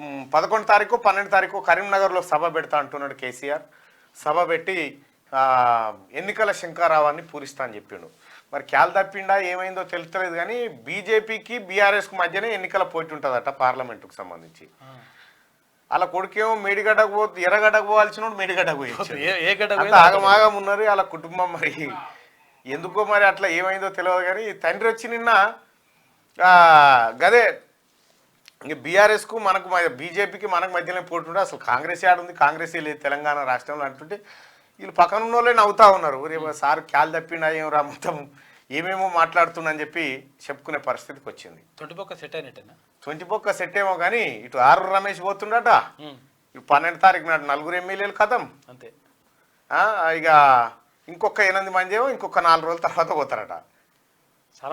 11 తారీఖు 12 తారీఖు కరీంనగర్లో సభ పెడతా అంటున్నాడు కేసీఆర్. సభ పెట్టి ఎన్నికల శంఖారావాన్ని పూరిస్తా అని చెప్పిండు. మరి క్యాల్ తప్పిండా ఏమైందో తెలుస్తలేదు కానీ బీజేపీకి బీఆర్ఎస్కు మధ్యనే ఎన్నికల పోటీ ఉంటుందట పార్లమెంటుకు సంబంధించి. అలా కొడుకేమో మేడిగడ్డకు ఎర్రగడ్డకు పోవాల్సిన మేడిగడ్డకు పోయి ఆగమాగం ఉన్నారు అలా కుటుంబం. మరి ఎందుకో మరి అట్లా ఏమైందో తెలియదు కానీ తండ్రి వచ్చి నిన్న గదే ఇంక బీఆర్ఎస్కు మనకు బీజేపీకి మనకు మధ్యలో పోటీ ఉంటే అసలు కాంగ్రెస్ ఆడుంది, కాంగ్రెస్ లేదు తెలంగాణ రాష్ట్రంలో అంటుంటే వీళ్ళు పక్కన ఉన్న వాళ్ళే నవ్వుతా ఉన్నారు. రేపు సార్ క్యాల్ తప్పిండా ఏం రా మొత్తం ఏమేమో మాట్లాడుతుందని చెప్పి చెప్పుకునే పరిస్థితికి వచ్చింది. తొంటిపొక్క సెట్ ఏమో కానీ ఇటు ఆరు రమేష్ పోతుండట, ఇటు 12 తారీఖు నాడు 4 ఎమ్మెల్యేలు కథం అంతే. ఇక ఇంకొక 8 మంది ఏమో ఇంకొక 4 రోజుల తర్వాత పోతారట.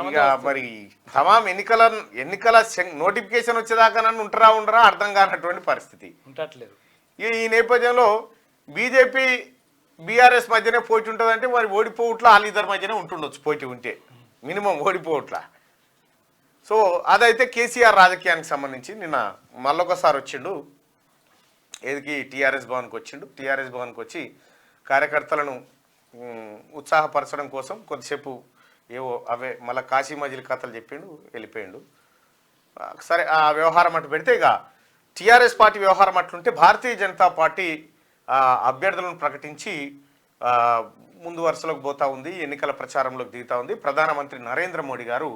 ఇక మరి తమాం ఎన్నికల నోటిఫికేషన్ వచ్చేదాకా నన్ను ఉండరా అర్థం కానటువంటి పరిస్థితి ఉండట్లేదు. ఈ నేపథ్యంలో బీజేపీ బీఆర్ఎస్ మధ్యనే పోటీ ఉంటుందంటే మరి ఓడిపోవట్లా వాళ్ళిద్దరి మధ్యనే ఉంటుండొచ్చు పోటీ ఉంటే మినిమం ఓడిపోవట్లా. సో అదైతే కేసీఆర్ రాజకీయానికి సంబంధించి నిన్న మళ్ళొకసారి వచ్చిండు. ఏదికి టీఆర్ఎస్ భవన్కి వచ్చిండు. టీఆర్ఎస్ భవన్కి వచ్చి కార్యకర్తలను ఉత్సాహపరచడం కోసం కొద్దిసేపు ఏవో అవే మళ్ళీ కాశీ మజిలీ కథలు చెప్పిండు, వెళ్ళిపోయిండు. సరే ఆ వ్యవహారం అటు పెడితే ఇక టీఆర్ఎస్ పార్టీ వ్యవహారం అట్లుంటే భారతీయ జనతా పార్టీ అభ్యర్థులను ప్రకటించి ముందు వరుసలోకి పోతా ఉంది, ఎన్నికల ప్రచారంలోకి దిగుతూ ఉంది. ప్రధానమంత్రి నరేంద్ర మోడీ గారు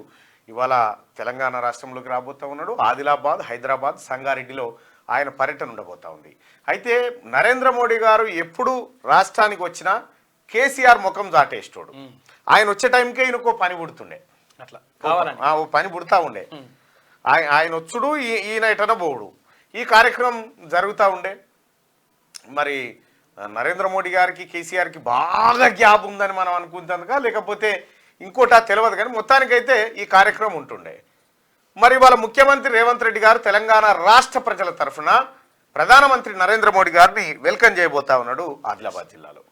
ఇవాళ తెలంగాణ రాష్ట్రంలోకి రాబోతూ ఉన్నాడు. ఆదిలాబాద్, హైదరాబాద్, సంగారెడ్డిలో ఆయన పర్యటన ఉండబోతా ఉంది. అయితే నరేంద్ర మోడీ గారు ఎప్పుడు రాష్ట్రానికి వచ్చినా కేసీఆర్ ముఖం దాటేస్తోడు. ఆయన వచ్చే టైంకే ఈయనకు పని పుడుతుండే, అట్లా ఓ పని పుడతా ఉండే. ఆయన వచ్చుడు ఈయన ఎటన పోవుడు ఈ కార్యక్రమం జరుగుతూ ఉండే. మరి నరేంద్ర మోడీ గారికి కేసీఆర్కి బాగా గ్యాప్ ఉందని మనం అనుకుంటుందిగా లేకపోతే ఇంకోటా తెలియదు కానీ మొత్తానికైతే ఈ కార్యక్రమం ఉంటుండే. మరి వాళ్ళ ముఖ్యమంత్రి రేవంత్ రెడ్డి గారు తెలంగాణ రాష్ట్ర ప్రజల తరఫున ప్రధానమంత్రి నరేంద్ర మోడీ గారిని వెల్కమ్ చేయబోతా ఉన్నాడు ఆదిలాబాద్ జిల్లాలో.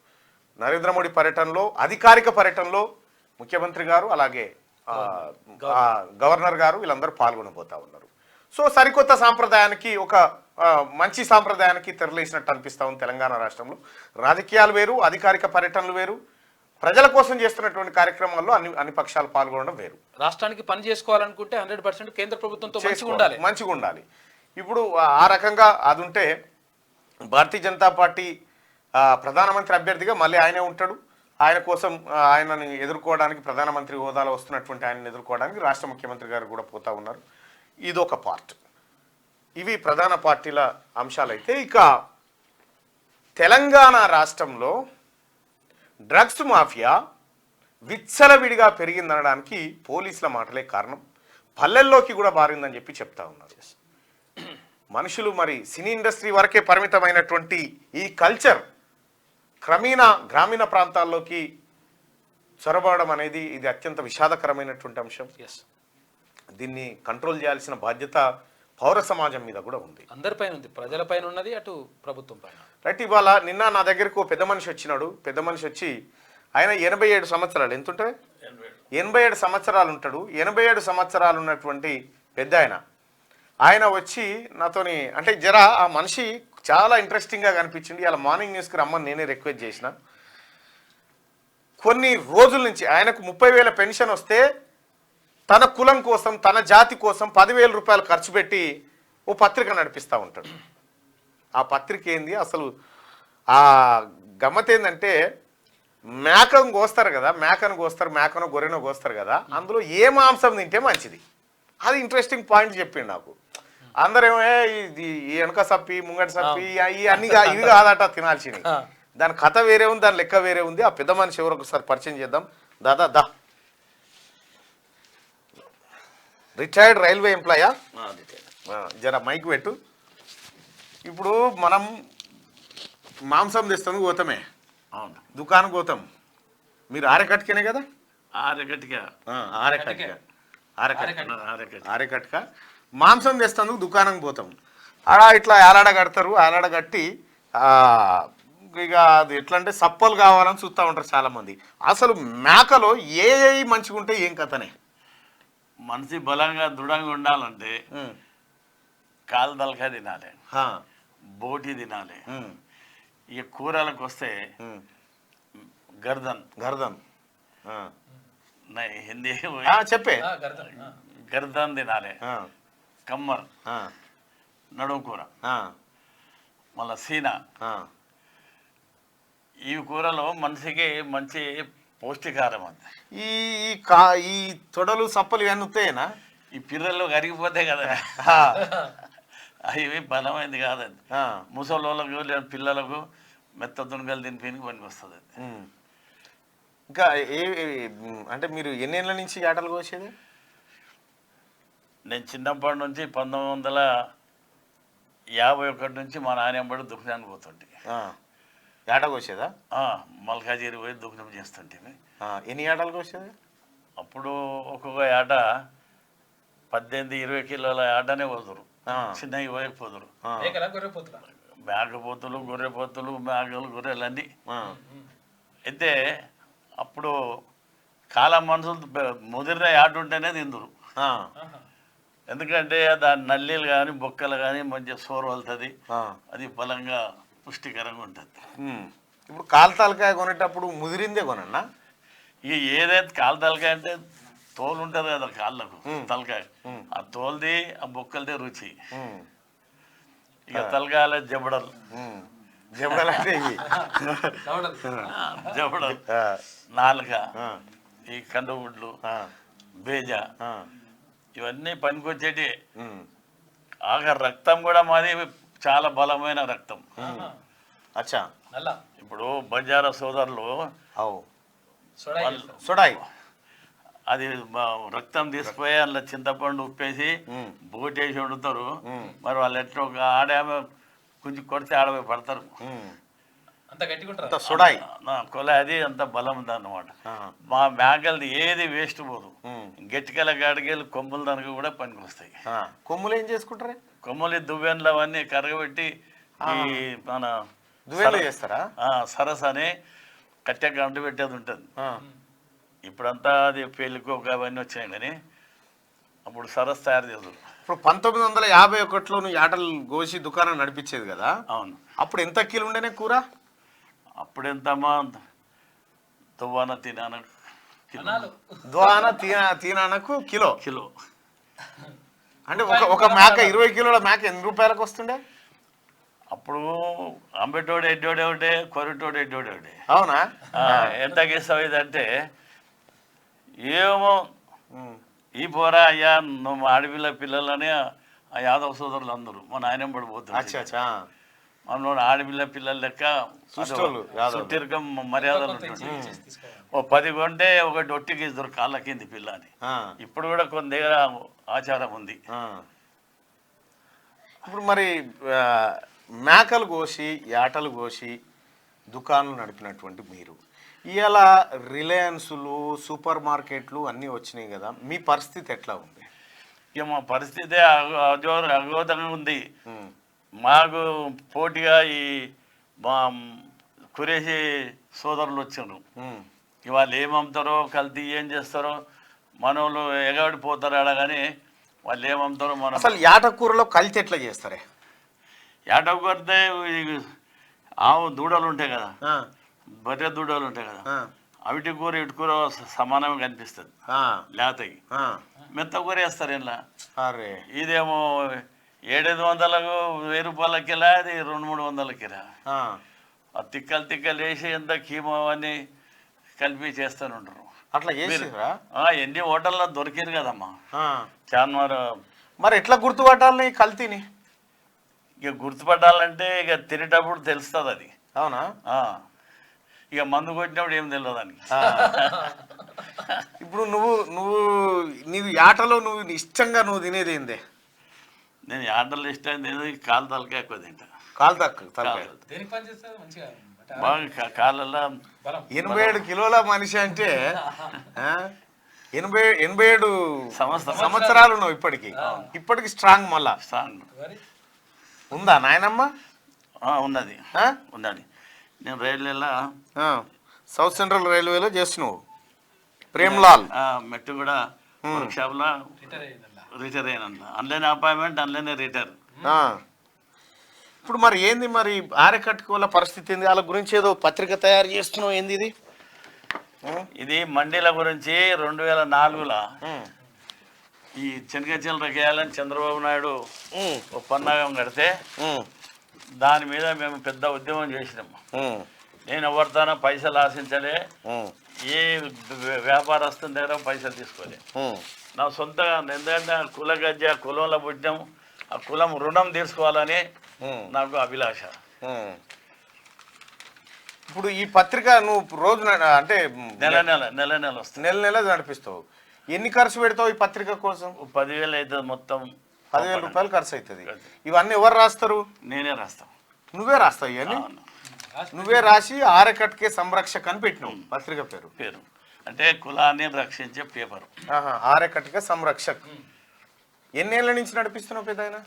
నరేంద్ర మోడీ పర్యటనలో అధికారిక పర్యటనలో ముఖ్యమంత్రి గారు అలాగే గవర్నర్ గారు వీళ్ళందరూ పాల్గొనబోతా ఉన్నారు. సో సరికొత్త సాంప్రదాయానికి ఒక మంచి సాంప్రదాయానికి తెరలేసినట్టు అనిపిస్తా ఉంది తెలంగాణ రాష్ట్రంలో. రాజకీయాలు వేరు, అధికారిక పర్యటనలు వేరు, ప్రజల కోసం చేస్తున్నటువంటి కార్యక్రమాల్లో అన్ని పక్షాలు పాల్గొనడం వేరు. రాష్ట్రానికి పని చేసుకోవాలనుకుంటే 100% కేంద్ర ప్రభుత్వంతో మంచిగా ఉండాలి. ఇప్పుడు ఆ రకంగా అది ఉంటే భారతీయ జనతా పార్టీ ప్రధానమంత్రి అభ్యర్థిగా మళ్ళీ ఆయనే ఉంటాడు. ఆయన కోసం ఆయనని ఎదుర్కోవడానికి ప్రధానమంత్రి హోదాలో వస్తున్నటువంటి ఆయనను ఎదుర్కోవడానికి రాష్ట్ర ముఖ్యమంత్రి గారు కూడా పోతా ఉన్నారు. ఇదొక పార్ట్. ఇవి ప్రధాన పార్టీల అంశాలైతే ఇక తెలంగాణ రాష్ట్రంలో డ్రగ్స్ మాఫియా విచ్చలవిడిగా పెరిగిందనడానికి పోలీసుల మాటలే కారణం. పల్లెల్లోకి కూడా మారిందని చెప్పి చెప్తా ఉన్నారు. మనుషులు మరి సినీ ఇండస్ట్రీ వరకే పరిమితమైనటువంటి ఈ కల్చర్ క్రమేణా గ్రామీణ ప్రాంతాల్లోకి చొరబడడం అనేది ఇది అత్యంత విషాదకరమైనటువంటి అంశం. దీన్ని కంట్రోల్ చేయాల్సిన బాధ్యత పౌర సమాజం మీద కూడా ఉంది, అందరిపైన ఉంది, ప్రజలపైన ఉన్నది, అటు ప్రభుత్వం పైన. రైట్. ఇవాళ నిన్న నా దగ్గరకు పెద్ద మనిషి వచ్చినాడు. పెద్ద మనిషి వచ్చి ఆయన 87 సంవత్సరాలు ఎంత ఉంటాయి, 87 సంవత్సరాలు ఉంటాడు. 87 సంవత్సరాలు ఉన్నటువంటి పెద్ద ఆయన వచ్చి నాతోని అంటే జరా ఆ మనిషి చాలా ఇంట్రెస్టింగ్గా కనిపించింది. ఇలా మార్నింగ్ న్యూస్కి రమ్మని నేనే రిక్వెస్ట్ చేసిన. కొన్ని రోజుల నుంచి ఆయనకు 30,000 పెన్షన్ వస్తే తన కులం కోసం తన జాతి కోసం 10,000 రూపాయలు ఖర్చు పెట్టి ఓ పత్రిక నడిపిస్తూ ఉంటాడు. ఆ పత్రిక ఏంది అసలు, ఆ గమ్మత్ ఏంటంటే మేకను కోస్తారు కదా, మేకను గొర్రెను కోస్తారు కదా, అందులో ఏ మాంసం తింటే మంచిది, అది ఇంట్రెస్టింగ్ పాయింట్ చెప్పిండు నాకు. అందరేమో ఈ వెనక సప్పి ముంగట సప్పి అన్ని ఇవి కాదట తినాల్సింది, దాని కథ వేరే ఉంది, దాని లెక్క వేరే ఉంది. ఆ పెద్ద మనిషి ఎవరు ఒకసారి పరిచయం చేద్దాం. దా రిటైర్డ్ రైల్వే ఎంప్లాయా, జర మైక్ పెట్టు. ఇప్పుడు మనం మాంసం తెస్తాం పోతామే, అవును దుకాణం పోతాం, మీరు ఆరెకట్కనే కదా, ఆరెకట్క మాంసం తెస్తాందుకు దుకాణం పోతాం. ఆడ ఇట్లా ఏలాడ కడతారు, ఏలాడ కట్టి ఇక అది ఎట్లా అంటే సప్పలు కావాలని చూస్తూ ఉంటారు చాలామంది. అసలు మేకలో ఏ మంచిగా ఉంటే ఏం కథనే, మనిషి బలంగా దృఢంగా ఉండాలంటే కాలు తలకాయ తినాలి, ఆ, బోటి తినాలి. ఉమ్, ఇక కూరలకు వస్తే ఉమ్. గర్దన్, గర్దన్. ఆ. హిందీ చెప్పే. గర్దన్ తినాలి, ఆ, కమ్మర్, ఆ, నడుము కూర, ఆ, మళ్ళా సీనా. ఆ. ఈ కూరలో మనిషికి మంచి పౌష్టికారం అంది. ఈ ఈ తొడలు సప్పలు ఇవన్నీ వస్తాయేనా? ఈ పిల్లలు కరిగిపోతాయి కదా, ఆ, అవి బలమైంది కాదండి. ఆ. ముసలోళ్ళకు లేదా పిల్లలకు మెత్త దునగలు తినిపోయి పనికి వస్తుంది అది. ఉమ్. ఇంకా అంటే మీరు ఎన్నేళ్ళ నుంచి ఆటలు కోసేది? నేను చిన్నప్పటి నుంచి 1951 నుంచి మా నాయనమ్మడి దుఃఖానికి పోతుంటే, ఆట కోసేదా? మల్కాజీరి పోయి దుఃఖం చేస్తుంటే. ఎన్ని ఆటలు కోసేది? అప్పుడు ఒక్కొక్క ఆట 18-20 కిలోల ఆటనే పోదురు, చిన్నవి పోయకపోదురు. మేకపోతులు, గొర్రెపోతులు, మేకలు, గొర్రెలు అన్నీ. అయితే అప్పుడు కాలం మనుషులు ముదిరిన ఆట ఉంటేనే తిందురు. ఎందుకంటే దాని నల్లీలు కానీ బొక్కలు కానీ మంచిగా సోరు వెళ్తుంది, అది బలంగా పుష్టికరంగా ఉంటుంది. ఇప్పుడు కాలు తలకాయ కొనేటప్పుడు ముదిరిందే కొనన్నా? ఇక ఏదైతే కాలు తలకాయ అంటే తోలు ఉంటుంది కదా కాళ్ళకు, తలకాయ ఆ తోలుది ఆ బొక్కలదే రుచి. ఇక తలకాయల జబడలు, జబడలు అంటే ఇవి. జబడలు, నాలుక, ఈ కందుగుడ్లు, బేజ, ఇవన్నీ పనికొచ్చేటి. ఆగా రక్తం కూడా మాది చాలా బలమైన రక్తం. అచ్చా. ఇప్పుడు బంజారా సోదరులు సొడాయి అది రక్తం తీసుకుపోయి అందులో చింతపండు ఉప్పేసి బోటేసి వండుతారు. మరి వాళ్ళు ఎట్లా ఒక ఆడామె కొంచెం కొడితే ఆడపోయి పడతారు. సొడాయి కొల అది అంత బలం ఉందన్నమాట. మా మేకలది ఏది వేస్ట్ పోదు. గట్టికల గాడికెళ్ళి కొమ్ములు దానికి కూడా పనికి వస్తాయి. కొమ్ములు ఏం చేసుకుంటారు? కొమ్ములు దువ్వెన్లు అవన్నీ కరగబెట్టి ఈ మన దువ్వెన్లు చేస్తారా? సరస్ అని కట్టె గంట పెట్టేది ఉంటుంది. ఇప్పుడంతా అది పెళ్ళికో అవన్నీ వచ్చాయి కానీ అప్పుడు సరస్ తయారు చేస్తారు. ఇప్పుడు 1951లో నువ్వు ఆటలు గోసి దుకాణం నడిపించేది కదా? అవును. అప్పుడు ఎంత కిలో ఉండేనే కూర? అప్పుడు ఎంతమ్మా, దువ్వాన తీనానకు కిలో. కిలో అంటే ఒక మేక 20 కిలోల మేక ఎన్ని రూపాయలకు వస్తుండే? అప్పుడు అంబెటోడు ఎడ్డోడే ఒకటే, కొరటోడు ఎడ్డోడే ఒకటే. అవునా? ఎంత గీస్తావు ఇదంటే ఏమో ఈ పోరా అయ్యా నువ్వు మా ఆడపిల్ల పిల్లలని ఆ యాదవ సోదరులు అందరూ మా నాయనం పడిపోతుంది. మనలో ఆడపిల్ల పిల్లల లెక్క సుట్టిరకం మర్యాదలు ఉంటుంది. ఓ 10 కొంటే ఒకటి ఒట్టికి ఇద్దరు కాళ్ళ కింది పిల్ల అని. ఇప్పుడు కూడా కొన్ని దగ్గర ఆచారం ఉంది. ఇప్పుడు మరి మేకలు కోసి ఆటలు కోసి దుకాణాలు నడిపినటువంటి మీరు ఇవాళ రిలయన్స్లు, సూపర్ మార్కెట్లు అన్నీ వచ్చినాయి కదా, మీ పరిస్థితి ఎట్లా ఉంది? ఇక మా పరిస్థితి అగోతంగా ఉంది. మాకు పోటీగా ఈ మా కురేసి సోదరులు వచ్చారు. ఇవాళ ఏమమ్ముతారో కల్తీ ఏం చేస్తారో మనోళ్ళు ఎగబడిపోతారు ఆడ, కానీ వాళ్ళు ఏమమ్ముతారో మనం. అసలు యాటకూరలో కల్తీ ఎట్లా చేస్తారే? యాటకూరతే ఆవు దూడలు ఉంటాయి కదా, బర్రె దూడలు ఉంటాయి కదా, అవిటి కూర ఇటు కూర సమానంగా కనిపిస్తుంది. లేతకి మెత్త కూర వేస్తారు ఇలా. ఇదేమో 700-800కు 1000 రూపాయల కిలా, అది 200-300 కిలా. ఆ తిక్కలు వేసి ఎంత కీమో అని కలిపి చేస్తూనే ఉంటారు. అట్లా చేసిరా? ఎన్ని హోటల్లో దొరికింది కదమ్మా చార్మార్. మరి ఎట్లా గుర్తుపట్టాలి కల్తీని? ఇక గుర్తుపట్టాలంటే ఇక తినేటప్పుడు తెలుస్తుంది అది. అవునా? ఇక మందు కొట్టినప్పుడు ఏం తెలియదు దానికి. ఇప్పుడు నీవు ఆటలో నువ్వు ఇష్టంగా నువ్వు తినేది ఏందే? నేను ఆటలు ఇష్టం తినేది కాలు తలకాయ ఎక్కువ తింటా. కాలు తలకాయ బాగా కాళ్ళల్లో 87 కిలోల మనిషి అంటే 87 సంవత్సరాలు నువ్వు ఇప్పటికి స్ట్రాంగ్. మళ్ళా స్ట్రాంగ్ ఉందా నాయనమ్మ? ఉన్నది. నేను రైల్వేలో సౌత్ సెంట్రల్ రైల్వేలో చేస్తున్నావు. ప్రేమ్లాల్ మెట్టు కూడా వర్క్ షాప్లో రిటైర్ అయినా. అందులోనే అపాయింట్మెంట్, అందులోనే రిటైర్. ఆ. ఇప్పుడు మరి ఏంది మరి ఆరకట్టుకోవాల పరిస్థితి ఏంది? వాళ్ళ గురించి ఏదో పత్రిక తయారు చేస్తున్నావు, ఏంది ఇది? ఇది మండీల గురించి 2004లో ఈ చెనగచెల చేయాలని చంద్రబాబు నాయుడు ఒక పన్నాగం కడితే దాని మీద మేము పెద్ద ఉద్యమం చేసినాము. నేను ఎవరితోనో పైసలు ఆశించలే, ఏ వ్యాపారస్తుని దగ్గర పైసలు తీసుకోలే. నా సొంతగా ఎందుకంటే కుల గజ్జ కులంలో పుట్టినాం, ఆ కులం రుణం తీసుకోవాలని నాకు అభిలాష. ఇప్పుడు ఈ పత్రిక నువ్వు రోజు అంటే నెల వస్తుంది. నెల నడిపిస్తావు. ఎన్ని ఖర్చు పెడతావు ఈ పత్రిక కోసం? 10,000 అవుతుంది, మొత్తం 10,000 రూపాయలు ఖర్చు అవుతుంది. ఇవన్నీ ఎవరు రాస్తారు? నేనే రాస్తాను. నువ్వే రాస్తావు ఇవన్నీ? నువ్వే రాసి ఆరకట్కే సంరక్షక్ అని పెట్టినావు పత్రిక పేరు. అంటే కులాన్ని రక్షించే పేపర్. ఆరకట్కే సంరక్షక్. ఎన్నేళ్ల నుంచి నడిపిస్తున్నావు పెద్ద ఆయన?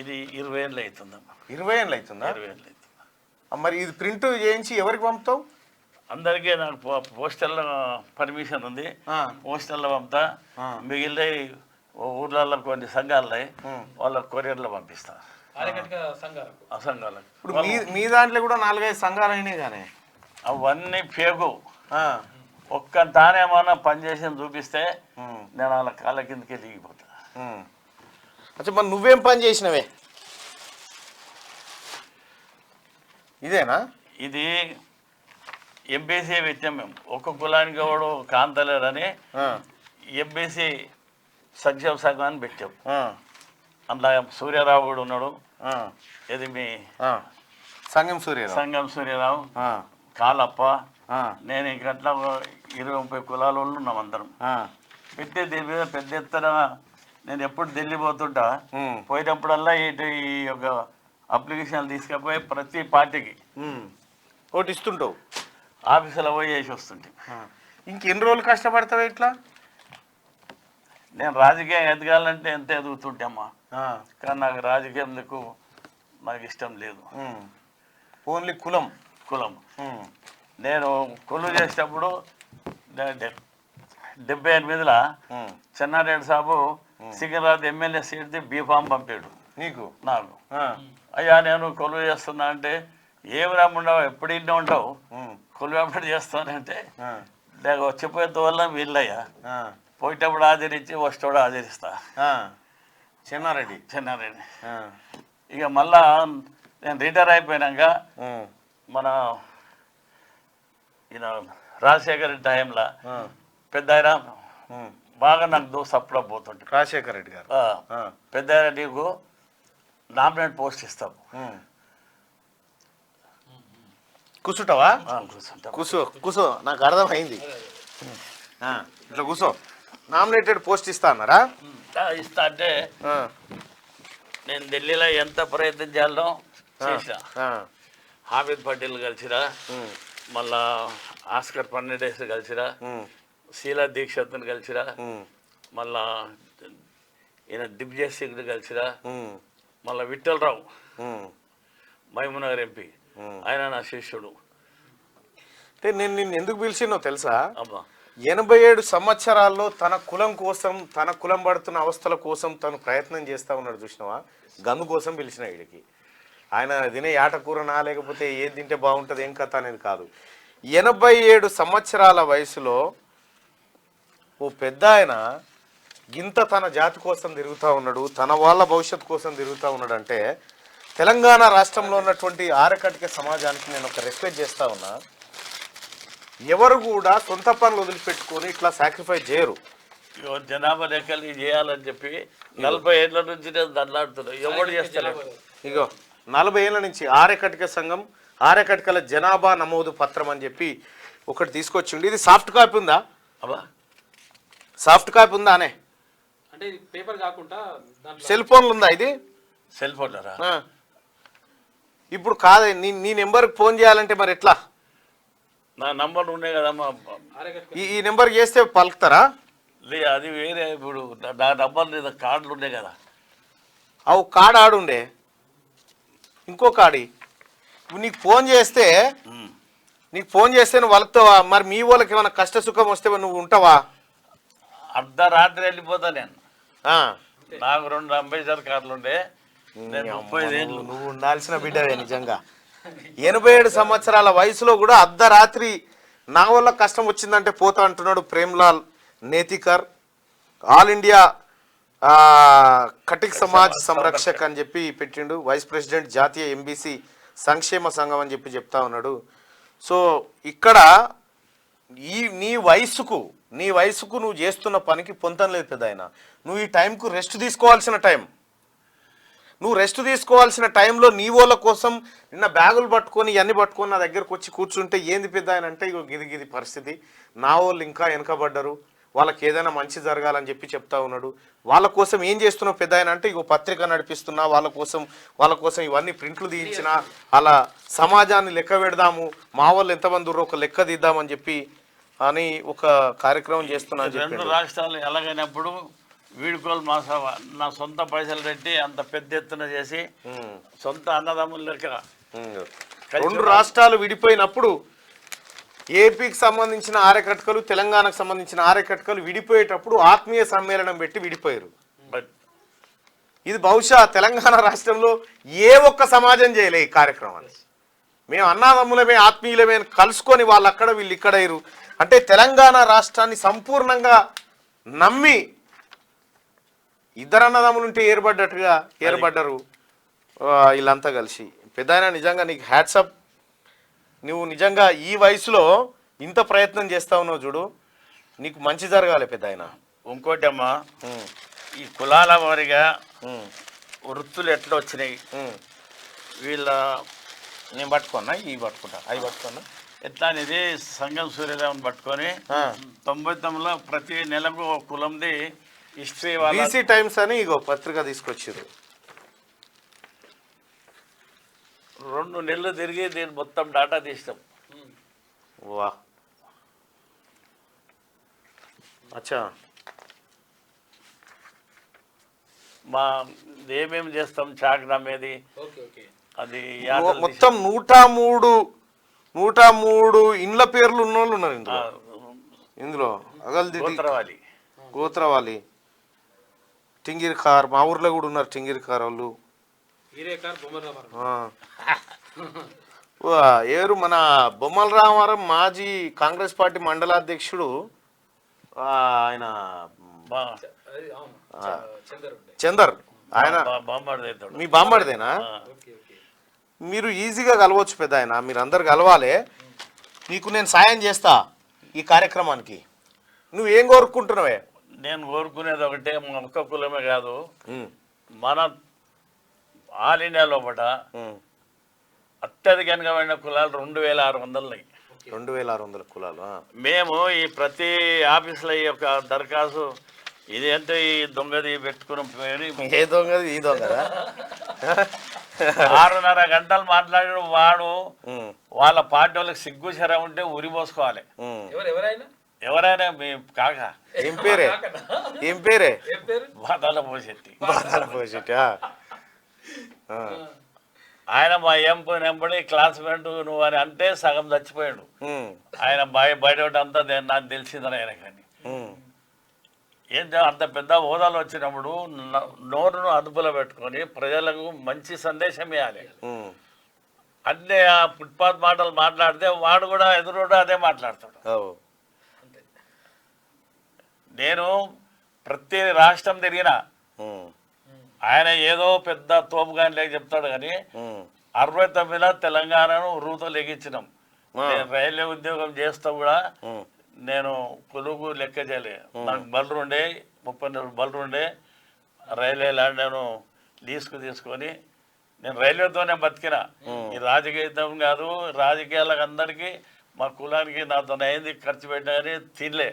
ఇది 20 ఏళ్ళు అవుతుందమ్మా. 20 ఏళ్ళు అవుతుందా? 20 ఏళ్ళు అవుతుంది. మరి ఇది ప్రింట్ చేయించి ఎవరికి పంపుతావు? అందరికీ నాకు పోస్టల్లో పర్మిషన్ ఉంది, పోస్టల్లో పంపుతా. మిగిలిన ఊర్లలో కొన్ని సంఘాలు వాళ్ళ కొరియర్లో పంపిస్తా. ఆ సంఘాలకు ఇప్పుడు మీ దాంట్లో కూడా 4-5 సంఘాలు అయినాయి కానీ అవన్నీ ఫేకు. ఒక్క తానేమన్నా పనిచేసి చూపిస్తే నేను వాళ్ళ కాళ్ళ కిందకే దిగిపోతా. అచ్చా, మరి నువ్వేం పని చేసినవే? ఇదేనా? ఇది ఎంబీసీ పెట్టాం మేము. ఒక్క కులానికి వాడు కాంతలేరని ఎంబీసీ సంక్షేమ సంఘాన్ని పెట్టాం. అందులో సూర్యారావు కూడా ఉన్నాడు. ఇది మీ సంగం సూర్యరావు, కాలప్ప, నేను ఇంకట్లా 20-30 కులాల వాళ్ళు ఉన్నాం అందరం. పెట్టి దీని మీద పెద్ద ఎత్తున నేను ఎప్పుడు ఢిల్లీ పోతుంటా, పోయినప్పుడల్లా ఈ యొక్క అప్లికేషన్లు తీసుకుపోయి ప్రతి పార్టీకి ఒకటి ఇస్తుంటావు, ఆఫీసులో పోయి వేసి వస్తుంటే. ఇంకెన్ని రోజులు కష్టపడతావు ఇట్లా? నేను రాజకీయం ఎదగాలంటే ఎంత ఎదుగుతుంటామ్మా, కానీ నాకు రాజకీయం నాకు ఇష్టం లేదు. ఓన్లీ కులం. నేను కొలువు చేసేటప్పుడు 78లో చెన్నారెడ్డి సాబు సికింద్రాబాద్ ఎమ్మెల్యే సీట్ది బీఫామ్ పంపాడు నాకు. అయ్యా నేను కొలువు చేస్తున్నా అంటే, ఏమి రమ్ముండవు, ఎప్పుడు ఇంటి ఉంటావు, కొలువు ఎప్పుడు చేస్తానంటే, లేక వచ్చిపోయేంత వల్ల వీళ్ళయ్యా, పోయేటప్పుడు ఆచరించి వస్తేవాడు ఆచరిస్తా. చెన్నారెడ్డి. ఇక మళ్ళా నేను రిటైర్ అయిపోయినాక మన ఈయన రాజశేఖర రెడ్డి టైంలో పెద్ద ఆయన బాగా నాకు సప్లా పోతుంటే, రాజశేఖర రెడ్డి గారు, పెద్ద ఆయన నీకు నామినేట్ పోస్ట్ ఇస్తాము, కూర్చుంటావా? కూర్చో, నాకు అర్థమైంది. ఇట్లా కూర్చో, నామినేటెడ్ పోస్ట్ ఇస్తా అన్నారా? ఇస్తా అంటే నేను ఢిల్లీలో ఎంత ప్రయత్నం చేయాలో చేసిన. హామీద్ పటేల్ కలిసిరా, మళ్ళా ఆస్కర్ ఫర్నాండెస్ కలిసిరా, శీలా దీక్షత్ని కలిసిరా, మళ్ళా ఈయన దిగ్విజయ్ సింగ్ కలిసిరా, మళ్ళా విఠలరావు మహబూబ్నగర్ ఎంపీ, ఆయన నా శిష్యుడు. అంటే నేను నిన్ను ఎందుకు పిలిచినో తెలుసా? అబ్బా, 87 సంవత్సరాల్లో తన కులం కోసం, తన కులం పడుతున్న అవస్థల కోసం తను ప్రయత్నం చేస్తూ ఉన్నాడు చూసినావా? గందు కోసం పిలిచిన వీడికి. ఆయన తినే ఆటకూరనా లేకపోతే ఏది తింటే బాగుంటుంది ఏం కథ అనేది కాదు. 87 సంవత్సరాల వయసులో ఓ పెద్ద ఆయన గింత తన జాతి కోసం తిరుగుతూ ఉన్నాడు, తన వాళ్ళ భవిష్యత్తు కోసం తిరుగుతూ ఉన్నాడు అంటే, తెలంగాణ రాష్ట్రంలో ఉన్నటువంటి ఆరకటిక సమాజానికి నేను ఒక రిక్వెస్ట్ చేస్తూ ఉన్నా, ఎవరు కూడా సొంత పనులు వదిలిపెట్టుకొని ఇట్లా సాక్రిఫైస్ చేయరు. జనాభా లెక్కలు చేయాలని చెప్పి 40 ఏళ్ళ నుంచి నేను దండాడుతున్నాను, ఎవరు చేస్తలేడు. ఇగో 40 ఏళ్ళ నుంచి ఆరకటిక సంఘం, ఆరకటికల జనాభా నమోదు పత్రం అని చెప్పి ఒకటి తీసుకొచ్చిండి. ఇది సాఫ్ట్ కాపీ ఉందా? అబ్బా, సాఫ్ట్ కాపీ ఉందా అనే? అంటే పేపర్ కాకుండా సెల్ ఫోన్లు ఉందా ఇది? సెల్ ఫోన్లరా? ఇప్పుడు కాదే, నీ నెంబర్కి ఫోన్ చేయాలంటే మరి ఎట్లా? నా నంబర్ ఉన్నాయి కదమ్మా, ఈ నెంబర్ చేస్తే పలుకుతారా? లే, అది వేరే. ఇప్పుడు నా నంబర్ లేదా కార్డులు ఉన్నాయి కదా, అవు కార్డు ఆడుండే, ఇంకో కార్డు. ఇప్పుడు నీకు ఫోన్ చేస్తే నువ్వు వలుపుతావా? మరి మీ వాళ్ళకి ఏమైనా కష్ట సుఖం వస్తే నువ్వు ఉంటావా? అర్ధరాత్రి వెళ్ళిపోతా నేను. నాకు 2 అంబేద్కర్ కార్లు ఉండే, నేను 35 ఏళ్ళు. నువ్వు ఉండాల్సిన బిడ్డవే నిజంగా. 87 సంవత్సరాల వయసులో కూడా అర్ధరాత్రి నా వల్ల కష్టం వచ్చిందంటే పోతా అంటున్నాడు ప్రేమ్లాల్ నేతికర్. ఆల్ ఇండియా కటిక్ సమాజ్ సంరక్షక్ అని చెప్పి పెట్టిండు. వైస్ ప్రెసిడెంట్ జాతీయ ఎంబీసీ సంక్షేమ సంఘం అని చెప్పి చెప్తా ఉన్నాడు. సో ఇక్కడ నీ వయసుకు నువ్వు చేస్తున్న పనికి పొంతం లేదు పెద్ద ఆయన. నువ్వు ఈ టైంకు రెస్ట్ తీసుకోవాల్సిన టైం. నువ్వు రెస్ట్ తీసుకోవాల్సిన టైంలో నీ వాళ్ళ కోసం నిన్న బ్యాగులు పట్టుకొని ఇవన్నీ పట్టుకొని నా దగ్గరకు వచ్చి కూర్చుంటే ఏంది పెద్ద ఆయన అంటే ఇగో గిది పరిస్థితి, నా వాళ్ళు ఇంకా వెనకబడ్డరు, వాళ్ళకి ఏదైనా మంచి జరగాలని చెప్పి చెప్తా ఉన్నాడు. వాళ్ళ కోసం ఏం చేస్తున్నావు పెద్ద ఆయన అంటే ఇగో పత్రిక నడిపిస్తున్నా, వాళ్ళ కోసం ఇవన్నీ ప్రింట్లు తీయించిన, అలా సమాజాన్ని లెక్క పెడదాము, మా వాళ్ళు ఎంతమంది ఉర్రో ఒక లెక్క తీద్దామని చెప్పి అని ఒక కార్యక్రమం చేస్తున్నా. 2 రాష్ట్రాలు ఎలాగైనప్పుడు వీడుకోలు మా సభ నా సొంత పైసలు పెట్టి అంత పెద్ద ఎత్తున చేసి సొంత అన్నదమ్ముల లెక్క 2 రాష్ట్రాలు విడిపోయినప్పుడు ఏపీకి సంబంధించిన ఆర్యకర్తలు, తెలంగాణకు సంబంధించిన ఆర్యకర్తలు విడిపోయేటప్పుడు ఆత్మీయ సమ్మేళనం పెట్టి విడిపోయారు. ఇది బహుశా తెలంగాణ రాష్ట్రంలో ఏ ఒక్క సమాజం చేయలే ఈ కార్యక్రమాన్ని. మేము అన్నదమ్ములమే ఆత్మీయులమే కలుసుకొని వాళ్ళు అక్కడ వీళ్ళు ఇక్కడ అయ్యారు అంటే తెలంగాణ రాష్ట్రాన్ని సంపూర్ణంగా నమ్మి ఇద్దరు అన్నదమ్ములుంటే ఏర్పడ్డారు వీళ్ళంతా కలిసి. పెద్దాయన నిజంగా నీకు హ్యాట్సప్. నువ్వు నిజంగా ఈ వయసులో ఇంత ప్రయత్నం చేస్తా ఉన్నావు చూడు, నీకు మంచి జరగాలి పెద్దాయన. ఇంకోటి అమ్మా, ఈ కులాల వారిగా వృత్తులు ఎట్లా వచ్చినాయి వీళ్ళ నేను పట్టుకున్నా ఇవి పట్టుకుంటా అవి పట్టుకున్నా ఎట్లా అనేది సంగం సూర్యదేవన్ పట్టుకొని 99లో ప్రతి నెలకు ఒక కులంది హిస్టరీ బీసీ టైమ్స్ అని ఇగో పత్రిక తీసుకొచ్చారు. 2 నెలలు తిరిగి దీన్ని మొత్తం డాటా తీస్తాం. వా అచ్చా. మా ఏమేమి చేస్తాం చాక్ నమ్మేది అది మొత్తం 103 ఇండ్ల పేర్లు ఉన్న వాళ్ళు ఉన్నారు ఇందులో. గోత్రవాలి, గోత్రవాలి, టింగిర్ ఖార్, మా ఊర్లో కూడా ఉన్నారు టింగిర్ ఖార్ వాళ్ళు. ఎవరు మన బొమ్మల రామారం మాజీ కాంగ్రెస్ పార్టీ మండలాధ్యక్షుడు ఆయన చందర్, ఆయన మీ బామ్మడిదేనా? మీరు ఈజీగా కలవచ్చు పెద్ద ఆయన, మీరు అందరు కలవాలి. నీకు నేను సాయం చేస్తా ఈ కార్యక్రమానికి. నువ్వేం కోరుకుంటున్నావే? నేను కోరుకునేది ఒకటే, మా ఒక్క కులమే కాదు, మన ఆల్ ఇండియా లోపల అత్యధికంగా పడిన కులాలు 2600. 2600 కులాలు. మేము ఈ ప్రతి ఆఫీసులో ఈ యొక్క దరఖాస్తు ఇది అంటే ఈ దొంగది పెట్టుకుని ఏ దొంగది ఈ దొంగదా 6:30 గంటలు మాట్లాడిన వాడు వాళ్ళ పార్టీ వాళ్ళకి సిగ్గు శరం ఉంటే ఉరి పోసుకోవాలి. ఎవరైనా మీ కాక ఏం పేరే బాధాల పోసెట్టి ఆయన మా ఎంపడి క్లాస్మేట్ నువ్వు అని అంటే సగం చచ్చిపోయాడు. ఆయన బయట అంతా నాకు తెలిసిందని ఆయన. కానీ ఏం అంత పెద్ద హోదాలు వచ్చినప్పుడు నోరును అదుపులో పెట్టుకొని ప్రజలకు మంచి సందేశం ఇవ్వాలి. అన్నీ ఆ ఫుట్పాత్ మాటలు మాట్లాడితే వాడు కూడా ఎదురుగా అదే మాట్లాడతాడు. నేను ప్రతి రాష్ట్రం తిరిగిన ఆయన ఏదో పెద్ద తోపుగాని లేక చెప్తాడు కానీ 69లో తెలంగాణను ఉరువుతో లెగించినాం. నేను రైల్వే ఉద్యోగం చేస్తా కూడా నేను కొలుగు లెక్క చేయలే. నాకు బళ్ళు ఉండే 30 బళ్ళు ఉండే రైల్వే ల్యాండ్ నేను లీజుకు తీసుకొని నేను రైల్వేతోనే బతికిన. ఈ రాజకీయం కాదు, రాజకీయాలకు అందరికీ మా కులానికి నాతో అయింది ఖర్చు పెట్టినా కానీ తినలే.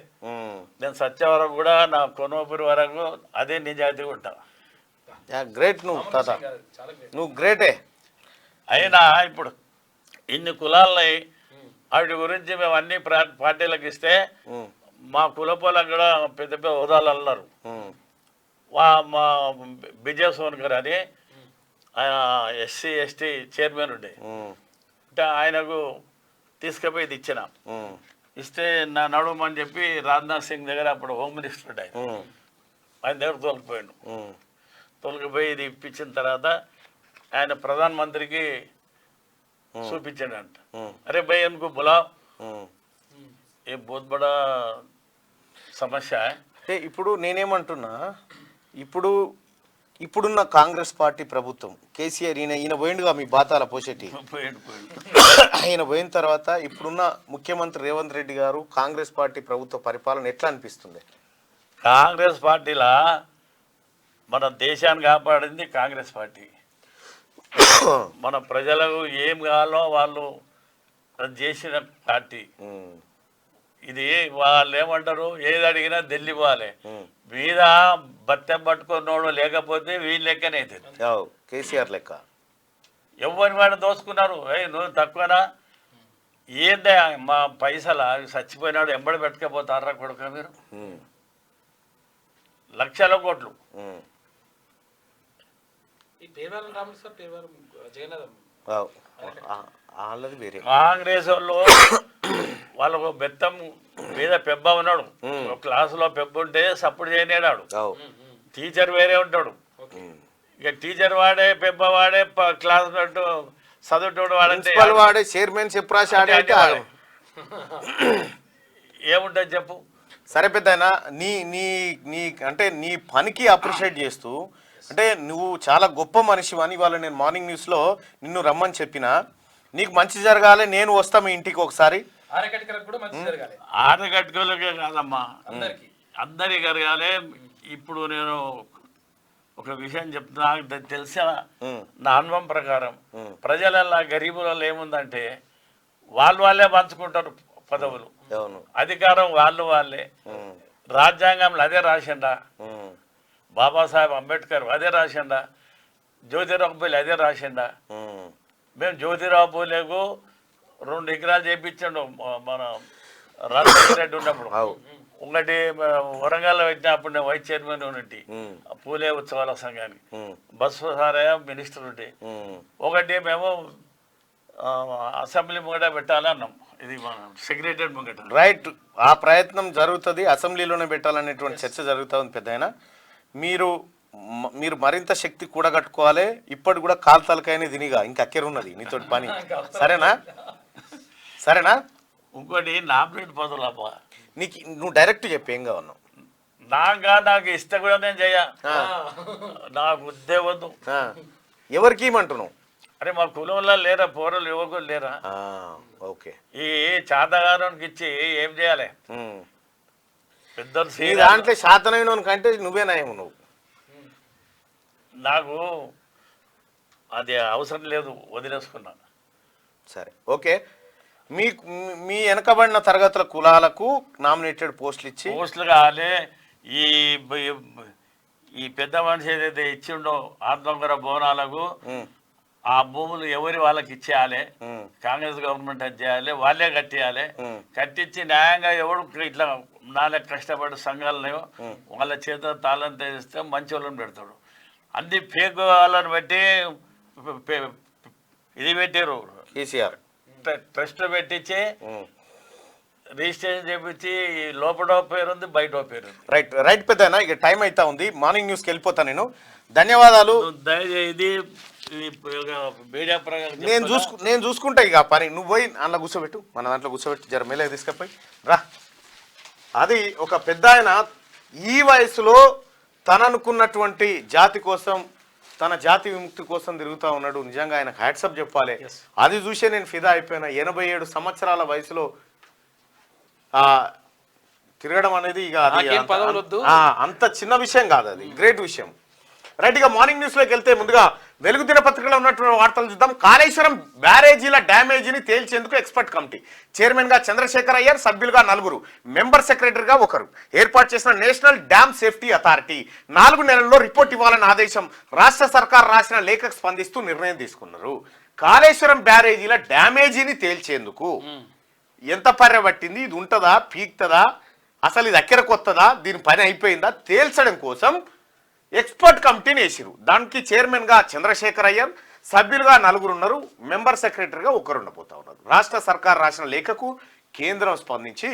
నేను సత్య వరకు కూడా నా కొనూపిరి వరకు అదే నిజాయితీగా ఉంటా. గ్రేట్ నువ్వు గ్రేటే. అయినా ఇప్పుడు ఇన్ని కులాలని వాటి గురించి మేము అన్ని పార్టీలకు ఇస్తే మా కులపోలకు కూడా పెద్ద పెద్ద హోదాలు అన్నారు. మా విజయ్ సోన్కర్ అని ఆయన SC ST చైర్మన్ ఉండే, అంటే ఆయనకు తీసుకుపోయి ఇది ఇచ్చిన. ఇస్తే నా నడుమని చెప్పి రాజ్నాథ్ సింగ్ దగ్గర అప్పుడు హోమ్ మినిస్టర్ ఆయన దగ్గర తోలిపోయాడు. తొలగిపోయి ఇది ఇప్పించిన తర్వాత ఆయన ప్రధానమంత్రికి చూపించాడంట. అరే భయ్ అనుకో బులావ్, ఏ బహుత్ బడా సమస్య. అంటే ఇప్పుడు నేనేమంటున్నా, ఇప్పుడున్న కాంగ్రెస్ పార్టీ ప్రభుత్వం కేసీఆర్ ఈయన పోయిండుగా మీ బాతాల పోషెట్టి, ఆయన పోయిన తర్వాత ఇప్పుడున్న ముఖ్యమంత్రి రేవంత్ రెడ్డి గారు కాంగ్రెస్ పార్టీ ప్రభుత్వ పరిపాలన ఎట్లా అనిపిస్తుంది? కాంగ్రెస్ పార్టీలా మన దేశాన్ని కాపాడింది కాంగ్రెస్ పార్టీ. మన ప్రజలకు ఏం కావాలో వాళ్ళు చేసిన పార్టీ ఇది. వాళ్ళు ఏమంటారు, ఏది అడిగినా ఢిల్లీ పోవాలి, మీద బత్తెం పట్టుకున్నోడు లేకపోతే వీళ్ళు లెక్కనే అవుతుంది. కేసీఆర్ లెక్క ఎవరిని వాడు దోసుకున్నారు. నువ్వు తక్కువనా ఏందే మా పైసలా చచ్చిపోయినాడు ఎంబడి పెట్టుకపోతారా కొడుక మీరు? లక్షల కోట్లు. కాంగ్రెస్ వాళ్ళు వాళ్ళకు బెత్తం మీద పెబ్బ ఉన్నాడు, ఒక క్లాసులో పెబ్బ ఉంటే సప్పుడు చేయనేడాడు. టీచర్ వేరే ఉంటాడు, ఇక టీచర్ వాడే పెబ్బ వాడే క్లాస్ చదువుతాడు వాడే చైర్మన్ చెప్పురాసి ఆడే ఏముంటుంది చెప్పు. సరే పెద్ద నీ నీ నీ అంటే నీ పనికి అప్రిషియేట్ చేస్తూ, అంటే నువ్వు చాలా గొప్ప మనిషి అని ఇవాళ నేను మార్నింగ్ న్యూస్లో నిన్ను రమ్మని చెప్పినా, నీకు మంచి జరగాలి, నేను వస్తా మీ ఇంటికి ఒకసారి. ఆటగట్టుకోలకే కాదమ్మా, అందరికి జరగాలి. ఇప్పుడు నేను ఒక విషయం చెప్తున్నా, నాకు తెలిసిన నా అనుభవం ప్రకారం ప్రజలలో గరీబులలో ఏముందంటే వాళ్ళే పంచుకుంటారు పదవులు, అధికారం వాళ్ళే. రాజ్యాంగంలో అదే రాసిండా, బాబాసాహెబ్ అంబేద్కర్ అదే రాసిండా, జ్యోతిరావు పూలే అదే రాసిండా. మేము జ్యోతిరావు పూలేకు 2 ఎకరాలు చేయించాడు మన రాజశేఖర రెడ్డి ఉన్నప్పుడు. ఒకటి వరంగల్లో పెట్టినప్పుడు నేను వైస్ చైర్మన్ ఉన్నట్టు పూలే ఉత్సవాల సంఘానికి, బస్సు సారయ్య మినిస్టర్ ఉంటే. ఒకటి మేము అసెంబ్లీ ముంగట పెట్టాలి అన్నాం, ఇది మన సెక్రటరీ ముంగట. రైట్, ఆ ప్రయత్నం జరుగుతుంది, అసెంబ్లీలోనే పెట్టాలనేటువంటి చర్చ జరుగుతుంది. పెద్దయినా మీరు మరింత శక్తి కూడగట్టుకోవాలి. ఇప్పటి కూడా కాల్తలకైనా తినిగా ఇంకా అక్కెరున్నది నీతోటి పని. సరేనా? ఇంకోటి నామినేట్ పదవులు నీకు నువ్వు డైరెక్ట్ చెప్పి ఏం కావన్నావు? నాకు ఇస్తే కూడా నేను చెయ్య, నాకు ఉద్దే వద్దు. ఎవరికి ఇమ్మంటున్నావు? అరే మా కులంలో లేరా పోరలు, యువకులు లేరా? ఓకే, ఈ చాతగారానికి ఇచ్చి ఏం చేయాలి? పెద్దలు దాంట్లో శాతనైన కంటే నువ్వే నయం. నువ్వు నాకు అది అవసరం లేదు, వదిలేసుకున్నా. సరే, ఓకే. మీ వెనకబడిన తరగతుల కులాలకు నామినేటెడ్ పోస్టులు కావాలి. ఈ పెద్ద మనిషి ఏదైతే ఇచ్చిండో ఆత్మకర భవనాలకు ఆ భూములు ఎవరి వాళ్ళకి ఇచ్చేయాలి. కాంగ్రెస్ గవర్నమెంట్ అది చేయాలి, వాళ్ళే కట్టియాలి. కట్టించి న్యాయంగా ఎవడు ఇట్లా నాలుగు కష్టపడి సంఘాలను వాళ్ళ చేత తాళం తెస్తే మంచి వాళ్ళని పెడతాడు. అన్ని ఫేక్ వాళ్ళని బట్టి ఇది పెట్టారు, కేసీఆర్ ట్రస్ట్ పెట్టించి రిజిస్ట్రేషన్ చేపించి లోపల పేరు ఉంది, బయట పేరు ఉంది. రైట్ పెద్దనా, ఇక టైం అవుతా ఉంది, మార్నింగ్ న్యూస్కి వెళ్ళిపోతాను నేను. ధన్యవాదాలు. ఇది మీడియా నేను చూసుకుంటా ఇక పని. నువ్వు పోయి అందులో కూర్చోబెట్టు, మన దాంట్లో కూర్చోబెట్టి జర మేలే తీసుకపోయి రా. అది ఒక పెద్ద ఆయన ఈ వయసులో తననుకున్నటువంటి జాతి కోసం, తన జాతి విముక్తి కోసం తిరుగుతూ ఉన్నాడు. నిజంగా ఆయనకు హ్యాట్సప్ చెప్పాలి. అది చూసే నేను ఫిదా అయిపోయినా. 87 సంవత్సరాల వయసులో తిరగడం అనేది ఇక అంత చిన్న విషయం కాదు, అది గ్రేట్ విషయం. రైట్, ఇక మార్నింగ్ న్యూస్లోకి వెళ్తే ముందుగా వెలుగు దినపత్రికలో ఉన్నటువంటి వార్తలు చూద్దాం. కాళేశ్వరం బ్యారేజీల డ్యామేజీని తేల్చేందుకు ఎక్స్పర్ట్ కమిటీ. చైర్మన్గా చంద్రశేఖర్ అయ్యర్, సభ్యులుగా 4, మెంబర్ సెక్రటరీగా 1. ఏర్పాటు చేసిన నేషనల్ డ్యామ్ సేఫ్టీ అథారిటీ 4 నెలల్లో రిపోర్ట్ ఇవ్వాలని ఆదేశం. రాష్ట్ర సర్కార్ రాసిన లేఖకు స్పందిస్తూ నిర్ణయం తీసుకున్నారు. కాళేశ్వరం బ్యారేజీల డ్యామేజీని తేల్చేందుకు ఎంత పర్యబట్టింది, ఇది ఉంటుందా, పీక్తుందా, అసలు ఇది అక్కెరకొత్తదా, దీని పని అయిపోయిందా తేల్చడం కోసం ఎక్స్పర్ట్ కమిటీని వేసిరు. దానికి చైర్మన్గా చంద్రశేఖర్ అయ్యర్, సభ్యులుగా 4 ఉన్నారు, మెంబర్ సెక్రటరీగా 1 ఉండబోతా ఉన్నారు. రాష్ట్ర సర్కార్ రాసిన లేఖకు కేంద్రం స్పందించి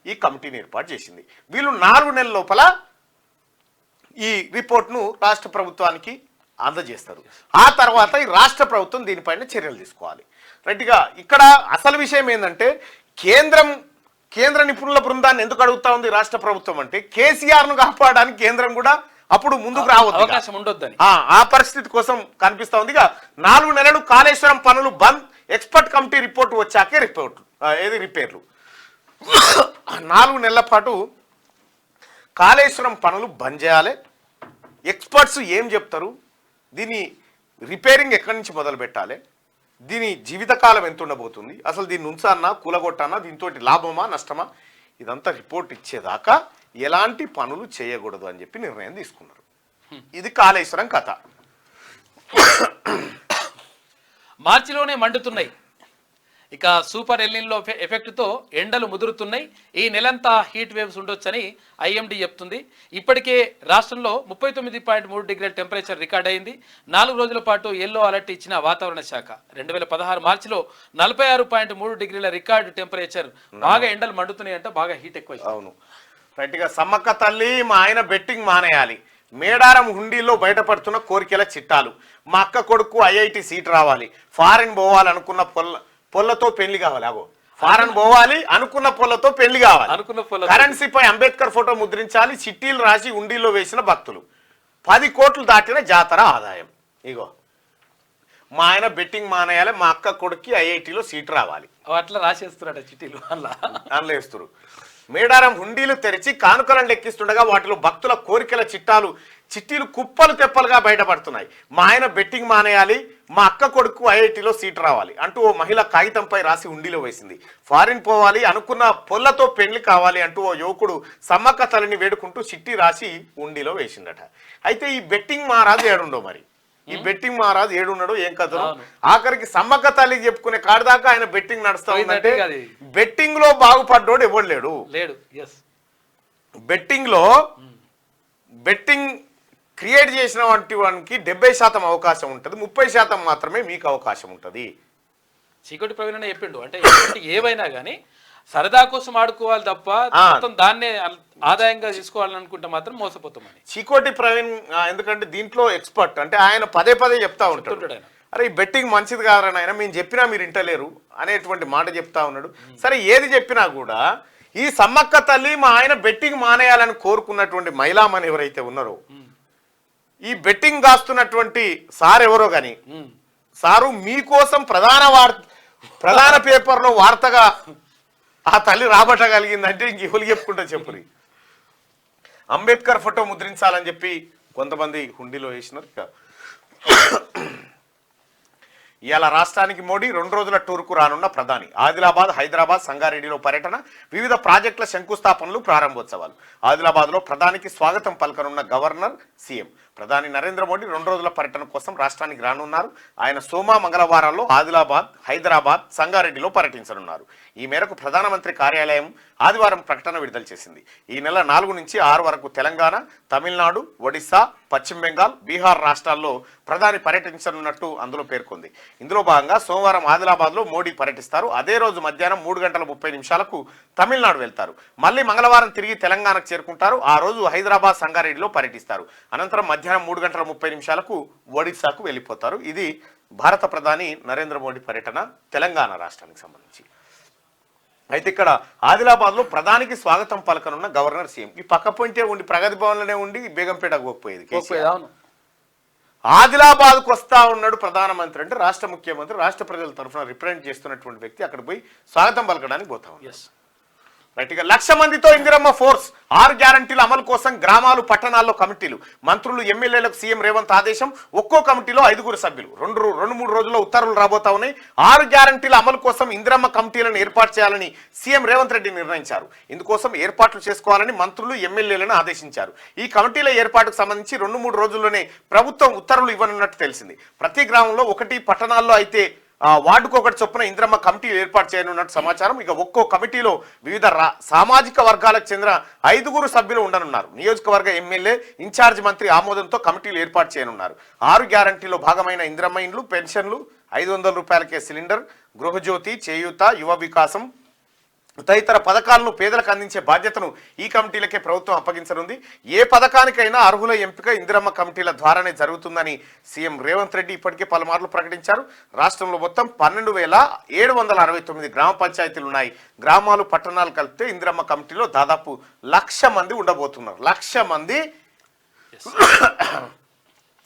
ఈ కమిటీని ఏర్పాటు చేసింది. వీళ్ళు 4 నెలల లోపల ఈ రిపోర్ట్ను రాష్ట్ర ప్రభుత్వానికి అందజేస్తారు. ఆ తర్వాత ఈ రాష్ట్ర ప్రభుత్వం దీనిపైన చర్యలు తీసుకోవాలి. రైట్గా ఇక్కడ అసలు విషయం ఏంటంటే కేంద్ర నిపుణుల బృందాన్ని ఎందుకు అడుగుతా ఉంది రాష్ట్ర ప్రభుత్వం అంటే కేసీఆర్ను కాపాడడానికి కేంద్రం కూడా అప్పుడు ముందుకు రావద్దు, అవకాశం ఉండొద్దని ఆ పరిస్థితి కోసం కనిపిస్తా ఉంది. 4 నెలలు కాళేశ్వరం పనులు బంద్, ఎక్స్పర్ట్ కమిటీ రిపోర్ట్ వచ్చాకే రిపేర్లు. 4 నెలల పాటు కాళేశ్వరం పనులు బంద్ చేయాలి. ఎక్స్పర్ట్స్ ఏం చెప్తారు, దీని రిపేరింగ్ ఎక్కడి నుంచి మొదలు పెట్టాలి, దీని జీవితకాలం ఎంత ఉండబోతుంది, అసలు దీన్ని ఉంచాలన్నా కూలగొట్టానా, దీంతో లాభమా నష్టమా, ఇదంతా రిపోర్ట్ ఇచ్చేదాకా ఎలాంటి పనులు చేయకూడదు అని చెప్పి నిర్ణయం తీసుకున్నారు. ఇది కాళేశ్వరం కథ. మార్చిలోనే మండుతున్నాయి. ఇక సూపర్ ఎల్నినో ఎఫెక్ట్తో ఎండలు ముదురుతున్నాయి. ఈ నెలంతా హీట్ వేవ్స్ ఉండొచ్చని ఐఎండీ చెప్తుంది. ఇప్పటికే రాష్ట్రంలో 39.3 డిగ్రీల టెంపరేచర్ రికార్డ్ అయింది. 4 రోజుల పాటు ఎల్లో అలర్ట్ ఇచ్చిన వాతావరణ శాఖ 2016 మార్చిలో 46.3 డిగ్రీల రికార్డు టెంపరేచర్. బాగా ఎండలు మండుతున్నాయంట, బాగా హీట్ ఎక్కువ. అవును రైట్గా. సమ్మక్క తల్లి మా ఆయన బెట్టింగ్ మానేయాలి, మేడారం హుండీలో బయటపడుతున్న కోరికల చిట్టాలు, మా అక్క కొడుకు ఐఐటి సీట్ రావాలి, ఫారిన్ పోవాలనుకున్న పొల్లతో పెళ్లి కావాలి. ఫారెన్ పోవాలి అనుకున్న పొల్లతో పెళ్లి కావాలి, కరెన్సీపై అంబేద్కర్ ఫోటో ముద్రించాలి, చిట్టీలు రాసి ఉండిలో వేసిన భక్తులు, 10 కోట్లు దాటిన జాతర ఆదాయం. ఇగో మా ఆయన బెట్టింగ్ మానేయాలి, మా అక్క కొడుక్కి ఐఐటిలో సీట్ రావాలి, అట్లా రాసేస్తున్నాడు చిట్టీలు అందులో వేస్తారు. మేడారం హుండీలు తెరిచి కానుకలను లెక్కిస్తుండగా వాటిలో భక్తుల కోరికల చిట్టీలు కుప్పలు తెప్పలుగా బయటపడుతున్నాయి. మా ఆయన బెట్టింగ్ మానేయాలి, మా అక్క కొడుకు ఐఐటిలో సీట్ రావాలి అంటూ ఓ మహిళ కాగితంపై రాసి ఉండిలో వేసింది. ఫారిన్ పోవాలి అనుకున్న పొల్లతో పెళ్లి కావాలి అంటూ ఓ యువకుడు సమ్మక్క తల్లిని వేడుకుంటూ చిట్టి రాసి ఉండిలో వేసిందట. అయితే ఈ బెట్టింగ్ మహారాజు ఏడుండో మరి, ఈ బెట్టింగ్ మహారాజు ఏడున్నాడు ఏం కథను, ఆఖరికి సమ్మక్క తల్లికి చెప్పుకునే కాడదాకా ఆయన బెట్టింగ్ నడుస్తా ఉందంటే బెట్టింగ్ లో బాగుపడ్డోడు ఎవడు లేడు. బెట్టింగ్ క్రియేట్ చేసిన వానికి 70% అవకాశం ఉంటుంది, 30% మాత్రమే మీకు అవకాశం ఉంటుంది. చీకటి ప్రవీణ చెప్పిండు. అంటే ఏవైనా కానీ సరదా కోసం ఆడుకోవాలి తప్ప మొత్తం దాన్నే ఆదాయంగా తీసుకోవాలనుకుంటే మాత్రం మోసపోతామని చీకోటి ప్రవీణ్. ఎందుకంటే దీంట్లో ఎక్స్పర్ట్, అంటే ఆయన పదే చెప్తా ఉంటాడు, అరే ఈ బెట్టింగ్ మంచిది కాదని ఆయన మేము చెప్పినా మీరు ఇంటలేరు అనేటువంటి మాట చెప్తా ఉన్నాడు. సరే ఏది చెప్పినా కూడా ఈ సమ్మక్క తల్లి మా ఆయన బెట్టింగ్ మానేయాలని కోరుకున్నటువంటి మహిళామణి ఎవరైతే ఉన్నారో, ఈ బెట్టింగ్ కాస్తున్నటువంటి సార్ ఎవరో కానీ సారు మీకోసం ప్రధాన పేపర్లో వార్తగా ఆ తల్లి రాబట్టగలిగిందంటే ఇంక ఎవరు చెప్పుకుంటా చెప్పురి. అంబేద్కర్ ఫోటో ముద్రించాలని చెప్పి కొంతమంది హుండీలో వేసినారు. ఇవాళ రాష్ట్రానికి మోడీ 2 రోజుల టూర్కు రానున్న ప్రధాని. ఆదిలాబాద్, హైదరాబాద్, సంగారెడ్డిలో పర్యటన, వివిధ ప్రాజెక్టుల శంకుస్థాపనలు, ప్రారంభోత్సవాలు. ఆదిలాబాద్లో ప్రధానికి స్వాగతం పలకనున్న గవర్నర్, సీఎం. ప్రధాని నరేంద్ర మోడీ 2 రోజుల పర్యటన కోసం రాష్ట్రానికి రానున్నారు. ఆయన సోమ, మంగళవారాల్లో ఆదిలాబాద్, హైదరాబాద్, సంగారెడ్డిలో పర్యటించనున్నారు. ఈ మేరకు ప్రధానమంత్రి కార్యాలయం ఆదివారం ప్రకటన విడుదల చేసింది. ఈ నెల 4 నుంచి 6 వరకు తెలంగాణ, తమిళనాడు, ఒడిశా, పశ్చిమ బెంగాల్, బీహార్ రాష్ట్రాల్లో ప్రధాని పర్యటించనున్నట్టు అందులో పేర్కొంది. ఇందులో భాగంగా సోమవారం ఆదిలాబాద్లో మోడీ పర్యటిస్తారు. అదే రోజు మధ్యాహ్నం 3:30 తమిళనాడు వెళ్తారు. మళ్ళీ మంగళవారం తిరిగి తెలంగాణకు చేరుకుంటారు. ఆ రోజు హైదరాబాద్, సంగారెడ్డిలో పర్యటిస్తారు. అనంతరం మధ్యాహ్నం 3:30 ఒడిశాకు వెళ్ళిపోతారు. ఇది భారత ప్రధాని నరేంద్ర మోడీ పర్యటన తెలంగాణ రాష్ట్రానికి సంబంధించి. అయితే ఇక్కడ ఆదిలాబాద్లో ప్రధానికి స్వాగతం పలకనున్న గవర్నర్, సీఎం. ఈ పక్క పొంటే ఉండి ప్రగతి భవన్లోనే ఉండి బేగంపేటకు పోకపోయేది. ఆదిలాబాద్కు వస్తా ఉన్నాడు ప్రధానమంత్రి అంటే రాష్ట్ర ముఖ్యమంత్రి, రాష్ట్ర ప్రజల తరఫున రిప్రజెంట్ చేస్తున్నటువంటి వ్యక్తి అక్కడ పోయి స్వాగతం పలకడానికి పోతా ఉన్నాడు. రైట్గా 1,00,000 మందితో ఇందిరమ్మ ఫోర్స్, 6 గ్యారంటీల అమలు కోసం గ్రామాలు, పట్టణాల్లో కమిటీలు. మంత్రులు, ఎమ్మెల్యేలకు సీఎం రేవంత్ ఆదేశం. ఒక్కో కమిటీలో 5 సభ్యులు. 2-3 రోజుల్లో ఉత్తర్వులు రాబోతా ఉన్నాయి. 6 గ్యారంటీల అమలు కోసం ఇందిరమ్మ కమిటీలను ఏర్పాటు చేయాలని సీఎం రేవంత్ రెడ్డి నిర్ణయించారు. ఇందుకోసం ఏర్పాట్లు చేసుకోవాలని మంత్రులు, ఎమ్మెల్యేలను ఆదేశించారు. ఈ కమిటీల ఏర్పాటుకు సంబంధించి 2-3 రోజుల్లోనే ప్రభుత్వం ఉత్తర్వులు ఇవ్వనున్నట్టు తెలిసింది. ప్రతి గ్రామంలో 1, పట్టణాల్లో అయితే వార్డుకొకటి చొప్పున ఇందిరమ్మ కమిటీలు ఏర్పాటు చేయనున్నట్టు సమాచారం. ఇక ఒక్కో కమిటీలో వివిధ సామాజిక వర్గాలకు చెందిన 5 సభ్యులు ఉండనున్నారు. నియోజకవర్గ ఎమ్మెల్యే, ఇన్ఛార్జ్ మంత్రి ఆమోదంతో కమిటీలు ఏర్పాటు చేయనున్నారు. 6 గ్యారంటీలో భాగమైన ఇందిరమ్మ ఇండ్లు, పెన్షన్లు, 500 రూపాయలకే సిలిండర్, గృహజ్యోతి, చేయూత, యువ వికాసం, తదితర పథకాలను పేదలకు అందించే బాధ్యతను ఈ కమిటీలకే ప్రభుత్వం అప్పగించనుంది. ఏ పథకానికైనా అర్హుల ఎంపిక ఇందిరమ్మ కమిటీల ద్వారానే జరుగుతుందని సీఎం రేవంత్ రెడ్డి ఇప్పటికే పలుమార్లు ప్రకటించారు. రాష్ట్రంలో మొత్తం 12,769 గ్రామ పంచాయతీలు ఉన్నాయి. గ్రామాలు పట్టణాలు కలిపితే ఇందిరమ్మ కమిటీలో దాదాపు 1,00,000 మంది ఉండబోతున్నారు. 1,00,000 మంది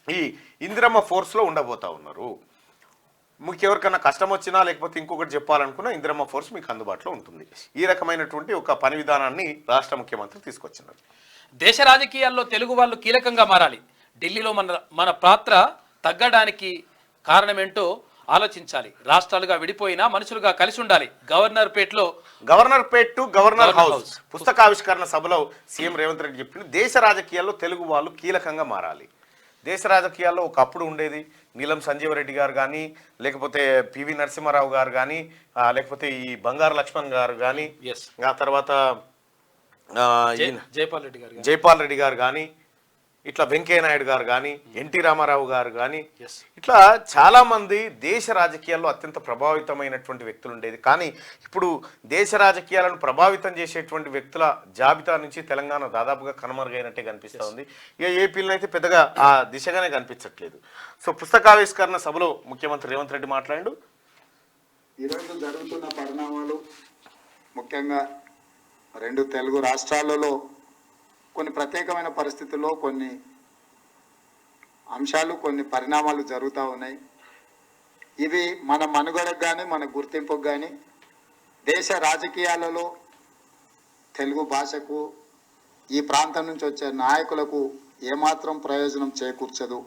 ఈ ఇందిరమ్మ ఫోర్స్లో ఉండబోతా ఉన్నారు. మీకు ఎవరికన్నా కష్టం వచ్చినా లేకపోతే ఇంకొకటి చెప్పాలనుకున్నా ఇందిరమ్మ ఫోర్స్ మీకు అందుబాటులో ఉంటుంది. ఈ రకమైనటువంటి ఒక పని విధానాన్ని రాష్ట్ర ముఖ్యమంత్రి తీసుకొచ్చినారు. దేశ రాజకీయాల్లో తెలుగు వాళ్ళు కీలకంగా మారాలి. ఢిల్లీలో మన పాత్ర తగ్గడానికి కారణమేంటో ఆలోచించాలి. రాష్ట్రాలుగా విడిపోయినా మనుషులుగా కలిసి ఉండాలి. Governorpet to governor house పుస్తకావిష్కరణ సభలో సీఎం రేవంత్ రెడ్డి చెప్పింది. దేశ రాజకీయాల్లో తెలుగు వాళ్ళు కీలకంగా మారాలి. దేశ రాజకీయాల్లో ఒకప్పుడు ఉండేది నీలం సంజీవరెడ్డి గారు కానీ, లేకపోతే పివి నరసింహారావు గారు కానీ, లేకపోతే ఈ బంగారు లక్ష్మణ్ గారు కానీ, ఆ తర్వాత జైపాల్ రెడ్డి గారు కానీ, ఇట్లా వెంకయ్య నాయుడు గారు కానీ, ఎన్టీ రామారావు గారు కానీ, ఇట్లా చాలామంది దేశ రాజకీయాల్లో అత్యంత ప్రభావితమైనటువంటి వ్యక్తులు ఉండేది. కానీ ఇప్పుడు దేశ రాజకీయాలను ప్రభావితం చేసేటువంటి వ్యక్తుల జాబితా నుంచి తెలంగాణ దాదాపుగా కనుమరుగైనట్టే కనిపిస్తూ ఉంది. ఇక ఏపీలో అయితే పెద్దగా ఆ దిశగానే కనిపించట్లేదు. సో పుస్తకావిష్కరణ సభలో ముఖ్యమంత్రి రేవంత్ రెడ్డి మాట్లాడాడు. ఈరోజు జరుగుతున్న పరిణామాలు ముఖ్యంగా 2 తెలుగు రాష్ట్రాలలో కొన్ని ప్రత్యేకమైన పరిస్థితుల్లో కొన్ని అంశాలు, కొన్ని పరిణామాలు జరుగుతూ ఉన్నాయి. ఇవి మన మనుగడకు కానీ మన గుర్తింపుకు కానీ దేశ రాజకీయాలలో తెలుగు భాషకు ఈ ప్రాంతం నుంచి వచ్చే నాయకులకు ఏమాత్రం ప్రయోజనం చేకూర్చదు.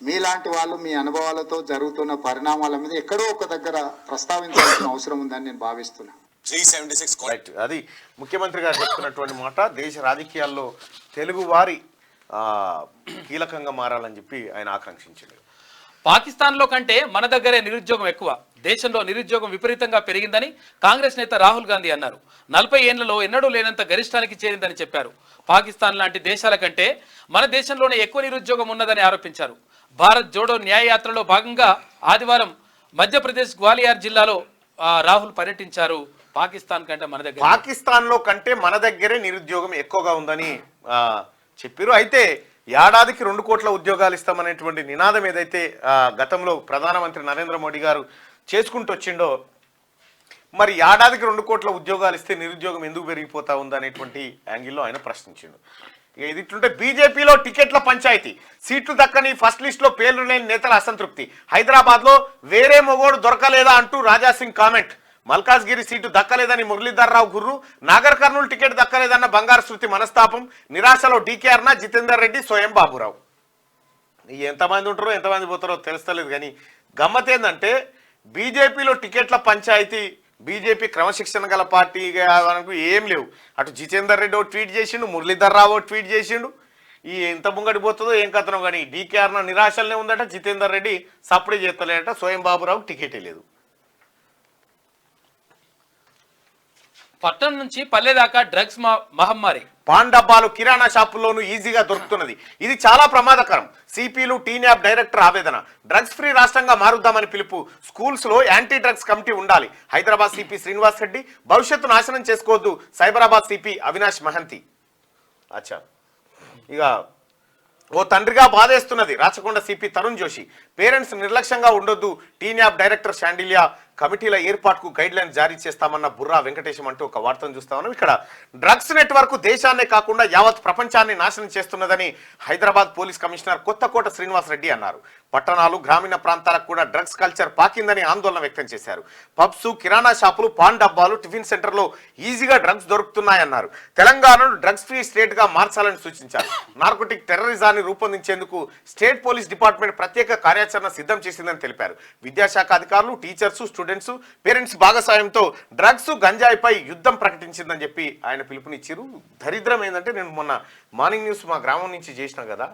మీలాంటి వాళ్ళు మీ అనుభవాలతో జరుగుతున్న పరిణామాల మీద ఎక్కడో ఒక దగ్గర ప్రస్తావించాల్సిన అవసరం ఉందని నేను భావిస్తున్నాను. 376 రైట్, అది ముఖ్యమంత్రి గారు చెప్తున్నటువంటి మాట. దేశ రాజకీయాల్లో తెలుగు వారి కీలకంగా మారాలని చెప్పి ఆయన ఆకాంక్షించారు. పాకిస్తాన్లో కంటే మన దగ్గరే నిరుద్యోగం ఎక్కువ. దేశంలో నిరుద్యోగం విపరీతంగా పెరిగిందని కాంగ్రెస్ నేత రాహుల్ గాంధీ అన్నారు. 40 ఏళ్లలో ఎన్నడూ లేనంత గరిష్టానికి చేరిందని చెప్పారు. పాకిస్తాన్ లాంటి దేశాల కంటే మన దేశంలోనే ఎక్కువ నిరుద్యోగం ఉన్నదని ఆరోపించారు. భారత్ జోడో న్యాయయాత్రలో భాగంగా ఆదివారం మధ్యప్రదేశ్ గ్వాలియర్ జిల్లాలో రాహుల్ పర్యటించారు. పాకిస్తాన్లో కంటే మన దగ్గరే నిరుద్యోగం ఎక్కువగా ఉందని చెప్పారు. అయితే ఏడాదికి 2 కోట్ల ఉద్యోగాలు ఇస్తామనేటువంటి నినాదం ఏదైతే గతంలో ప్రధానమంత్రి నరేంద్ర మోడీ గారు చేసుకుంటూ వచ్చిండో, మరి ఏడాదికి 2 కోట్ల ఉద్యోగాలు ఇస్తే నిరుద్యోగం ఎందుకు పెరిగిపోతా ఉందనేటువంటి యాంగిల్లో ఆయన ప్రశ్నించిండు. ఇక ఇది ఇట్లుంటే బీజేపీలో టికెట్ల పంచాయతీ, సీట్లు దక్కని ఫస్ట్ లిస్ట్లో పేర్లు లేని నేతల అసంతృప్తి. హైదరాబాద్లో వేరే మొగోడు దొరకలేదా అంటూ Raja Singh comment. Malkajgiri seat దక్కలేదని Muralidhar Rao గుర్రు, Nagar Kurnool ticket దక్కలేదన్న బంగారు శృతి మనస్తాపం. నిరాశలో డీకేఆర్న జితేందర్ రెడ్డి, స్వయం బాబురావు. ఎంతమంది ఉంటారో ఎంతమంది పోతారో తెలుస్తలేదు. కానీ గమ్మత్ ఏంటంటే బీజేపీలో టికెట్ల పంచాయతీ, బీజేపీ క్రమశిక్షణ గల పార్టీగా మనకు ఏం లేవు. అటు జితేందర్ రెడ్డి ట్వీట్ చేసిండు, మురళీధర్ రావు ట్వీట్ చేసిండు. ఈ ఎంత ముంగడి పోతుందో ఏం కథనో. కానీ డీకేఆర్న నిరాశలనే ఉందట, జితేందర్ రెడ్డి సప్లై చేస్తలేదట, స్వయం బాబురావు టికెటే లేదు. పట్టణం నుంచి పల్లె దాకా డ్రగ్స్ మహమ్మారి. పాన్ డబ్బాలు కిరాణా షాపుల్లోనూ ఈజీగా దొరుకుతున్నది. ఇది చాలా ప్రమాదకరం. సిపిలు టీన్యాప్ డైరెక్టర్ ఆవేదన. డ్రగ్స్ ఫ్రీ రాష్ట్రంగా మారుద్దామని పిలుపు. స్కూల్స్ లో యాంటీ డ్రగ్స్ కమిటీ ఉండాలి. హైదరాబాద్ సిపి శ్రీనివాస్ రెడ్డి. భవిష్యత్తు నాశనం చేసుకోవద్దు, సైబరాబాద్ సిపి అవినాష్ మహంతి. అచ్చా, ఇక ఓ తండ్రిగా బాధేస్తున్నది రాచకొండ సిపి తరుణ్ జోషి. పేరెంట్స్ నిర్లక్ష్యంగా ఉండొద్దు, టీన్యాప్ డైరెక్టర్ షాండిలియా. కమిటీల ఏర్పాటుకు గైడ్ లైన్ జారీ చేస్తామన్న బుర్రా వెంకటేశం అంటూ ఒక వార్తను చూస్తా ఉన్నాం. ఇక్కడ డ్రగ్స్ నెట్వర్క్ దేశాన్నే కాకుండా యావత్ ప్రపంచాన్ని నాశనం చేస్తున్నదని హైదరాబాద్ పోలీస్ కమిషనర్ కొత్తకోట శ్రీనివాస్ రెడ్డి అన్నారు. పట్టణాలు గ్రామీణ ప్రాంతాలకు కూడా డ్రగ్స్ కల్చర్ పాకిందని ఆందోళన వ్యక్తం చేశారు. పబ్స్, కిరాణా షాపులు, పాన్ డబ్బాలు, టిఫిన్ సెంటర్లో ఈజీగా డ్రగ్స్ దొరుకుతున్నాయన్నారు. తెలంగాణను డ్రగ్స్ ఫ్రీ స్టేట్ గా మార్చాలని సూచించారు. నార్కోటిక్ టెర్రరిజాన్ని రూపొందించేందుకు స్టేట్ పోలీస్ డిపార్ట్మెంట్ ప్రత్యేక కార్యాచరణ సిద్ధం చేసిందని తెలిపారు. విద్యాశాఖ అధికారులు, టీచర్స్, స్టూడెంట్స్, పేరెంట్స్ భాగస్వామ్యంతో డ్రగ్స్, గంజాయిపై యుద్ధం ప్రకటించిందని చెప్పి ఆయన పిలుపునిచ్చారు. దరిద్రం ఏంటంటే, నేను మొన్న మార్నింగ్ న్యూస్ మా గ్రామం నుంచి చేసిన కదా,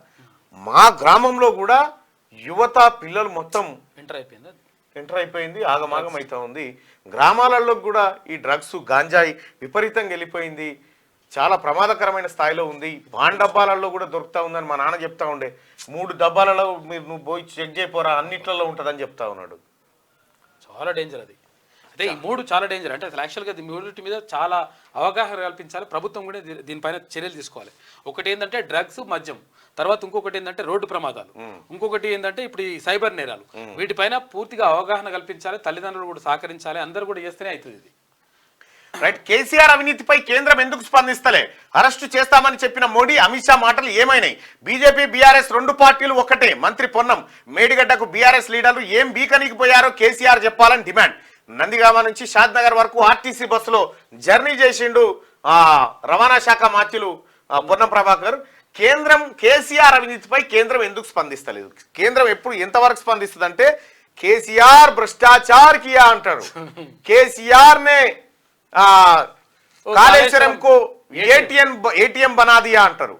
మా గ్రామంలో కూడా యువత పిల్లలు మొత్తం ఎంటర్ అయిపోయింది, ఆగమాగం అవుతా ఉంది. గ్రామాలలో కూడా ఈ డ్రగ్స్, గాంజాయి విపరీతంగా వెళ్ళిపోయింది. చాలా ప్రమాదకరమైన స్థాయిలో ఉంది. పాన్ డబ్బాలలో కూడా దొరుకుతా ఉందని మా నాన్న చెప్తా ఉండే. 3 డబ్బాలలో నువ్వు పోయి చెక్ చేయపోరా, అన్నిట్లలో ఉంటుందని చెప్తా ఉన్నాడు. చాలా డేంజర్ అది. అంటే ఈ మూడు చాలా డేంజర్. అంటే అసలు యాక్చువల్గా ఈ మూడింటి మీద చాలా అవగాహన కల్పించాలి, ప్రభుత్వం కూడా దీనిపైన చర్యలు తీసుకోవాలి. ఒకటి ఏంటంటే డ్రగ్స్, మద్యం, తర్వాత ఇంకొకటి ఏంటంటే రోడ్డు ప్రమాదాలు, ఇంకొకటి ఏంటంటే ఇప్పుడు ఈ సైబర్ నేరాలు. వీటిపైన పూర్తిగా అవగాహన కల్పించాలి, తల్లిదండ్రులు కూడా సహకరించాలి, అందరూ కూడా చేస్తేనే అవుతుంది ఇది. రైట్. కేసీఆర్ అవినీతిపై కేంద్రం ఎందుకు స్పందిస్తలే? అరెస్టు చేస్తామని చెప్పిన మోడీ, అమిత్ షా మాటలు ఏమైనాయి? బీజేపీ బీఆర్ఎస్ రెండు పార్టీలు ఒకటే. మంత్రి పొన్నం, మేడిగడ్డకు బీఆర్ఎస్ లీడర్లు ఏం బీకనీకిపోయారో కేసీఆర్ చెప్పాలని డిమాండ్. నందిగామ నుంచి షాద్ నగర్ వరకు ఆర్టీసీ బస్సులో జర్నీ చేసిండు రవాణా శాఖ మంత్రులు పొన్నం ప్రభాకర్. కేంద్రం కేసీఆర్ అవినీతిపై కేంద్రం ఎందుకు స్పందిస్తలేదు? కేంద్రం ఎప్పుడు ఎంతవరకు స్పందిస్తుంది అంటే, కేసీఆర్ భ్రష్టాచార్ కియా అంటారు, కేసీఆర్ నే కాళేశ్వరం को एटीएम बना दिया అంటారు.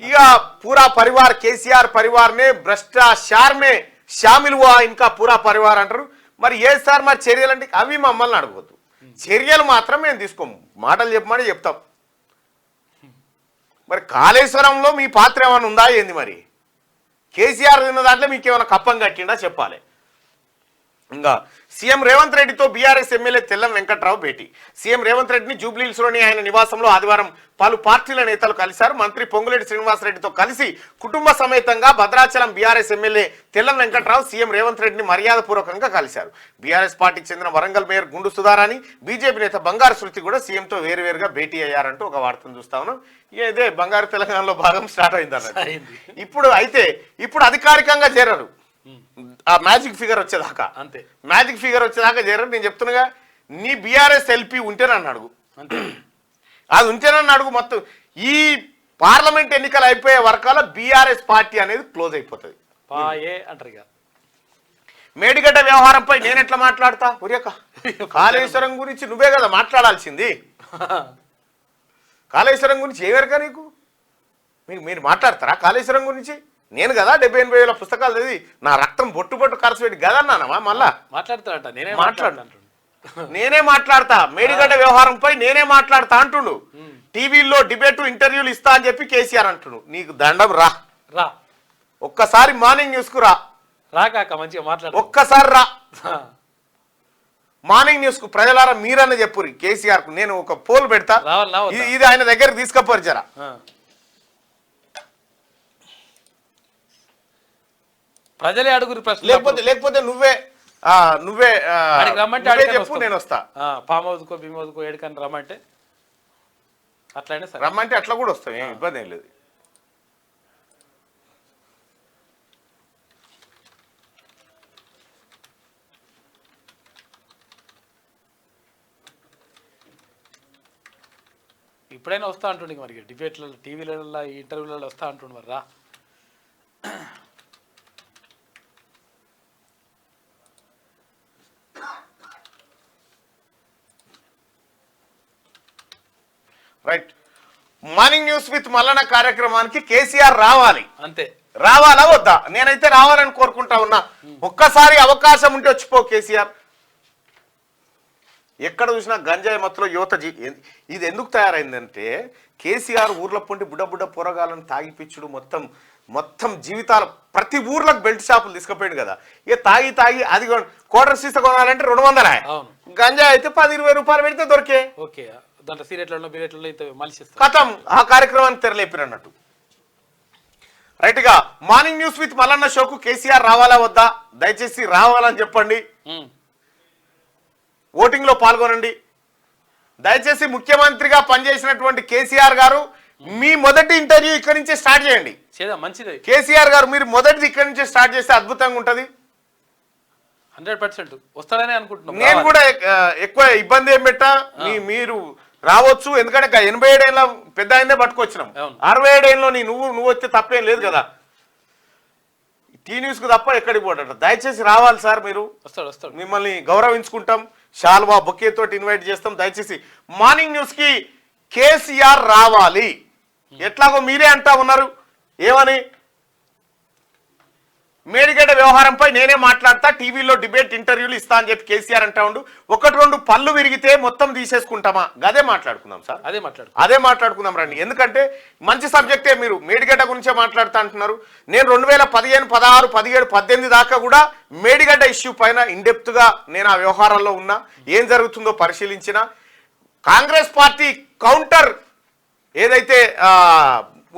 ఇక पूरा परिवार केसीआर परिवार ने भ्रष्टाचार में शामिल हुआ इनका पूरा परिवार అంటారు. మరి ఏ సార్ మరి చర్యలు అంటే అవి మమ్మల్ని అడగవద్దు, చర్యలు మాత్రం మేము తీసుకోము, మాటలు చెప్పమని చెప్తాం. మరి కాళేశ్వరంలో మీ పాత్ర ఏమైనా ఉందా ఏంది? మరి కేసీఆర్ తిన్న దాంట్లో మీకు ఏమైనా కప్పం కట్టిండా చెప్పాలి. ఇంకా సీఎం రేవంత్ రెడ్డితో బీఆర్ఎస్ ఎమ్మెల్యే తెల్లం వెంకట్రావు భేటీ. సీఎం రేవంత్ రెడ్డిని జూబ్లీహిల్స్లోని ఆయన నివాసంలో ఆదివారం పలు పార్టీల నేతలు కలిశారు. మంత్రి పొంగులేటి శ్రీనివాసరెడ్డితో కలిసి కుటుంబ సమేతంగా Bhadrachalam BRS MLA Tellam Venkatrao CM Revanth రెడ్డిని మర్యాదపూర్వకంగా కలిశారు. బీఆర్ఎస్ పార్టీకి చెందిన వరంగల్ మేయర్ గుండు సుధారాణి, బీజేపీ నేత బంగారు శృతి కూడా సీఎంతో వేరువేరుగా భేటీ అయ్యారంటూ ఒక వార్తను చూస్తా ఉన్నాం. ఇదే బంగారు తెలంగాణలో భాగం స్టార్ట్ అయిందన్నట్టు. ఇప్పుడు అధికారికంగా చేరారు, ఆ మ్యాజిక్ ఫిగర్ వచ్చేదాకా. అంతే, మ్యాజిక్ ఫిగర్ వచ్చేదాకా చేరారు. నేను చెప్తున్నాగా, నీ బీఆర్ఎస్ ఎల్పీ ఉంటేనన్ను అడుగు, అది ఉంటేనన్ను అడుగు. మొత్తం ఈ పార్లమెంట్ ఎన్నికలు అయిపోయే వరకాల బీఆర్ఎస్ పార్టీ అనేది క్లోజ్ అయిపోతుంది అంటారు. మేడిగడ్డ వ్యవహారంపై నేను ఎట్లా మాట్లాడతా? ఉరియక కాళేశ్వరం గురించి నువ్వే కదా మాట్లాడాల్సింది. కాళేశ్వరం గురించి ఏవరకా నీకు? మీరు మాట్లాడతారా కాళేశ్వరం గురించి? నేను కదా 70-80 పుస్తకాలు చదివి నా రక్తం బొట్టు ఖర్చు పెట్టి గదన్నానమ్మా. మళ్ళా మాట్లాడతాడట, నేనే మాట్లాడతా, మేడిగడ్డ వ్యవహారంపై నేనే మాట్లాడతా అంటుండు. టీవీల్లో డిబేట్ ఇంటర్వ్యూలు ఇస్తా అని చెప్పి కేసీఆర్ అంటుండు. నీకు దండం రా, ఒక్కసారి మార్నింగ్ న్యూస్ కు రా, మంచిగా మాట్లాడు, ఒక్కసారి రా మార్నింగ్ న్యూస్ కు. ప్రజలారా మీరన్న చెప్పురి కేసీఆర్ కు. నేను ఒక పోల్ పెడతా, ఇది ఆయన దగ్గర తీసుకపోరు జరా. ప్రజలే అడుగురు ప్రశ్న, లేకపోతే నువ్వే చెప్పు, నేను వస్తా. ఫామ్ హౌస్ కో భీమ్ హౌస్ కో ఏడుకని రమ్మంటే అట్లనే సరే, రమ్మంటే అట్లా కూడా వస్తాం, ఏం ఇబ్బంది ఏం లేదు. ఇప్పుడైనా వస్తా అంటుండే మరి డిబేట్లలో, టీవీలలో, ఇంటర్వ్యూలలో వస్తా అంటుండు మరి రా. Right. Morning news with Mallanna కార్యక్రమానికి కేసీఆర్ రావాలి. అంతే, రావాలా వద్దా? నేనైతే రావాలని కోరుకుంటా ఉన్నా. ఒక్కసారి అవకాశం ఉంటే వచ్చిపో కేసీఆర్. ఎక్కడ చూసినా గంజాయి మత్తులో యువత ఇది ఎందుకు తయారైందంటే, కేసీఆర్ ఊర్ల పొంటి బుడ్డ పొరగాలను తాగిపిచ్చుడు, మొత్తం జీవితాలు. ప్రతి ఊర్లకు బెల్ట్ షాపులు తీసుకుపోయాడు కదా. ఇక తాగి అది క్వార్టర్ సీసా కొనాలంటే 200, గంజాయి అయితే 10-20 రూపాయలు పెడితే దొరికే. ఓకే, దాంట్లో సీరియట్లలో బిరెట్లలో ఇంత మలిసి కథం ఆ కార్యక్రమాన్ని తెరలేపిరన్నట్టు. రైట్ గా మార్నింగ్ న్యూస్ విత్ మల్లన్న షోకు కేసీఆర్ రావాలా వద్దా? దయచేసి రావాలని చెప్పండి, ఓటింగ్ లో పాల్గొనండి. దయచేసి ముఖ్యమంత్రిగా పనిచేసినటువంటి కేసీఆర్ గారు, మీ మొదటి ఇంటర్వ్యూ ఇక్కడి నుంచే స్టార్ట్ చేయండి. మంచిది కేసీఆర్ గారు, మీరు మొదటిది ఇక్కడి నుంచే స్టార్ట్ చేస్తే అద్భుతంగా ఉంటది. 100% వస్తాడని అనుకుంటున్నాను. నేను కూడా ఎక్కువ ఇబ్బంది ఏం పెట్టా, మీరు రావచ్చు. ఎందుకంటే 87 ఏళ్ళ పెద్ద ఆయనే పట్టుకొచ్చినాం, 67 ఏళ్ళలో నువ్వు వస్తే తప్పేం లేదు కదా. టీ న్యూస్ కు తప్ప ఎక్కడికి పోట. దయచేసి రావాలి సార్, మీరు వస్తాడు, మిమ్మల్ని గౌరవించుకుంటాం, షాల్వా బొకే తోటి ఇన్వైట్ చేస్తాం. దయచేసి మార్నింగ్ న్యూస్ కి కేసీఆర్ రావాలి. ఎట్లాగో మీరే అంటా ఉన్నారు, ఏమని మేడిగడ్డ వ్యవహారంపై నేనే మాట్లాడతా, టీవీలో డిబేట్ ఇంటర్వ్యూలు ఇస్తా అని చెప్పి కేసీఆర్ అంటా ఉండు. ఒకటి రెండు పళ్ళు విరిగితే మొత్తం తీసేసుకుంటామా? అదే మాట్లాడుకుందాం సార్, అదే మాట్లాడుకుందాం రండి. ఎందుకంటే మంచి సబ్జెక్టే, మీరు మేడిగడ్డ గురించే మాట్లాడుతా అంటున్నారు. నేను 2015, 16, 17, 18 దాకా కూడా మేడిగడ్డ ఇష్యూ పైన ఇండెప్త్గా నేను ఆ వ్యవహారాల్లో ఉన్నా, ఏం జరుగుతుందో పరిశీలించిన. కాంగ్రెస్ పార్టీ కౌంటర్ ఏదైతే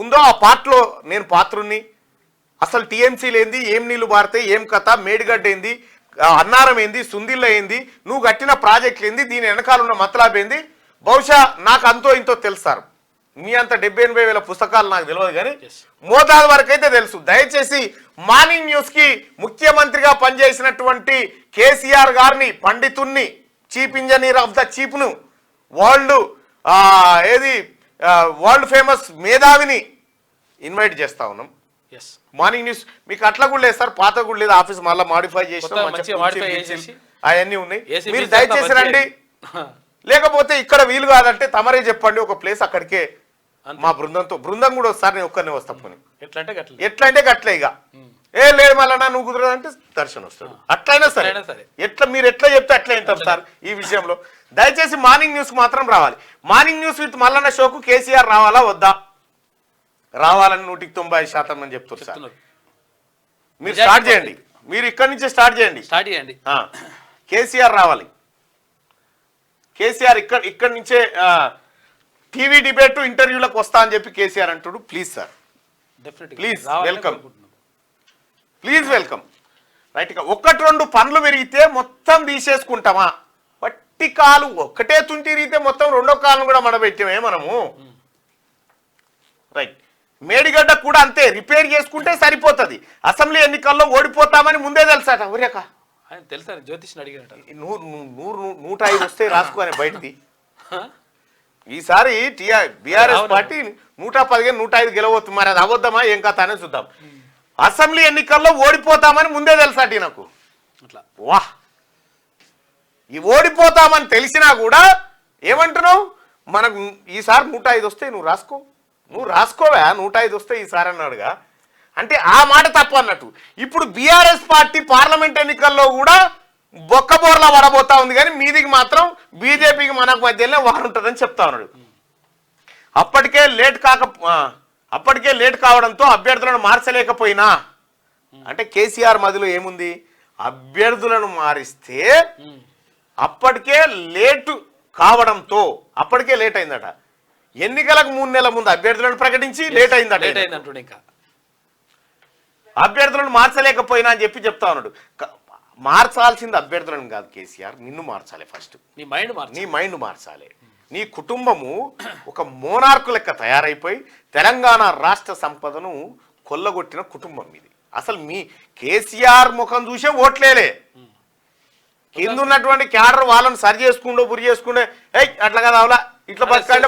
ఉందో ఆ పార్ట్లో నేను పాత్రుణ్ణి. అసలు టీఎంసీలు ఏంది, ఏం నీళ్లు బారితే, ఏం కథ, మేడిగడ్డ ఏంది, అన్నారం ఏంది, సుందిల్ల ఏంది, నువ్వు కట్టిన ప్రాజెక్టులు ఏంది, దీని వెనకాల ఉన్న మతలాబ్ ఏంది, బహుశా నాకు అంతో ఇంతో తెలుసారు. మీ అంత 70-80 పుస్తకాలు నాకు తెలియదు, కానీ మోతాదు వరకు అయితే తెలుసు. దయచేసి మార్నింగ్ న్యూస్ కి ముఖ్యమంత్రిగా పనిచేసినటువంటి కేసీఆర్ గారిని, పండితుణ్ణి, చీఫ్ ఇంజనీర్ ఆఫ్ ద చీఫ్ను, వరల్డ్ ఫేమస్ మేధావిని ఇన్వైట్ చేస్తా ఉన్నాం. మార్నింగ్ న్యూస్ మీకు అట్లా కూడా లేదు సార్, పాత కూడా లేదు, ఆఫీస్ మళ్ళీ మాడిఫై చేసి అవన్నీ ఉన్నాయి. మీరు దయచేసి రండి, లేకపోతే ఇక్కడ వీలు కాదంటే తమరే చెప్పండి ఒక ప్లేస్, అక్కడికే మా బృందం కూడా వస్తారు, నేను ఒక్కరిని వస్తా పోనీ. ఎట్లా అంటే గట్లే, ఇక లేదు మళ్ళా నువ్వు కుదరదంటే దర్శనం వస్తుంది. అట్లయినా సరే, మీరు ఎట్లా చెప్తే అట్లా వింటాం సార్. ఈ విషయంలో దయచేసి మార్నింగ్ న్యూస్ మాత్రం రావాలి. మార్నింగ్ న్యూస్ విత్ మల్లన్న షోకు కేసీఆర్ రావాలా వద్దా? రావాలని 190% అని చెప్తారు సార్. మీరు స్టార్ట్ చేయండి, మీరు ఇక్కడి నుంచే స్టార్ట్ చేయండి. కేసీఆర్ రావాలి. కేసీఆర్ ఇక్కడి నుంచే టీవీ డిబేట్ ఇంటర్వ్యూలకు వస్తా అని చెప్పి కేసీఆర్ అంటుడు. Please sir, please welcome, please welcome. రైట్గా ఒకటి రెండు పనులు పెరిగితే మొత్తం తీసేసుకుంటామా? వట్టి కాలు ఒక్కటే తుంటి తిరిగితే మొత్తం రెండో కాలను కూడా మడబెట్టామే మనము. రైట్, మేడిగడ్డ కూడా అంతే, రిపేర్ చేసుకుంటే సరిపోతుంది. అసెంబ్లీ ఎన్నికల్లో ఓడిపోతామని ముందే తెలుసాట. ఊరేక తెలుసా, జ్యోతిష్ని అడిగినట్టు 105 వస్తే రాసుకోని బయటిది. ఈసారి బీఆర్ఎస్ పార్టీ 115, 105 గెలవద్దు. మరి అది అవద్దమా ఏం కథ అనేది చూద్దాం. అసెంబ్లీ ఎన్నికల్లో ఓడిపోతామని ముందే తెలుసాటి నాకు. వాహ్, ఈ ఓడిపోతామని తెలిసినా కూడా ఏమంటున్నావు? మనకు ఈసారి 105 వస్తే నువ్వు రాసుకోవా 105 వస్తే ఈసారి అన్నాడుగా. అంటే ఆ మాట తప్పు అన్నట్టు. ఇప్పుడు బీఆర్ఎస్ పార్టీ పార్లమెంట్ ఎన్నికల్లో కూడా బొక్కబోర్లా పడబోతా ఉంది, కానీ మీదికి మాత్రం బీజేపీకి మనకు మధ్యలో వారు ఉంటుందని చెప్తా ఉన్నాడు. అప్పటికే లేట్ కావడంతో అభ్యర్థులను మార్చలేకపోయినా, అంటే కేసీఆర్ మధ్యలో ఏముంది, అభ్యర్థులను మారిస్తే అప్పటికే లేట్ కావడంతో, అప్పటికే లేట్ అయిందట. ఎన్నికలకు 3 నెలల ముందు అభ్యర్థులను ప్రకటించి లేట్ అయిందట. ఇంకా అభ్యర్థులను మార్చలేకపోయినా అని చెప్పి చెప్తా ఉన్నాడు. మార్చాల్సింది అభ్యర్థులను కాదు కేసీఆర్, నిన్ను మార్చాలి. ఫస్ట్ నీ మైండ్ మార్చాలి. నీ కుటుంబము ఒక మోనార్కు లెక్క తయారైపోయి తెలంగాణ రాష్ట్ర సంపదను కొల్లగొట్టిన కుటుంబం ఇది. అసలు మీ కేసీఆర్ ముఖం చూసే ఓట్లేలే. కింద ఉన్నటువంటి క్యాడర్ వాళ్ళని సరి చేసుకుంటూ బురి చేసుకుంటే అట్లా కదా అవలా ఇట్లా బతకంటే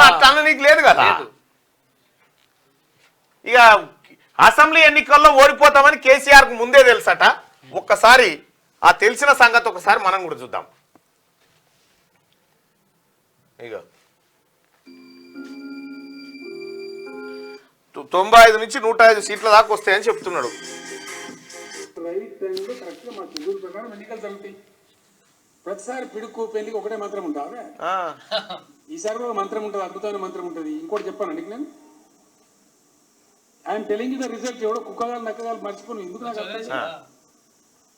అట్లా నీకు లేదు కదా. ఇక అసెంబ్లీ ఎన్నికల్లో ఓడిపోతామని కేసీఆర్కు ముందే తెలుసట. ఒక్కసారి ఆ తెలిసిన సంగతి ఒకసారి మనం కూడా చూద్దాం. ఇక 95 నుంచి 105 సీట్ల దాకా వస్తాయని చెప్తున్నాడు. రైట్ టైంలో కరెక్ట్గా మా షెడ్యూల్ ప్రకారం ఎన్నికలు జరుగుతాయి. ప్రతిసారి పిడుకు పెళ్లికి ఒకటే మంత్రం ఉంటుందా? ఈసారి కూడా మంత్రం ఉంటుంది, అద్భుతమైన మంత్రం ఉంటుంది. ఇంకోటి చెప్పానండి నేను, I'm telling you the result. ఎవడో కుక్కగాలు నక్కగాలు మర్చిపోను ఎందుకు నాకు అర్థం.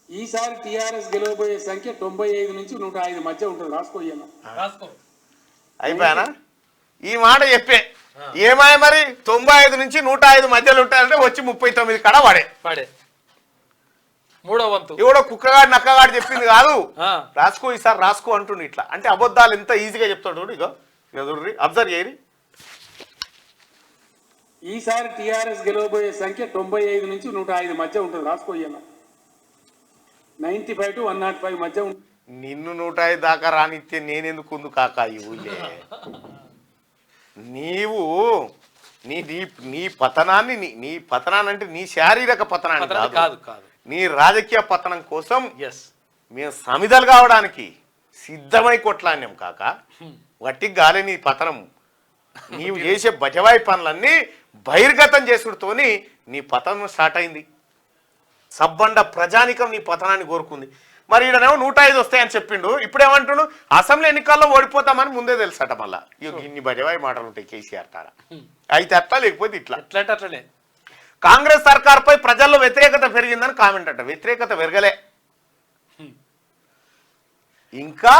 ఈసారి టీఆర్ఎస్ గెలవబోయే సంఖ్య 95 నుంచి 105 మధ్య ఉంటుంది. రాసుకో అయిపోయానా? ఈ మాట చెప్పే ఏమాయ మరి 95 నుంచి 105 మధ్యలో ఉంటాయంటే వచ్చి 39 కడ పడే మూడో వంతు ఎవడో కుక్కగాడు నక్కగాడు చెప్పింది కాదు. రాసుకో ఈసారి రాసుకో అంటుండు. ఇట్లా అంటే అబద్ధాలు ఎంత ఈజీగా చెప్తాడు. ఇక చూడండి, అబ్జర్వ్ చేయరి. ఈసారి టీఆర్ఎస్ గెలవబోయే సంఖ్య 95 నుంచి 105 మధ్య ఉంటుంది. రాసుకో 95 to 105 మధ్య ఉంటుంది. నిన్ను 105 దాకా రానిస్తే నేనెందుకు ఉంది కాకా ఈ ఊళ్ళే. నీవు నీ పతనాన్ని నీ పతనాన్ని అంటే నీ శారీరక పతనాన్ని కాదు, నీ రాజకీయ పతనం కోసం మేము సమిధలు కావడానికి సిద్ధమై కొట్లాడినాం కాక. వట్టి గాలి నీ పతనం. నీవు చేసే బజవాయి పనులన్నీ బహిర్గతం చేసుడుతోని నీ పతనం స్టార్ట్ అయింది. సబ్బండ ప్రజానికం నీ పతనాన్ని కోరుకుంది. మరి ఈడనేమో 105 వస్తాయని చెప్పిండు, ఇప్పుడేమంటుడు అసెంబ్లీ ఎన్నికల్లో ఓడిపోతామని ముందే తెలుసట. మళ్ళా ఇన్ని బజవాయి మాటలు ఉంటాయి కేసీఆర్ తార. అయితే అట్లా లేకపోతే ఇట్లా. ఎట్లంటే అట్లనే. కాంగ్రెస్ సర్కార్పై ప్రజల్లో వ్యతిరేకత పెరిగిందని కామెంట్ అంట. వ్యతిరేకత పెరగలే, ఇంకా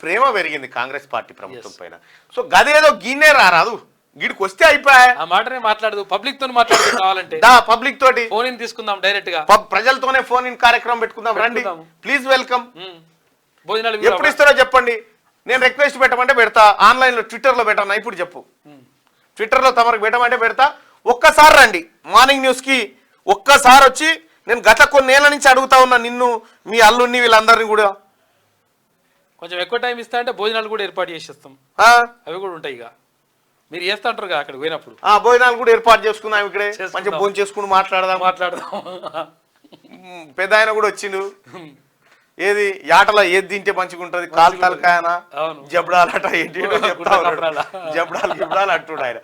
ప్రేమ పెరిగింది కాంగ్రెస్ పార్టీ ప్రభుత్వం పైన. సో గదేదో గిన్నే రారాదు, గిడికి వస్తే అయిపోయా. ఆ మాటనే మాట్లాడదు, పబ్లిక్ తో మాట్లాడదు. కావాలంటే పబ్లిక్ తోటి ఫోన్ ఇన్ తీసుకుందాం డైరెక్ట్ గా, ప్రజలతోనే ఫోన్ ఇన్ కార్యక్రమం పెట్టుకుందాం. రండి, ప్లీజ్ వెల్కమ్. భోజనాలు ఎప్పుడు ఇస్తారో చెప్పండి, నేను రిక్వెస్ట్ పెట్టమంటే పెడతా. ఆన్లైన్ లో ట్విట్టర్ లో పెట్టాను, ఇప్పుడు చెప్పు. ట్విట్టర్ లో తమరికి పెట్టమంటే పెడతా. ఒక్కసారి రండి మార్నింగ్ న్యూస్ కి, ఒక్కసారి వచ్చి నేను గత కొన్నేళ్ల నుంచి అడుగుతా ఉన్నా నిన్ను, మీ అల్లుడిని, వీళ్ళందరినీ కూడా. కొంచెం ఎక్కువ టైం ఇస్తా అంటే భోజనాలు కూడా ఏర్పాటు చేసేస్తాం, అవి కూడా ఉంటాయి. ఇక మీరు చేస్తా అంటారు కదా అక్కడ పోయినప్పుడు, భోజనాలు కూడా ఏర్పాటు చేసుకుందాం. ఇక్కడే మంచిగా భోజనం చేసుకుని మాట్లాడదాం. పెద్ద ఆయన కూడా వచ్చిండు. ఏది యాటలో ఏది తింటే మంచిగా ఉంటది, కాలు తలకాయనా జబడాలట ఏంటి జబడాలు గిబడాలు అంటుడు ఆయన.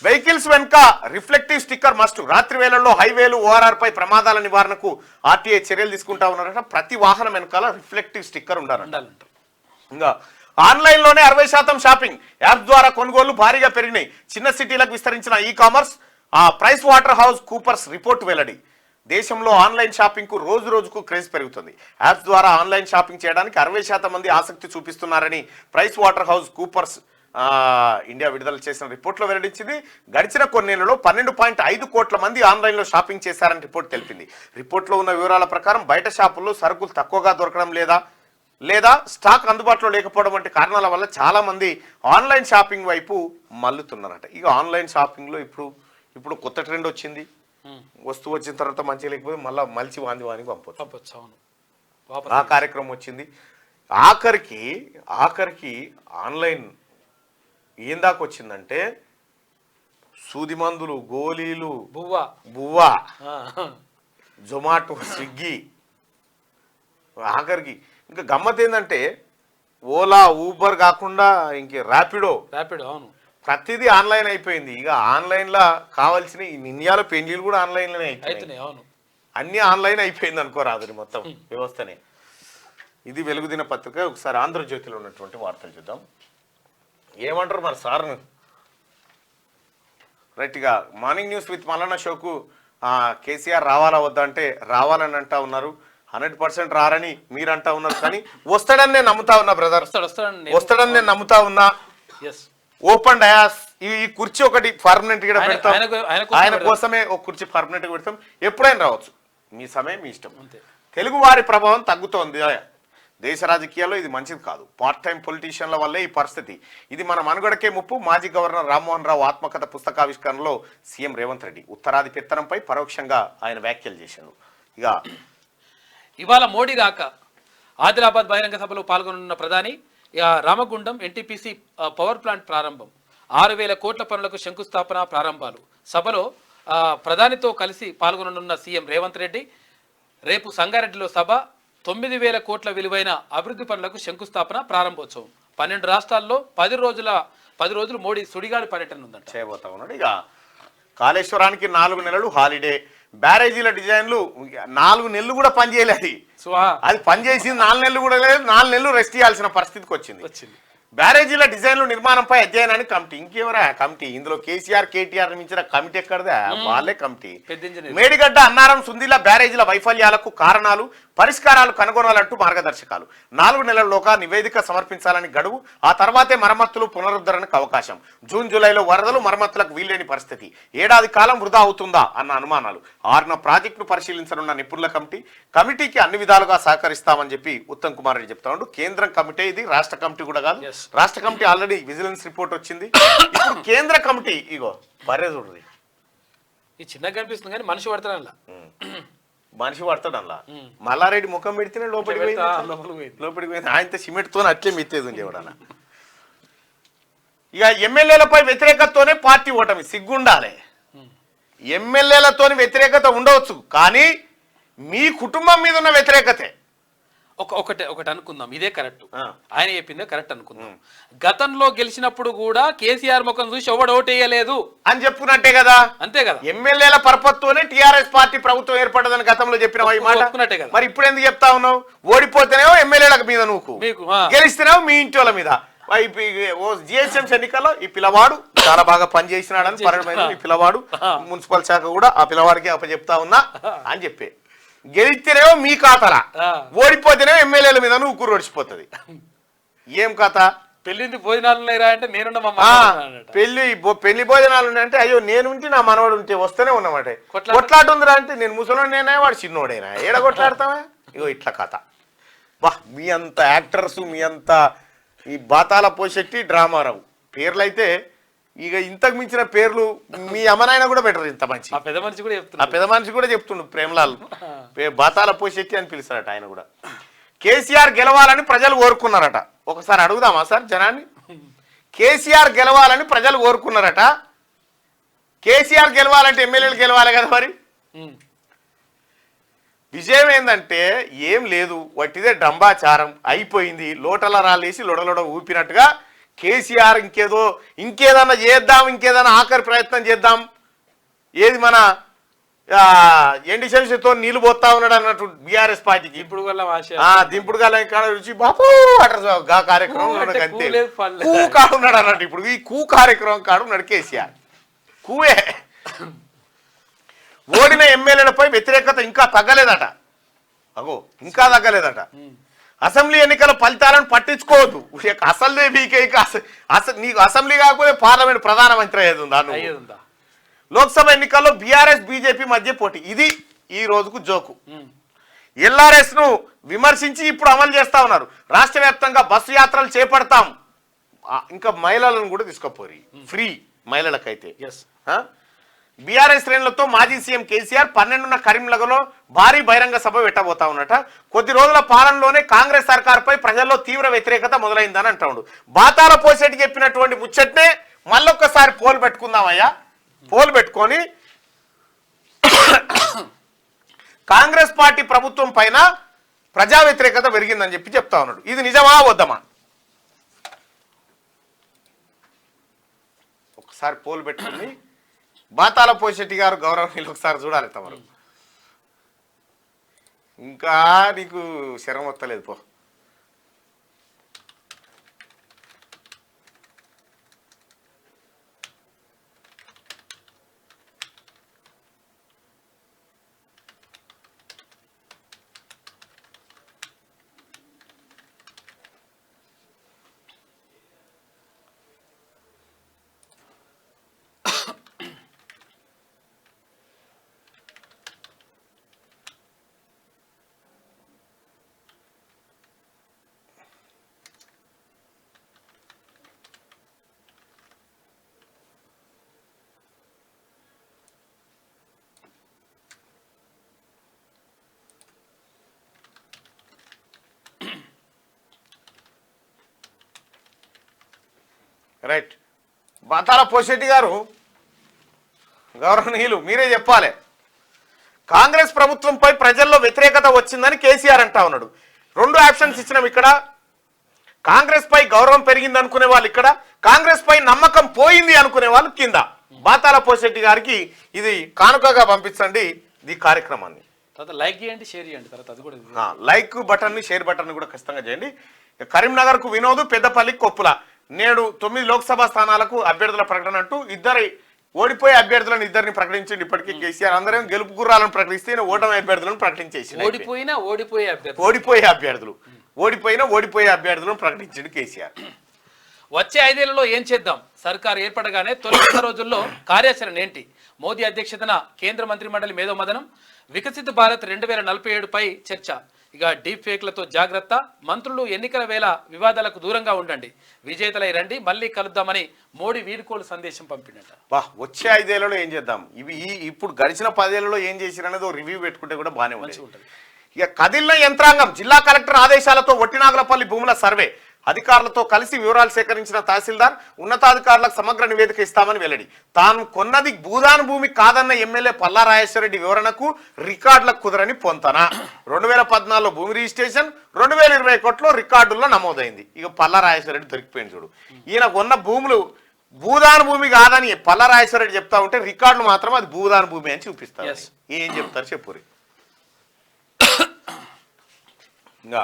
వెహికల్స్ వెనుక రిఫ్లెక్టివ్ స్టిక్కర్ మస్ట్. రాత్రి వేళల్లో హైవేలు, ఓఆర్ఆర్ పై ప్రమాదాల నివారణకు ఆర్టీఐ చర్యలు తీసుకుంటా ఉన్నారట. ప్రతి వాహనం వెనకాల రిఫ్లెక్టివ్ స్టిక్కర్ ఉండాలంట. ఇంకా ఆన్లైన్ లోనే 60% షాపింగ్ యాప్ ద్వారా కొనుగోళ్లు భారీగా పెరిగినాయి. చిన్న సిటీలకు విస్తరించిన e commerce. Price water house Coopers report వెల్లడి. దేశంలో ఆన్లైన్ షాపింగ్ కు రోజు రోజుకు క్రేజ్ పెరుగుతుంది. యాప్స్ ద్వారా ఆన్లైన్ షాపింగ్ చేయడానికి 60% మంది ఆసక్తి చూపిస్తున్నారని price water house Coopers India విడుదల చేసిన రిపోర్ట్లో వెల్లడించింది. గడిచిన కొన్నేళ్లలో 12.5 కోట్ల మంది ఆన్లైన్లో షాపింగ్ చేశారని రిపోర్ట్ తెలిపింది. రిపోర్ట్లో ఉన్న వివరాల ప్రకారం బయట షాపుల్లో సరుకులు తక్కువగా దొరకడం లేదా స్టాక్ అందుబాటులో లేకపోవడం వంటి కారణాల వల్ల చాలా మంది ఆన్లైన్ షాపింగ్ వైపు మల్లుతున్నారట. ఇక ఆన్లైన్ షాపింగ్లో ఇప్పుడు కొత్త ట్రెండ్ వచ్చింది. వస్తువు వచ్చిన తర్వాత మంచిగా లేకపోతే మళ్ళీ మలిచి వానికి పంపొచ్చు. ఆ కార్యక్రమం వచ్చింది. ఆఖరికి ఆన్లైన్ ఏం దాకా వచ్చిందంటే సూది మందులు, గోళీలు, బువ్వా, జొమాటో, స్విగ్గీ. ఆఖరికి ఇంకా గమ్మత్ ఏంటంటే ఓలా, ఊబర్ కాకుండా ఇంక ర్యాపిడో. అవును, ప్రతిదీ ఆన్లైన్ అయిపోయింది. ఇక ఆన్లైన్లో కావాల్సిన ఇండియాలో పెళ్లిలు కూడా ఆన్లైన్లోనే అయిపోయినాయి. అవును, అన్నీ ఆన్లైన్ అయిపోయింది అనుకోరాదు మొత్తం వ్యవస్థనే. ఇది వెలుగుదిన పత్రిక. ఒకసారి ఆంధ్రజ్యోతిలో ఉన్నటువంటి వార్తలు చూద్దాం. ఏమంటారు మరి సార్? రైట్గా మార్నింగ్ న్యూస్ విత్ మల్లన్న షోకు కేసీఆర్ రావాలా వద్దా అంటే రావాలని అంటా ఉన్నారు. 100% రారని మీరు అంటా ఉన్నారు. కానీ వస్తాడని నేను నమ్ముతా ఉన్నా బ్రదర్, వస్తాడని నేను నమ్ముతా ఉన్నా. ఓపెన్ డయాస్, ఈ కుర్చీ ఒకటి పర్మనెంట్ గా పెడతాం, ఆయన కోసమే ఒక కుర్చీ పర్మనెంట్ గా పెడతాం. ఎప్పుడైనా రావచ్చు, మీ సమయం మీ ఇష్టం. తెలుగు వారి ప్రభావం తగ్గుతోంది దేశ రాజకీయాల్లో, ఇది మంచిది కాదు. పార్ట్ టైం పొలిటీషియన్ల వల్లే ఈ పరిస్థితి. ఇది మన మనుగడకే ముప్పు. మాజీ గవర్నర్ రామ్మోహన్ రావు ఆత్మకథ పుస్తకావిష్కరణలో సీఎం రేవంత్ రెడ్డి ఉత్తరాది పెత్తనంపై పరోక్షంగా ఆయన వ్యాఖ్యలు చేశారు. ఇవాళ మోడీ రాక ఆదిలాబాద్ బహిరంగ సభలో పాల్గొనున్న ప్రధాని రామగుండం ఎన్టీపీసీ పవర్ ప్లాంట్ ప్రారంభం, 6,000 కోట్ల పనులకు శంకుస్థాపన ప్రారంభాలు. సభలో ప్రధానితో కలిసి పాల్గొననున్న సీఎం రేవంత్ రెడ్డి. రేపు సంగారెడ్డిలో సభ, 9,000 కోట్ల విలువైన అభివృద్ధి పనులకు శంకుస్థాపన ప్రారంభోత్సవం. 12 రాష్ట్రాల్లో 10 రోజులు మోడీ సుడిగాడి పర్యటన ఉందంట, చేయబోతా ఉన్నాడు. ఇక కాళేశ్వరానికి 4 నెలలు హాలిడే. బ్యారేజీల డిజైన్లు 4 నెలలు కూడా పనిచేయలేదు. అది పనిచేసింది 4 నెలలు కూడా లేదు. 4 నెలలు రెస్ట్ చేయాల్సిన పరిస్థితికి వచ్చింది. బ్యారేజీల డిజైన్లు నిర్మాణంపై అధ్యయనానికి కమిటీ. ఇంకెవరా కమిటీ? ఇందులో కేసీఆర్, కేటీఆర్ మించిన కమిటీ ఎక్కడదా? వాళ్ళే కమిటీ. మేడిగడ్డ, అన్నారం, సుందిల బ్యారేజీల వైఫల్యాలకు కారణాలు, పరిష్కారాలు కనుగొనాలంటూ మార్గదర్శకాలు. 4 నెలల్లోగా నివేదిక సమర్పించాలని గడువు. ఆ తర్వాతే మరమ్మతులు, పునరుద్ధరణకు అవకాశం. జూన్, జూలైలో వరదలు, మరమ్మతులకు వీల్లేని పరిస్థితి. ఏడాది కాలం వృధా అవుతుందా అన్న అనుమానాలు. 6న ప్రాజెక్టును పరిశీలించనున్న నిపుణుల కమిటీకి అన్ని విధాలుగా సహకరిస్తామని చెప్పి ఉత్తమ్ కుమార్ రెడ్డి చెప్తా ఉండు. కేంద్రం కమిటీ ఇది, రాష్ట్ర కమిటీ కూడా కాదు. రాష్ట్ర కమిటీ ఆల్రెడీ విజిలెన్స్ రిపోర్ట్ వచ్చింది. ఇప్పుడు కేంద్ర కమిటీ ఇగో బర్రె చూడండి. ఈ చిన్నగా కనిపిస్తుంది కానీ మనిషి పడతాడు, మనిషి పడతాడు అలా. మల్లారెడ్డి ముఖం పెడితేనే లోపలికి పోయింది. ఆయనతో సిమెంట్తో అట్లే మెత్తేది ఉండేవాడన్న. ఇక ఎమ్మెల్యేలపై వ్యతిరేకతతోనే పార్టీ ఓటమి. సిగ్గుండాలి. ఎమ్మెల్యేలతోని వ్యతిరేకత ఉండవచ్చు, కానీ మీ కుటుంబం మీద ఉన్న వ్యతిరేకతే. ఒకటి అనుకుందాం, ఇదే కరెక్ట్, ఆయన చెప్పిందే కరెక్ట్ అనుకుందాం. గతంలో గెలిచినప్పుడు కూడా కేసీఆర్ ముఖం చూసి ఎవడు ఓటేయలేదు అని చెప్పుకున్నట్టే కదా, అంతే కదా. ఎమ్మెల్యేల పరపత్తునే టీఆర్ఎస్ పార్టీ ప్రభుత్వం ఏర్పడదని గతంలో చెప్పిన ఈ మాట ఒప్పుకున్నట్టే కదా. మరి ఇప్పుడు ఎందుకు చెప్తా ఉన్నావు? ఓడిపోతేనేమో ఎమ్మెల్యేల మీద నువ్వు, మీకు గెలిస్తేనేమో మీ ఇంటి వాళ్ళ మీద. జిహెచ్ఎంసీ ఎన్నికల్లో ఈ పిల్లవాడు చాలా బాగా పనిచేసినాడని పరిణామం, ఈ పిల్లవాడు మున్సిపల్ శాఖ కూడా ఆ పిల్లవాడికి అప్పచెప్తా ఉన్నా అని చెప్పి, గెలిస్తేనేమో మీ ఖాతాల, ఓడిపోతేనేమో ఎమ్మెల్యేల మీద నువ్వు కూర ఓడిచిపోతుంది. ఏం కథ? పెళ్లింది భోజనాలు ఉన్నాయిరా అంటే నేనున్న పెళ్లి భోజనాలు ఉన్నాయంటే అయ్యో నేనుంటే నా మనవాడు ఉంటే వస్తూనే ఉన్నమాట. కొట్లాట ఉందిరా అంటే నేను ముసలోడేనా వాడు చిన్నోడైనా, ఏడ కొట్లాడతావా? ఇగో ఇట్లా కథ. వా, మీ అంత యాక్టర్స్, మీ అంత ఈ బాతాల పోషెట్టి డ్రామారావు పేర్లు అయితే ఇక ఇంతకు మించిన పేర్లు మీ అమ్మనాయన కూడా పెట్టరు. ఇంత మంచి ఆ పెద్ద మనిషి కూడా చెప్తున్నా, ఆ పెద్ద మనిషి కూడా చెప్తుండు, ప్రేమలాల్ బాతాల పోషెట్టి అని పిలుస్తారట ఆయన కూడా. కేసీఆర్ గెలవాలని ప్రజలు కోరుకున్నారట. ఒకసారి అడుగుదామా సార్ జనాన్ని? కేసీఆర్ గెలవాలని ప్రజలు కోరుకున్నారట. కేసీఆర్ గెలవాలంటే ఎమ్మెల్యేలు గెలవాలి కదా. మరి విజయం ఏంటంటే ఏం లేదు, వట్టిదే డంబాచారం అయిపోయింది. లోటల రాలేసి లొడలొడ ఊపినట్టుగా కేసీఆర్ ఇంకేదన్నా చేద్దాం, ఇంకేదన్నా ఆఖరి ప్రయత్నం చేద్దాం, ఏది మన ఎండి శంషతో నీళ్లు పోతా ఉన్నాడు అన్నట్టు బీఆర్ఎస్ పార్టీకి ఇప్పుడు దింపుడు గల రుచి బాపు అట్రా కార్యక్రమం కాడున్నాడు అన్నట్టు. ఇప్పుడు ఈ కూ కార్యక్రమం కాడున్నాడు కేసీఆర్. కూవే. ఓడిన ఎమ్మెల్యేలపై వ్యతిరేకత ఇంకా తగ్గలేదట. అగో ఇంకా తగ్గలేదట. అసెంబ్లీ ఎన్నికల ఫలితాలను పట్టించుకోవద్దు. అసలు నీకు అసెంబ్లీ కాకపోతే పార్లమెంట్ ప్రధానమంత్రి అయ్యేది ఉందా? లోక్సభ ఎన్నికల్లో బీఆర్ఎస్ బీజేపీ మధ్య పోటీ. ఇది ఈ రోజుకు జోకు. ఎల్ఆర్ఎస్ ను విమర్శించి ఇప్పుడు అమలు చేస్తా ఉన్నారు. రాష్ట్ర వ్యాప్తంగా బస్సు యాత్రలు చేపడతాం. ఇంకా మహిళలను కూడా తీసుకుపోయి ఫ్రీ మహిళలకైతే. బీఆర్ఎస్ శ్రేణులతో మాజీ సీఎం కేసీఆర్ 12న కరీంనగర్లో భారీ బహిరంగ సభ పెట్టబోతా ఉన్నట. కొద్ది రోజుల పాలనలోనే కాంగ్రెస్ సర్కార్పై ప్రజల్లో తీవ్ర వ్యతిరేకత మొదలైందని అంటాడు. బాతాల పోసేటి చెప్పినటువంటి ముచ్చట్నే మళ్ళొక్కసారి పోలు పెట్టుకుందామయ్యా. పోలు పెట్టుకొని కాంగ్రెస్ పార్టీ ప్రభుత్వం పైన ప్రజా వ్యతిరేకత పెరిగిందని చెప్పి చెప్తా ఉన్నాడు. ఇది నిజమా వద్దమా? ఒకసారి పోలు పెట్టుకుని బాతాల పోషెట్టి గారు గౌరవనీయులు ఒకసారి చూడాలి తమరు. ఇంకా నీకు శరం వస్తలేదు పో. రైట్. బాతాల పోషెట్టి గారు గౌరవనీయులు మీరే చెప్పాలి. కాంగ్రెస్ ప్రభుత్వంపై ప్రజల్లో వ్యతిరేకత వచ్చిందని కేసీఆర్ అంటా ఉన్నాడు. 2 ఆప్షన్స్ ఇచ్చినాం ఇక్కడ. కాంగ్రెస్ పై గౌరవం పెరిగింది అనుకునే వాళ్ళు ఇక్కడ, కాంగ్రెస్ పై నమ్మకం పోయింది అనుకునే వాళ్ళు కింద. బాతాల పోషెట్టి గారికి ఇది కానుకగా పంపించండి ఈ కార్యక్రమాన్ని. లైక్ చేయండి, షేర్ చేయండి. తర్వాత అది కూడా లైక్ బటన్ ని, షేర్ బటన్ ని కూడా ఖచ్చితంగా చేయండి. కరీంనగర్ కు వినోద్, పెద్దపల్లికి కొప్పుల. నేడు 9 లోక్సభ స్థానాలకు అభ్యర్థుల ప్రకటన అంటూ ఓడిపోయే అభ్యర్థులను ఇద్దరిని ప్రకటించండి. ఇప్పటికీ కేసీఆర్ అందరం గెలుపు గుర్రాలను ప్రకటిస్తే ఓటమి అభ్యర్థులను ప్రకటించేసి ఓడిపోయే అభ్యర్థులను ప్రకటించండి కేసీఆర్. వచ్చే 5 ఏళ్లలో ఏం చేద్దాం? సర్కార్ ఏర్పడగానే తొలి 100 రోజుల్లో కార్యాచరణ ఏంటి? మోదీ అధ్యక్షతన కేంద్ర మంత్రి మండలి మేధోమథనం. వికసిత్ భారత్ 2047 పై చర్చ. ఇక డీప్ ఫేక్లతో జాగ్రత్త. మంత్రులు ఎన్నికల వేళ వివాదాలకు దూరంగా ఉండండి. విజేతలై రండి, మళ్ళీ కలుద్దామని మోడీ వీడ్కోలు సందేశం పంపిండట. వచ్చే 5 ఏళ్లలో ఏం చేద్దాం? ఇప్పుడు గడిచిన 10 ఏళ్లలో ఏం చేసిరనేది రివ్యూ పెట్టుకుంటే కూడా బాగానే ఉంటుంది. ఇక కదిలిన యంత్రాంగం. జిల్లా కలెక్టర్ ఆదేశాలతో ఒట్టినాగులపల్లి భూముల సర్వే. అధికారులతో కలిసి వివరాలు సేకరించిన తహసీల్దార్ ఉన్నతాధికారులకు సమగ్ర నివేదిక ఇస్తామని వెల్లడి. తాను కొన్నది భూదాన్ భూమి కాదన్న ఎమ్మెల్యే పల్లా రాజేశ్వరరెడ్డి వివరణకు రికార్డులకు కుదరని పొంతన. 2014లో భూమి రిజిస్ట్రేషన్, 2021లో రికార్డుల్లో నమోదైంది. ఇక పల్లా రాజేశ్వరరెడ్డి దొరికిపోయింది చూడు. ఈయన కొన్న భూములు భూదాన్ భూమి కాదని పల్లా రాజేశ్వరరెడ్డి చెప్తా ఉంటే రికార్డులు మాత్రం అది భూదాన్ భూమి అని చూపిస్తారు. ఏం చెప్తారు చెప్పురి. ఇంకా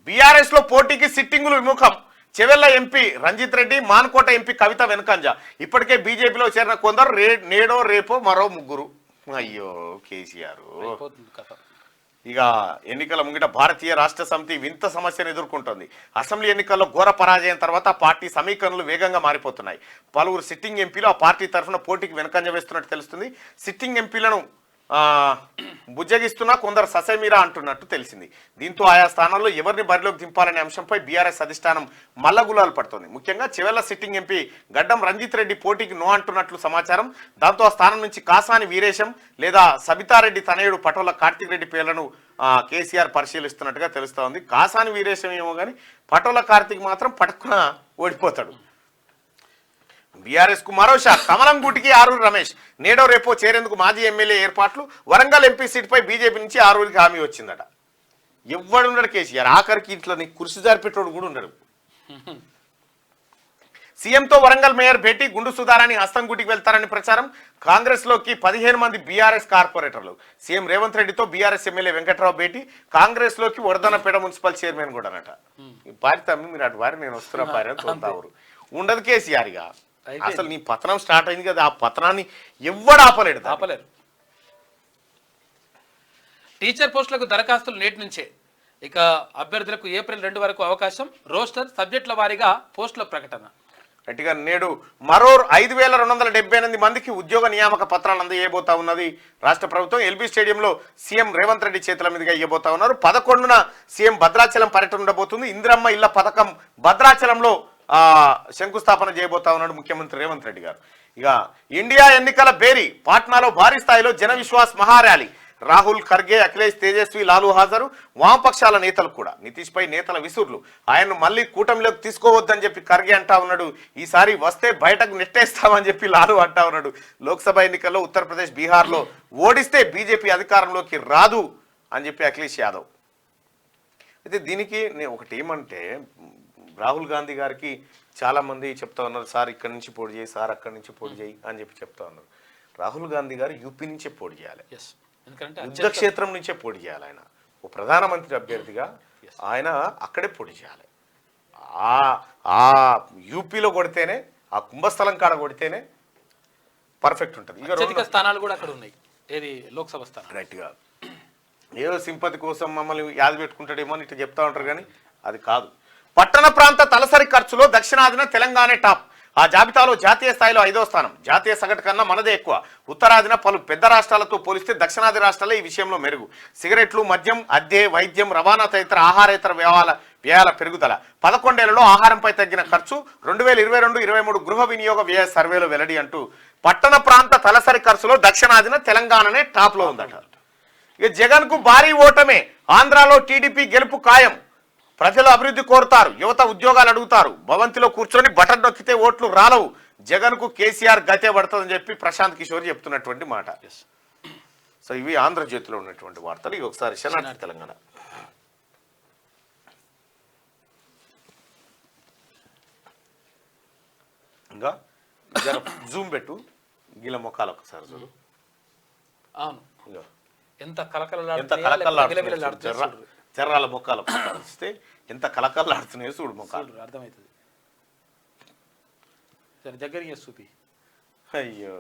బీఆర్ఎస్ లో పోటీకి సిట్టింగులు విముఖం. చెవెళ్ల ఎంపీ రంజిత్ రెడ్డి, మాన్కోట ఎంపీ కవిత వెనకంజ. ఇప్పటికే బీజేపీలో చేరిన కొందరు నేడో రేపో మరో ముగ్గురు. అయ్యో కేసీఆర్. ఇక ఎన్నికల ముంగిట భారతీయ రాష్ట్ర సమితి వింత సమస్యను ఎదుర్కొంటోంది. అసెంబ్లీ ఎన్నికల్లో ఘోర పరాజయం తర్వాత పార్టీ సమీకరణలు వేగంగా మారిపోతున్నాయి. పలువురు సిట్టింగ్ ఎంపీలు ఆ పార్టీ తరఫున పోటీకి వెనకంజ వేస్తున్నట్టు తెలుస్తుంది. సిట్టింగ్ ఎంపీలను బుజ్జగిస్తున్నా కొందరు ససేమీరా అంటున్నట్టు తెలిసింది. దీంతో ఆయా స్థానాల్లో ఎవరిని బరిలోకి దింపాలనే అంశంపై బీఆర్ఎస్ అధిష్టానం మల్లగులాలు పడుతోంది. ముఖ్యంగా చెవెళ్ల సిట్టింగ్ ఎంపీ గడ్డం రంజిత్ రెడ్డి పోటీకి నో అంటున్నట్లు సమాచారం. దాంతో ఆ స్థానం నుంచి కాసాని వీరేశం లేదా సబితారెడ్డి తనయుడు పటోల కార్తీక్ రెడ్డి పేర్లను కేసీఆర్ పరిశీలిస్తున్నట్టుగా తెలుస్తోంది. కాసాని వీరేశం ఏమో కానీ పటోల కార్తీక్ మాత్రం పట్టుకున ఓడిపోతాడు. బీఆర్ఎస్ కు మరో షాక్. కమలం గూటికి ఆరూరు రమేష్. నేడో రేపో చేరేందుకు మాజీ ఎమ్మెల్యే ఏర్పాట్లు. వరంగల్ ఎంపీ సీటుపై బీజేపీ నుంచి ఆరూరికి హామీ వచ్చిందట. ఎవ్వడున్నాడు కేసీఆర్. ఆఖరికి ఇంట్లో నీకు కుర్చీ జారిపెట్టోడు కూడా ఉన్నాడు. సీఎంతో వరంగల్ మేయర్ భేటీ. గుండు సుధారాణి హస్తంగూటికి వెళ్తారని ప్రచారం. కాంగ్రెస్ లోకి 15 మంది బీఆర్ఎస్ కార్పొరేటర్లు. సీఎం రేవంత్ రెడ్డితో బీఆర్ఎస్ ఎమ్మెల్యే వెంకట్రావు భేటీ. కాంగ్రెస్ లోకి వరదనపేట మున్సిపల్ చైర్మన్ కూడా అనట. పారి తమ్మి మీరు అటు వారి నేను వస్తున్నా పారి అని తోతావురు ఉండదు కేసీఆర్. ఇక అసలు నీ పతనం స్టార్ట్ అయింది కదా, ఆ పతనాన్ని ఎవ్వడు ఆపలేరు. టీచర్ పోస్టులకు దరఖాస్తులు నేటి నుంచే. ఇక అభ్యర్థులకు ఏప్రిల్ 2 వరకు అవకాశం. రోస్టర్ సబ్జెక్టుల వారీగా పోస్టుల ప్రకటన. గట్టిగా నేడు మరో 5278 మందికి ఉద్యోగ నియామక పత్రాలు అందజేయబోతా ఉన్నది రాష్ట్ర ప్రభుత్వం. ఎల్బీ స్టేడియంలో సీఎం రేవంత్ రెడ్డి చేతుల మీదుగా ఇవ్వబోతా ఉన్నారు. 11న సీఎం భద్రాచలం పర్యటన ఉండబోతుంది. ఇందిరమ్మ ఇళ్ల పథకం భద్రాచలంలో శంకుస్థాపన చేయబోతా ఉన్నాడు ముఖ్యమంత్రి రేవంత్ రెడ్డి గారు. ఇక ఇండియా ఎన్నికల బేరీ. పాట్నాలో భారీ స్థాయిలో జన విశ్వాస్ మహార్యాలీ. రాహుల్, ఖర్గే, అఖిలేష్, తేజస్వి, లాలూ హాజరు. వామపక్షాల నేతలు కూడా. నితీష్ పై నేతల విసుర్లు. ఆయన్ను మళ్ళీ కూటమిలోకి తీసుకోవద్దని చెప్పి ఖర్గే అంటా ఉన్నాడు. ఈసారి వస్తే బయటకు నెట్టేస్తామని చెప్పి లాలూ అంటా ఉన్నాడు. లోక్సభ ఎన్నికల్లో ఉత్తరప్రదేశ్, బీహార్లో ఓడిస్తే బీజేపీ అధికారంలోకి రాదు అని చెప్పి అఖిలేష్ యాదవ్. అయితే దీనికి నేను ఒకటి ఏమంటే, రాహుల్ గాంధీ గారికి చాలామంది చెప్తా ఉన్నారు, సార్ ఇక్కడి నుంచి పోటీ చేయి, సార్ అక్కడి నుంచి పోటీ చేయి అని చెప్పి చెప్తా ఉన్నారు. రాహుల్ గాంధీ గారు యూపీ నుంచే పోటీ చేయాలి, యుద్ధ క్షేత్రం నుంచే పోటీ చేయాలి. ఆయన ఓ ప్రధానమంత్రి అభ్యర్థిగా ఆయన అక్కడే పోటీ చేయాలి. ఆ యూపీలో కొడితేనే, ఆ కుంభస్థలం కాడ కొడితేనే పర్ఫెక్ట్ ఉంటుంది. ఇక స్థానాలు కూడా అక్కడ ఉన్నాయి. ఏది లోక్సభ స్థానం. రైట్గా ఏదో సింపతి కోసం మమ్మల్ని యాది పెట్టుకుంటాడేమో అని ఇట్లా చెప్తా ఉంటారు, కానీ అది కాదు. పట్టణ ప్రాంత తలసరి ఖర్చులో దక్షిణాదిన తెలంగాణ టాప్. ఆ జాబితాలో జాతీయ స్థాయిలో 5వ స్థానం. జాతీయ సగటు కన్నా మనదే ఎక్కువ. ఉత్తరాదిన పలు పెద్ద రాష్ట్రాలతో పోలిస్తే దక్షిణాది రాష్ట్రాలే ఈ విషయంలో మెరుగు. సిగరెట్లు, మద్యం, అద్దె, వైద్యం, రవాణా తదితర ఆహారేతర వ్యయాల పెరుగుదల. 11 ఏళ్లలో ఆహారంపై తగ్గిన ఖర్చు 2022-23 గృహ వినియోగ వ్యయ సర్వేలో వెల్లడి అంటూ పట్టణ ప్రాంత తలసరి ఖర్చులో దక్షిణాదిన తెలంగాణనే టాప్ లో ఉందట. ఇక జగన్ కు భారీ ఓటమే. ఆంధ్రాలో టీడీపీ గెలుపు ఖాయం. ప్రజలు అభివృద్ధి కోరుతారు, యువత ఉద్యోగాలు అడుగుతారు. భవంతిలో కూర్చొని బటన్ నొక్కితే ఓట్లు రాలవు. జగన్ కు కేసీఆర్ గతే పడుతుందని చెప్పి ప్రశాంత్ కిషోర్ చెప్తున్నటువంటి మాట. సో ఇవి ఆంధ్రజ్యోతిలో ఉన్నటువంటి వార్తలు. ఇవి ఒకసారి శనార్థి తెలంగాణ. ఇంకా జూమ్ పెట్టు, గీల మొక్కలు ఒకసారి చూడు. అవును, ఎంత కలకలాడుతున్నాయి. చెర్రాల మొక్కలు ఇస్తే ఎంత కలకలాడుతున్నాయో చూడు మొక్కలు, అర్థమవుతుంది. సరే దగ్గర చూపి. అయ్యో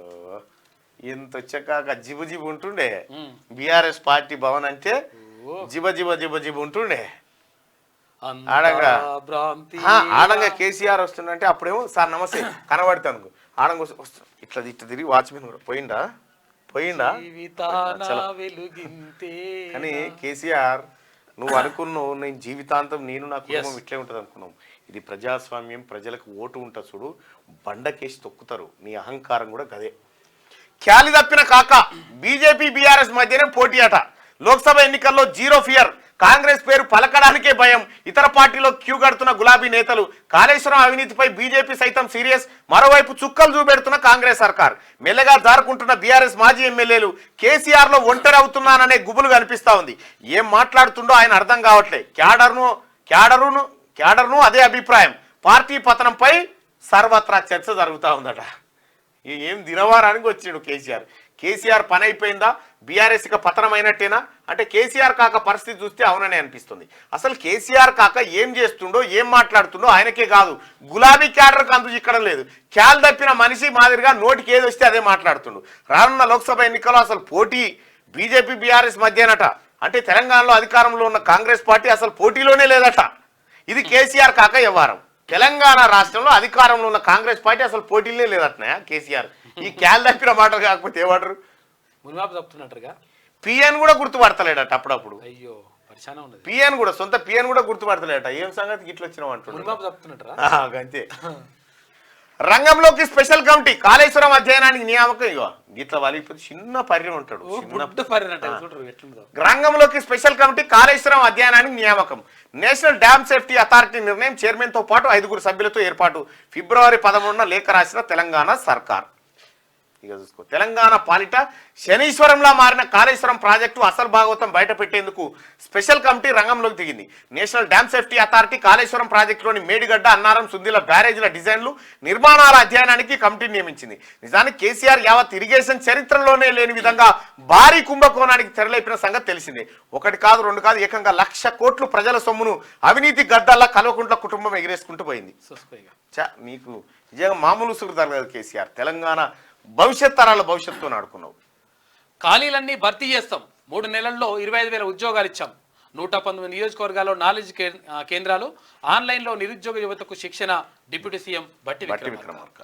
ఎంత వచ్చాక జిబు జిబు ఉంటుండే బీఆర్ఎస్ పార్టీ భవన్ అంటే. జిబ జిబ జిబ జిబు ఉంటుండే. ఆడంగా కేసీఆర్ వస్తుండంటే అప్పుడేమో సార్ నమస్తే కనబడతాను. ఆడంగా వస్తు ఇట్లా తిరిగి వాచ్మెన్ కూడా పోయిండా. కానీ కేసీఆర్ నువ్వు అనుకున్నావు నేను జీవితాంతం నేను నా కుటుంబం ఇట్లే ఉంటుంది అనుకున్నావు. ఇది ప్రజాస్వామ్యం, ప్రజలకు ఓటు ఉంటుంది చూడు, బండకేసి తొక్కుతారు. నీ అహంకారం కూడా గదే. ఖ్యాలి తప్పిన కాక బీజేపీ బీఆర్ఎస్ మధ్యనే పోటీ అట. లోక్సభ ఎన్నికల్లో జీరో ఫియర్. కాంగ్రెస్ పేరు పలకడానికే భయం, ఇతర పార్టీలో క్యూ కడుతున్న గులాబీ నేతలు, కాళేశ్వరం అవినీతిపై బీజేపీ సైతం సీరియస్, మరోవైపు చుక్కలు చూపెడుతున్న కాంగ్రెస్ సర్కార్, మెల్లగా జారుకుంటున్న బీఆర్ఎస్ మాజీ ఎమ్మెల్యేలు, కేసీఆర్ లో ఒంటరి అవుతున్నాననే గుబులు కనిపిస్తా ఉంది. ఏం మాట్లాడుతుండో ఆయన అర్థం కావట్లే. క్యాడర్ను అదే అభిప్రాయం. పార్టీ పతనంపై సర్వత్రా చర్చ జరుగుతూ ఉందట. ఏం దినవారానికి వచ్చిండు కేసీఆర్ పని అయిపోయిందా, బీఆర్ఎస్ ఇక పతనం అయినట్టేనా అంటే కేసీఆర్ కాక పరిస్థితి చూస్తే అవుననే అనిపిస్తుంది. అసలు కేసీఆర్ కాక ఏం చేస్తుండో ఏం మాట్లాడుతుండో ఆయనకే కాదు, గులాబీ క్యాడర్కి అందు చిక్కడం లేదు. క్యాల్ తప్పిన మనిషి మాదిరిగా నోటికి ఏది వస్తే అదే మాట్లాడుతుండు. రానున్న లోక్సభ ఎన్నికల్లో అసలు పోటీ బీజేపీ బీఆర్ఎస్ మధ్యనట. అంటే తెలంగాణలో అధికారంలో ఉన్న కాంగ్రెస్ పార్టీ అసలు పోటీలోనే లేదట. ఇది కేసీఆర్ కాక వ్యవహారం. తెలంగాణ రాష్ట్రంలో అధికారంలో ఉన్న కాంగ్రెస్ పార్టీ అసలు పోటీలే లేదటనే కేసీఆర్. ఈ క్యాల్ తప్పిన మాటలు కాకపోతే ఏమంటారు? మునిమాపు చెప్తున్నట్టుగా పిఎన్ కూడా గుర్తుపడతలేడట. అప్పుడప్పుడు అయ్యో పరిశానం ఉన్నది. పిఎన్ కూడా సొంత పిఎన్ కూడా గుర్తుపడతలేడట. ఏం సంగతి ఇట్లా వచ్చినావు అంటున్నాడు. మునిమాపు చెప్తున్నట్టురా అంతే. రంగంలోకి స్పెషల్ కమిటీ, కాళేశ్వరం అధ్యయనానికి నియామకం. ఇగో గీట్ల వాలిపోతే చిన్న పర్యం ఉంటాడు. రంగంలోకి స్పెషల్ కమిటీ, కాళేశ్వరం అధ్యయనానికి నియామకం. నేషనల్ డ్యామ్ సేఫ్టీ అథారిటీ నిర్ణయం, చైర్మన్ తో పాటు 5 సభ్యులతో ఏర్పాటు. ఫిబ్రవరి 11న లేఖ రాసిన తెలంగాణ సర్కార్. ఇక చూసుకో, తెలంగాణ పాలిట శనీశ్వరంలా మారిన కాళేశ్వరం ప్రాజెక్టు అసలు భాగవతం బయట పెట్టేందుకు స్పెషల్ కమిటీ రంగంలోకి దిగింది. National dam safety authority Kaleshwaram ప్రాజెక్టులోని మేడిగడ్డ, అన్నారం, సుందిల బ్యారేజీల డిజైన్లు, నిర్మాణాల అధ్యయనానికి కమిటీ నియమించింది. నిజానికి కేసీఆర్ యావత్ ఇరిగేషన్ చరిత్రలోనే లేని విధంగా భారీ కుంభకోణానికి తెరలేపిన సంగతి తెలిసిందే. 1 కాదు 2 కాదు, ఏకంగా 1,00,000 కోట్లు ప్రజల సొమ్మును అవినీతి గద్దల్లా కల్వకుంట్ల కుటుంబం ఎగిరేసుకుంటూ పోయింది. నీకు నిజంగా మామూలు సుఖదారు కదా కేసీఆర్. తెలంగాణ తరాల భవిష్యత్తుతో ఆడుకున్నావు. ఖాళీలన్నీ భర్తీ చేస్తాం, 3 నెలల్లో 25,000 ఉద్యోగాలు ఇచ్చాం. 119 నియోజకవర్గాల్లో నాలెడ్జ్ కేంద్రాలు, ఆన్లైన్లో నిరుద్యోగ యువతకు శిక్షణ. డిప్యూటీ సీఎం బట్టి విక్రమార్క.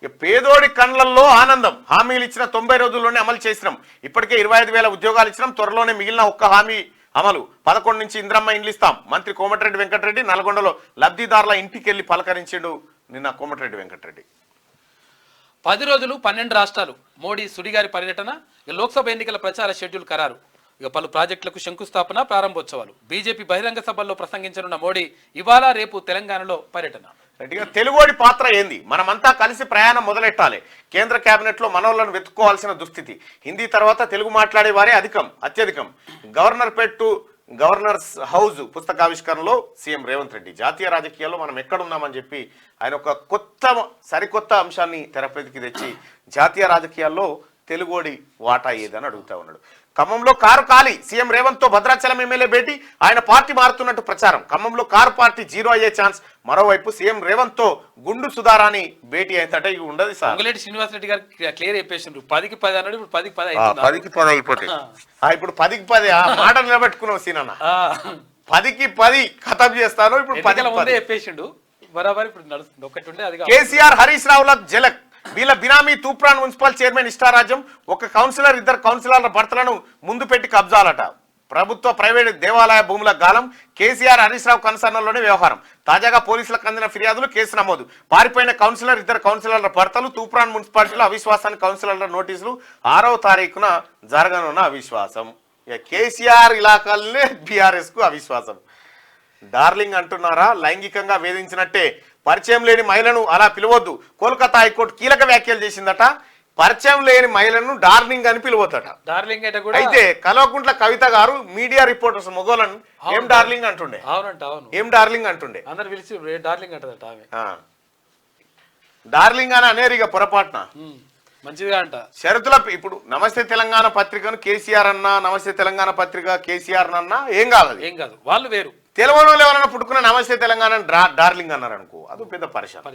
ఇక పేదోడి కళ్ళల్లో ఆనందం, హామీలు ఇచ్చిన 90 రోజుల్లోనే అమలు చేసినాం. ఇప్పటికే 25,000 ఉద్యోగాలు ఇచ్చినాం. త్వరలోనే మిగిలిన 1 హామీ అమలు. 11 నుంచి ఇంద్రమ్మ ఇండ్లు ఇస్తాం. మంత్రి కోమటిరెడ్డి వెంకటరెడ్డి నల్గొండలో లబ్ధిదారుల ఇంటికెళ్లి పలకరించాడు నిన్న కోమటిరెడ్డి వెంకటరెడ్డి. 10 రోజులు 12 రాష్ట్రాలు, మోడీ సుడిగారి పర్యటన. లోక్సభ ఎన్నికల ప్రచార షెడ్యూల్ ఖరారు. ఇక పలు ప్రాజెక్టులకు శంకుస్థాపన, ప్రారంభోత్సవాలు. బీజేపీ బహిరంగ సభల్లో ప్రసంగించనున్న మోడీ ఇవాళ రేపు తెలంగాణలో పర్యటన. తెలుగోడి పాత్ర ఏంది? మనమంతా కలిసి ప్రయాణం మొదలెట్టాలి. కేంద్ర కేబినెట్ లో మనోళ్లను వెతుక్కోవాల్సిన దుస్థితి. హిందీ తర్వాత తెలుగు మాట్లాడే వారే అత్యధికం. గవర్నర్స్ హౌస్ పుస్తకావిష్కరణలో సీఎం రేవంత్ రెడ్డి. జాతీయ రాజకీయాల్లో మనం ఎక్కడున్నామని చెప్పి ఆయన ఒక సరికొత్త అంశాన్ని తెరపైకి తెచ్చి జాతీయ రాజకీయాల్లో తెలుగోడి వాటా ఏదని అడుగుతా ఉన్నాడు. ఖమ్మంలో కారు ఖాళీ, సీఎం రేవంత్ తో భద్రాచలం ఎమ్మెల్యే భేటీ. ఆయన పార్టీ మారుతున్నట్టు ప్రచారం. ఖమ్మంలో కారు పార్టీ 0 అయ్యే ఛాన్స్. మరోవైపు సీఎం రేవంత్ తో గుండు సుధారాని భేటీ అయితే ఇవి ఉండదు సార్. అంగులేటి శ్రీనివాసరెడ్డి గారు క్లియర్ చెప్పేసిండ్రు. 10కి 10 అన్నాడు, ఇప్పుడు 10కి 10 10కి 10 అయిపోతాయి. ఇప్పుడు 10కి 10 మాట నిలబెట్టుకున్నావు సీనన్న. 10కి 10 ఖతం చేస్తాను. ఇప్పుడు 10కి 10 చెప్పేసిండు. బరాబర్ ఇప్పుడు నడుస్తుంది. ఒకటి ఉండే అది. కేసీఆర్ హరీష్ రావుల జలక్. వీళ్ళ బినామీ తూప్రాన్ మున్సిపల్ చైర్మన్ ఇష్టారాజ్యం. 1 కౌన్సిలర్ 2 కౌన్సిలర్ల భర్తలను ముందు పెట్టి కబ్జాలట. ప్రభుత్వ ప్రైవేటు దేవాలయ భూముల గాలం. కేసీఆర్ హరీష్ రావు కన్సర్న్లోనే వ్యవహారం. తాజాగా పోలీసులకు అందిన ఫిర్యాదులు, కేసు నమోదు. పారిపోయిన కౌన్సిలర్ 2 కౌన్సిలర్ల భర్తలు. తూప్రాన్ మున్సిపాలిటీలో అవిశ్వాసానికి కౌన్సిలర్ల నోటీసులు. 6వ తారీఖున జరగనున్న అవిశ్వాసం. కేసీఆర్ ఇలాకాలనే బీఆర్ఎస్ కు అవిశ్వాసం. డార్లింగ్ అంటున్నారా? లైంగికంగా వేధించినట్టే. పరిచయం లేని మహిళను అలా పిలవద్దు. కోల్కతా హైకోర్టు కీలక వ్యాఖ్యలు చేసిందట. పరిచయం లేని మహిళను డార్లింగ్ అని పిలవద్దట. డార్లింగ్ అయితే కల్వకుంట్ల కవిత గారు మీడియా రిపోర్టర్స్ మొగోలను ఏం డార్లింగ్ అంటుండే. ఏం డార్లింగ్ అంటుండే. అందరు పిలిచి డార్లింగ్ అంటదట ఆమె. డార్లింగ్ అని అనేరు ఇక పొరపాటున. మంచిదిగా అంట. షరతుల ఇప్పుడు నమస్తే తెలంగాణ పత్రికను కేసీఆర్ అన్నా, నమస్తే తెలంగాణ పత్రిక కేసీఆర్ అన్నా ఏం కాదు. వాళ్ళు వేరు. తెలంగాణలో ఎవరైనా పుట్టుకున్న నమస్తే తెలంగాణ డార్లింగ్ అన్నారు అనుకో, అది పెద్ద పరిశాన్.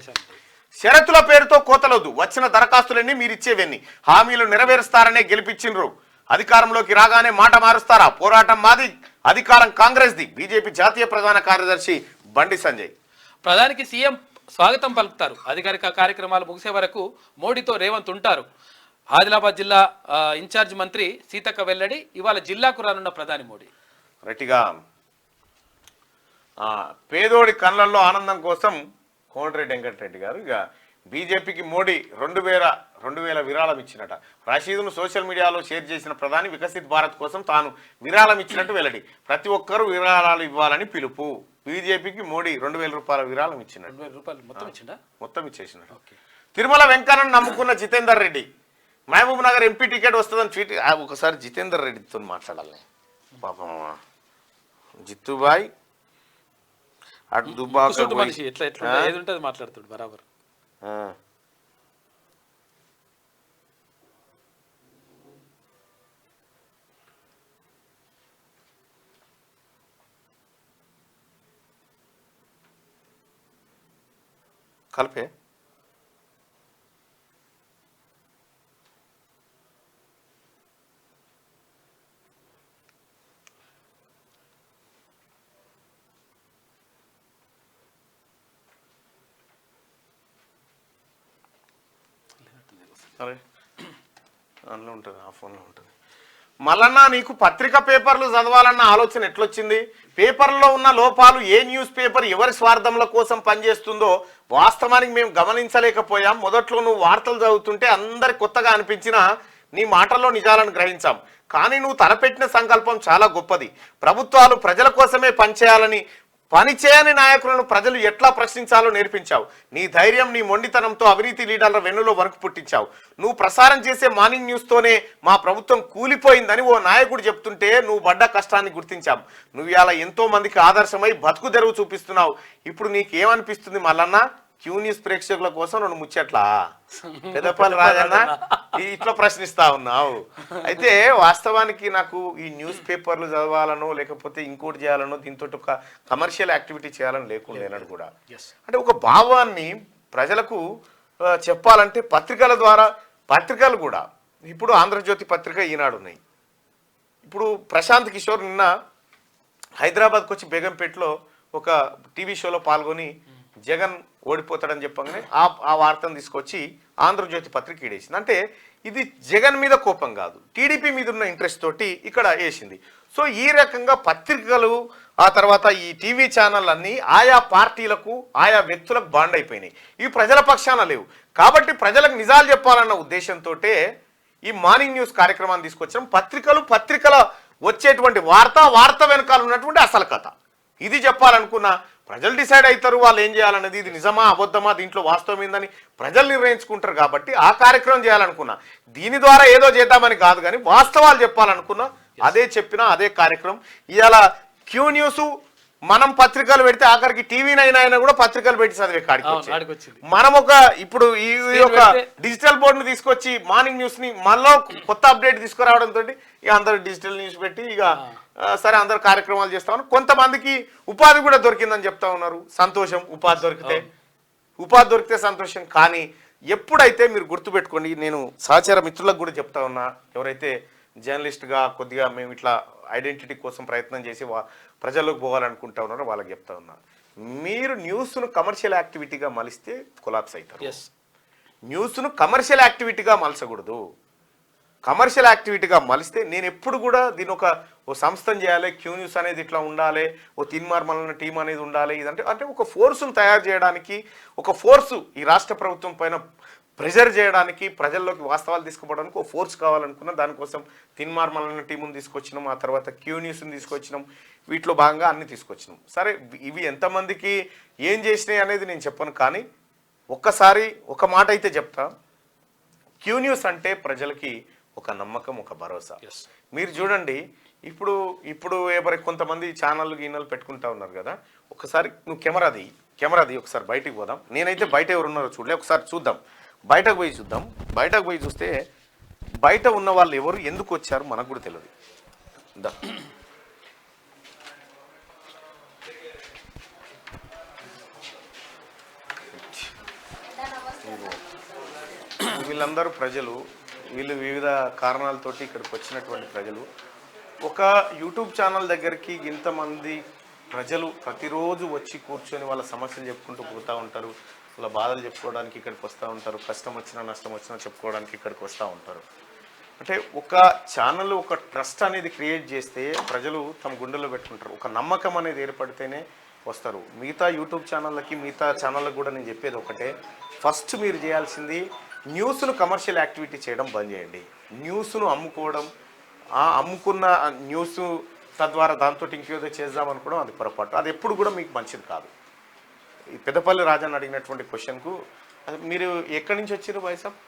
షరతుల పేరుతో కోతలొద్దు. వచ్చిన దరఖాస్తులన్నీ మీరిచ్చేవన్నీ. హామీలు నెరవేరుస్తారనే గెలిపించిండ్రు. అధికారంలోకి రాగానే మాట మారుస్తారా? పోరాటం మాది, అధికారం కాంగ్రెస్ది. బీజేపీ జాతీయ ప్రధాన కార్యదర్శి బండి సంజయ్. ప్రధానికి సీఎం స్వాగతం పలుకుతారు. అధికారిక కార్యక్రమాలు ముగిసే వరకు మోడీతో రేవంత్ ఉంటారు. ఆదిలాబాద్ జిల్లా ఇన్ఛార్జ్ మంత్రి సీతక్క వెల్లడి. ఇవాళ జిల్లాకు రానున్న ప్రధాని మోడీ. రెట్టిగా పేదోడి కళ్ళల్లో ఆనందం కోసం కోమటిరెడ్డి వెంకటరెడ్డి గారు ఇక బీజేపీకి మోడీ 2000 విరాళం ఇచ్చినట. రషీద్ను సోషల్ మీడియాలో షేర్ చేసిన ప్రధాని వికసిత్ భారత్ కోసం తాను విరాళం ఇచ్చినట్టు వెల్లడి. ప్రతి ఒక్కరూ విరాళాలు ఇవ్వాలని పిలుపు. బీజేపీకి మోడీ 2000 రూపాయల విరాళం ఇచ్చినట్టు. 2000 రూపాయలు మొత్తం ఇచ్చిండా? మొత్తం ఇచ్చేసినట్టు. తిరుమల వెంకన్నను నమ్ముకున్న జితేందర్ రెడ్డి మహబూబ్ నగర్ ఎంపీ టికెట్ వస్తుందని ట్వీట్. ఒకసారి జితేందర్ రెడ్డితో మాట్లాడాలి పాపం. జిత్తుబాయ్ అటు దుబ్బాక మనిషి ఎట్లా ఏది ఉంటుంది మాట్లాడుతాడు బరాబర్. కలిపే సరే అందులో ఉంటుంది, ఆ ఫోన్లో ఉంటుంది. మల్లన్న నీకు పత్రిక పేపర్లు చదవాలన్న ఆలోచన ఎట్లొచ్చింది? పేపర్లో ఉన్న లోపాలు ఏ న్యూస్ పేపర్ ఎవరి స్వార్థంల కోసం పనిచేస్తుందో వాస్తవానికి మేము గమనించలేకపోయాం. మొదట్లో నువ్వు వార్తలు చదువుతుంటే అందరి కొత్తగా అనిపించినా నీ మాటల్లో నిజాలను గ్రహించాం. కానీ నువ్వు తలపెట్టిన సంకల్పం చాలా గొప్పది. ప్రభుత్వాలు ప్రజల కోసమే పనిచేయాలని, పనిచేయని నాయకులను ప్రజలు ఎట్లా ప్రశ్నించాలో నేర్పించావు. నీ ధైర్యం, నీ మొండితనంతో అవినీతి లీడర్ల వెన్నులో వణుకు పుట్టించావు. నువ్వు ప్రసారం చేసే మార్నింగ్ న్యూస్తోనే మా ప్రభుత్వం కూలిపోయిందని ఓ నాయకుడు చెప్తుంటే నువ్వు పడ్డ కష్టాన్ని గుర్తించాం. నువ్వు ఇలా ఎంతో మందికి ఆదర్శమై బతుకు తెరువు చూపిస్తున్నావు. ఇప్పుడు నీకేమనిపిస్తుంది మల్లన్న? క్యూ న్యూస్ ప్రేక్షకుల కోసం రెండు ముచ్చట్లా పెద్దపల్లి రాజన్న ఇట్లా ప్రశ్నిస్తా ఉన్నావు. అయితే వాస్తవానికి నాకు ఈ న్యూస్ పేపర్లు చదవాలనో లేకపోతే ఇంకోటి చేయాలనో దీంతో ఒక కమర్షియల్ యాక్టివిటీ చేయాలని లేకుండేనడు కూడా. అంటే ఒక భావాన్ని ప్రజలకు చెప్పాలంటే పత్రికల ద్వారా, పత్రికలు కూడా ఇప్పుడు ఆంధ్రజ్యోతి పత్రిక, ఈనాడు ఉన్నాయి. ఇప్పుడు ప్రశాంత్ కిషోర్ నిన్న హైదరాబాద్కి వచ్చి బేగంపేటలో ఒక టీవీ షోలో పాల్గొని జగన్ ఓడిపోతాడని చెప్పగానే ఆ వార్తను తీసుకొచ్చి ఆంధ్రజ్యోతి పత్రిక ఈడేసింది. అంటే ఇది జగన్ మీద కోపం కాదు, టీడీపీ మీద ఉన్న ఇంట్రెస్ట్ తోటి ఇక్కడ వేసింది. సో ఈ రకంగా పత్రికలు, ఆ తర్వాత ఈ టీవీ ఛానల్ అన్నీ ఆయా పార్టీలకు, ఆయా వ్యక్తులకు బాండ్ అయిపోయినాయి. ఇవి ప్రజల పక్షాన లేవు. కాబట్టి ప్రజలకు నిజాలు చెప్పాలన్న ఉద్దేశంతో ఈ మార్నింగ్ న్యూస్ కార్యక్రమాన్ని తీసుకొచ్చాం. పత్రికల వచ్చేటువంటి వార్త వెనకాల ఉన్నటువంటి అసలు కథ ఇది చెప్పాలనుకున్నా. ప్రజలు డిసైడ్ అవుతారు వాళ్ళు ఏం చేయాలన్నది, ఇది నిజమా అబద్ధమా, దీంట్లో వాస్తవం ఏందని ప్రజలు నిర్ణయించుకుంటారు. కాబట్టి ఆ కార్యక్రమం చేయాలనుకున్నా. దీని ద్వారా ఏదో చేద్దామని కాదు, కానీ వాస్తవాలు చెప్పాలనుకున్నా. అదే చెప్పినా అదే కార్యక్రమం. ఇవాళ క్యూ న్యూస్ మనం పత్రికలు పెడితే ఆఖరికి టీవీ 9 అయినా కూడా పత్రికలు పెట్టి చదివే కాడికి మనం ఇప్పుడు ఈ ఒక డిజిటల్ బోర్డుని తీసుకొచ్చి మార్నింగ్ న్యూస్ ని మళ్ళీ కొత్త అప్డేట్ తీసుకురావడంతో ఇక అందరు డిజిటల్ న్యూస్ పెట్టి ఇక సరే అందరు కార్యక్రమాలు చేస్తా ఉన్నారు. కొంతమందికి ఉపాధి కూడా దొరికిందని చెప్తా ఉన్నారు. సంతోషం, ఉపాధి దొరికితే సంతోషం. కానీ ఎప్పుడైతే మీరు గుర్తుపెట్టుకోండి, నేను సహచర మిత్రులకు కూడా చెప్తా ఉన్నా, ఎవరైతే జర్నలిస్ట్గా కొద్దిగా మేము ఇట్లా ఐడెంటిటీ కోసం ప్రయత్నం చేసి ప్రజల్లోకి పోవాలనుకుంటా ఉన్నారో వాళ్ళకి చెప్తా ఉన్నా, మీరు న్యూస్ను కమర్షియల్ యాక్టివిటీగా మలిస్తే కొలాప్స్ అవుతారు. న్యూస్ను కమర్షియల్ యాక్టివిటీగా మలచకూడదు. కమర్షియల్ యాక్టివిటీగా మలిస్తే నేను ఎప్పుడు కూడా దీని ఓ సంస్థను చేయాలి, క్యూ న్యూస్ అనేది ఇట్లా ఉండాలి, ఓ తీన్మార్ మల్లన్న టీం అనేది ఉండాలి. ఇదంటే అంటే ఒక ఫోర్సును తయారు చేయడానికి, ఒక ఫోర్సు ఈ రాష్ట్ర ప్రభుత్వం పైన ప్రెజర్ చేయడానికి, ప్రజల్లోకి వాస్తవాలు తీసుకుపోవడానికి ఒక ఫోర్స్ కావాలనుకున్నా. దానికోసం తీన్మార్ మల్లన్న టీమును తీసుకొచ్చినాం, ఆ తర్వాత క్యూ న్యూస్ని తీసుకొచ్చినాం. వీటిలో భాగంగా అన్ని తీసుకొచ్చినాం. సరే ఇవి ఎంతమందికి ఏం చేసినాయి అనేది నేను చెప్పను, కానీ ఒక్కసారి ఒక మాట అయితే చెప్తా. క్యూ న్యూస్ అంటే ప్రజలకి ఒక నమ్మకం, ఒక భరోసా. మీరు చూడండి, ఇప్పుడు ఎవరికి కొంతమంది ఛానల్ గీనలు పెట్టుకుంటా ఉన్నారు కదా. ఒకసారి నువ్వు కెమెరాది ఒకసారి బయటికి పోదాం. నేనైతే బయట ఎవరు ఉన్నారో చూడలే, ఒకసారి చూద్దాం. బయటకు పోయి చూద్దాం. బయటకు పోయి చూస్తే బయట ఉన్న వాళ్ళు ఎవరు, ఎందుకు వచ్చారు మనకు కూడా తెలియదు. వీళ్ళందరూ ప్రజలు, వీళ్ళు వివిధ కారణాలతోటి ఇక్కడికి వచ్చినటువంటి ప్రజలు. ఒక యూట్యూబ్ ఛానల్ దగ్గరికి ఇంతమంది ప్రజలు ప్రతిరోజు వచ్చి కూర్చొని వాళ్ళ సమస్యలు చెప్పుకుంటూ పోతూ ఉంటారు. వాళ్ళ బాధలు చెప్పుకోవడానికి ఇక్కడికి వస్తూ ఉంటారు. కష్టం వచ్చినా నష్టం వచ్చినా చెప్పుకోవడానికి ఇక్కడికి వస్తూ ఉంటారు. అంటే ఒక ఛానల్, ఒక ట్రస్ట్ అనేది క్రియేట్ చేస్తే ప్రజలు తమ గుండెల్లో పెట్టుకుంటారు. ఒక నమ్మకం అనేది ఏర్పడితేనే వస్తారు. మిగతా యూట్యూబ్ ఛానళ్ళకి, మిగతా ఛానళ్ళకి కూడా నేను చెప్పేది ఒకటే, ఫస్ట్ మీరు చేయాల్సింది న్యూస్ను కమర్షియల్ యాక్టివిటీ చేయడం బంద్ చేయండి. న్యూస్ను అమ్ముకోవడం, అమ్ముకున్న న్యూస్ తద్వారా దాంతో ఇంకేదో చేద్దాం అనుకోవడం అది పొరపాటు. అది ఎప్పుడు కూడా మీకు మంచిది కాదు. ఈ పెద్దపల్లి రాజాని అడిగినటువంటి క్వశ్చన్కు మీరు ఎక్కడి నుంచి వచ్చారు బాయ్ సాబ్?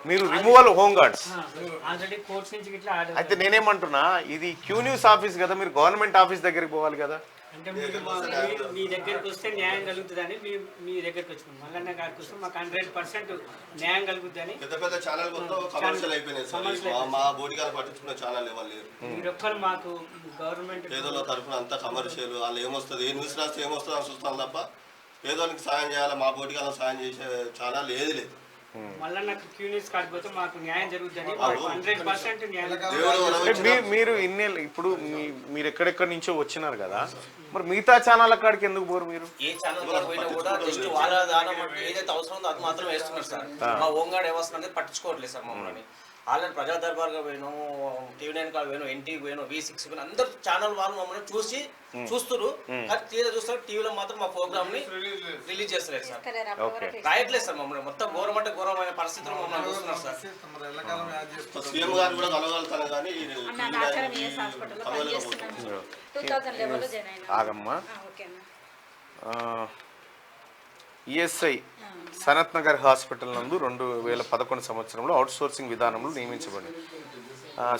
మీరు రిమూవల్ హోమ్ గార్డ్స్. అయితే నేనేమంటున్నా, ఇది క్యూ న్యూస్ ఆఫీస్ కదా, మీరు గవర్నమెంట్ ఆఫీస్ దగ్గరికి పోవాలి కదా. అంటే మీ దగ్గరికి వస్తే న్యాయం కలుగుతుందని మీ దగ్గరికి వచ్చినాం. మల్లన్న గారికి వస్తే మాకు 100% న్యాయం కలుగుతుందని. పెద్ద పెద్ద ఛానల్ మొత్తం కమర్షియల్ అయిపోయినాయి సార్. మా బోడిగారు పట్టించుకున్న ఛానల్ ఎవరు లేరు. మీరొక్కరు మాకు గవర్నమెంట్ పేదోళ్ళ తరఫున అంతా కమర్షియల్, వాళ్ళు ఏమొస్తుంది, ఏ న్యూస్ రాస్తే ఏమొస్తుంది అని చూస్తాం తప్ప పేదోళ్ళకి సాయం చేయాలి, మా బోడిగాలను సాయం చేసే ఛానల్ ఏది లేదు. మల్లన్న క్యూ న్యూస్ కాకపోతే మాకు న్యాయం జరుగుతుందని 100% న్యాయం. మీరు ఇన్నేళ్ళు ఇప్పుడు మీరు ఎక్కడెక్కడి నుంచో వచ్చినారు కదా, మరి మిగతా ఛానల్ కాడికి ఎందుకు పోరు? మీరు ఏ ఛానల్ పోయినా కూడా జస్ట్ వాళ్ళ దానం ఏదైతే అవసరం ఉందో అది మాత్రం వేస్తున్నారు సార్. మా హోంగార్డ్ వ్యవస్థ అనేది పట్టించుకోవట్లేదు సార్ మమ్మల్ని. ఆల్రెడీ ప్రజా దర్బార్గా పోయినాం, TV9 కాడ పోయినాం, NTV పోయినాం, V6 పోయినాం, అందరు ఛానల్ వాళ్ళు మమ్మల్ని చూస్తున్నారు. కానీ తీరా చూస్తారు టీవీలో మాత్రం మా ప్రోగ్రామ్ ని రిలీజ్ చేస్తలేదు సార్. రాయట్లేదు సార్ మమ్మల్ని. మొత్తం ఘోరమైన పరిస్థితులు మమ్మల్ని చూస్తున్నారు సార్. సీఎం గారు కూడా కలగలుగుతాను కానీ ఆగమ్మా. ఈఎస్ఐ సనత్ నగర్ హాస్పిటల్ నందు 2011 సంవత్సరంలో అవుట్ సోర్సింగ్ విధానంలో నియమించబడింది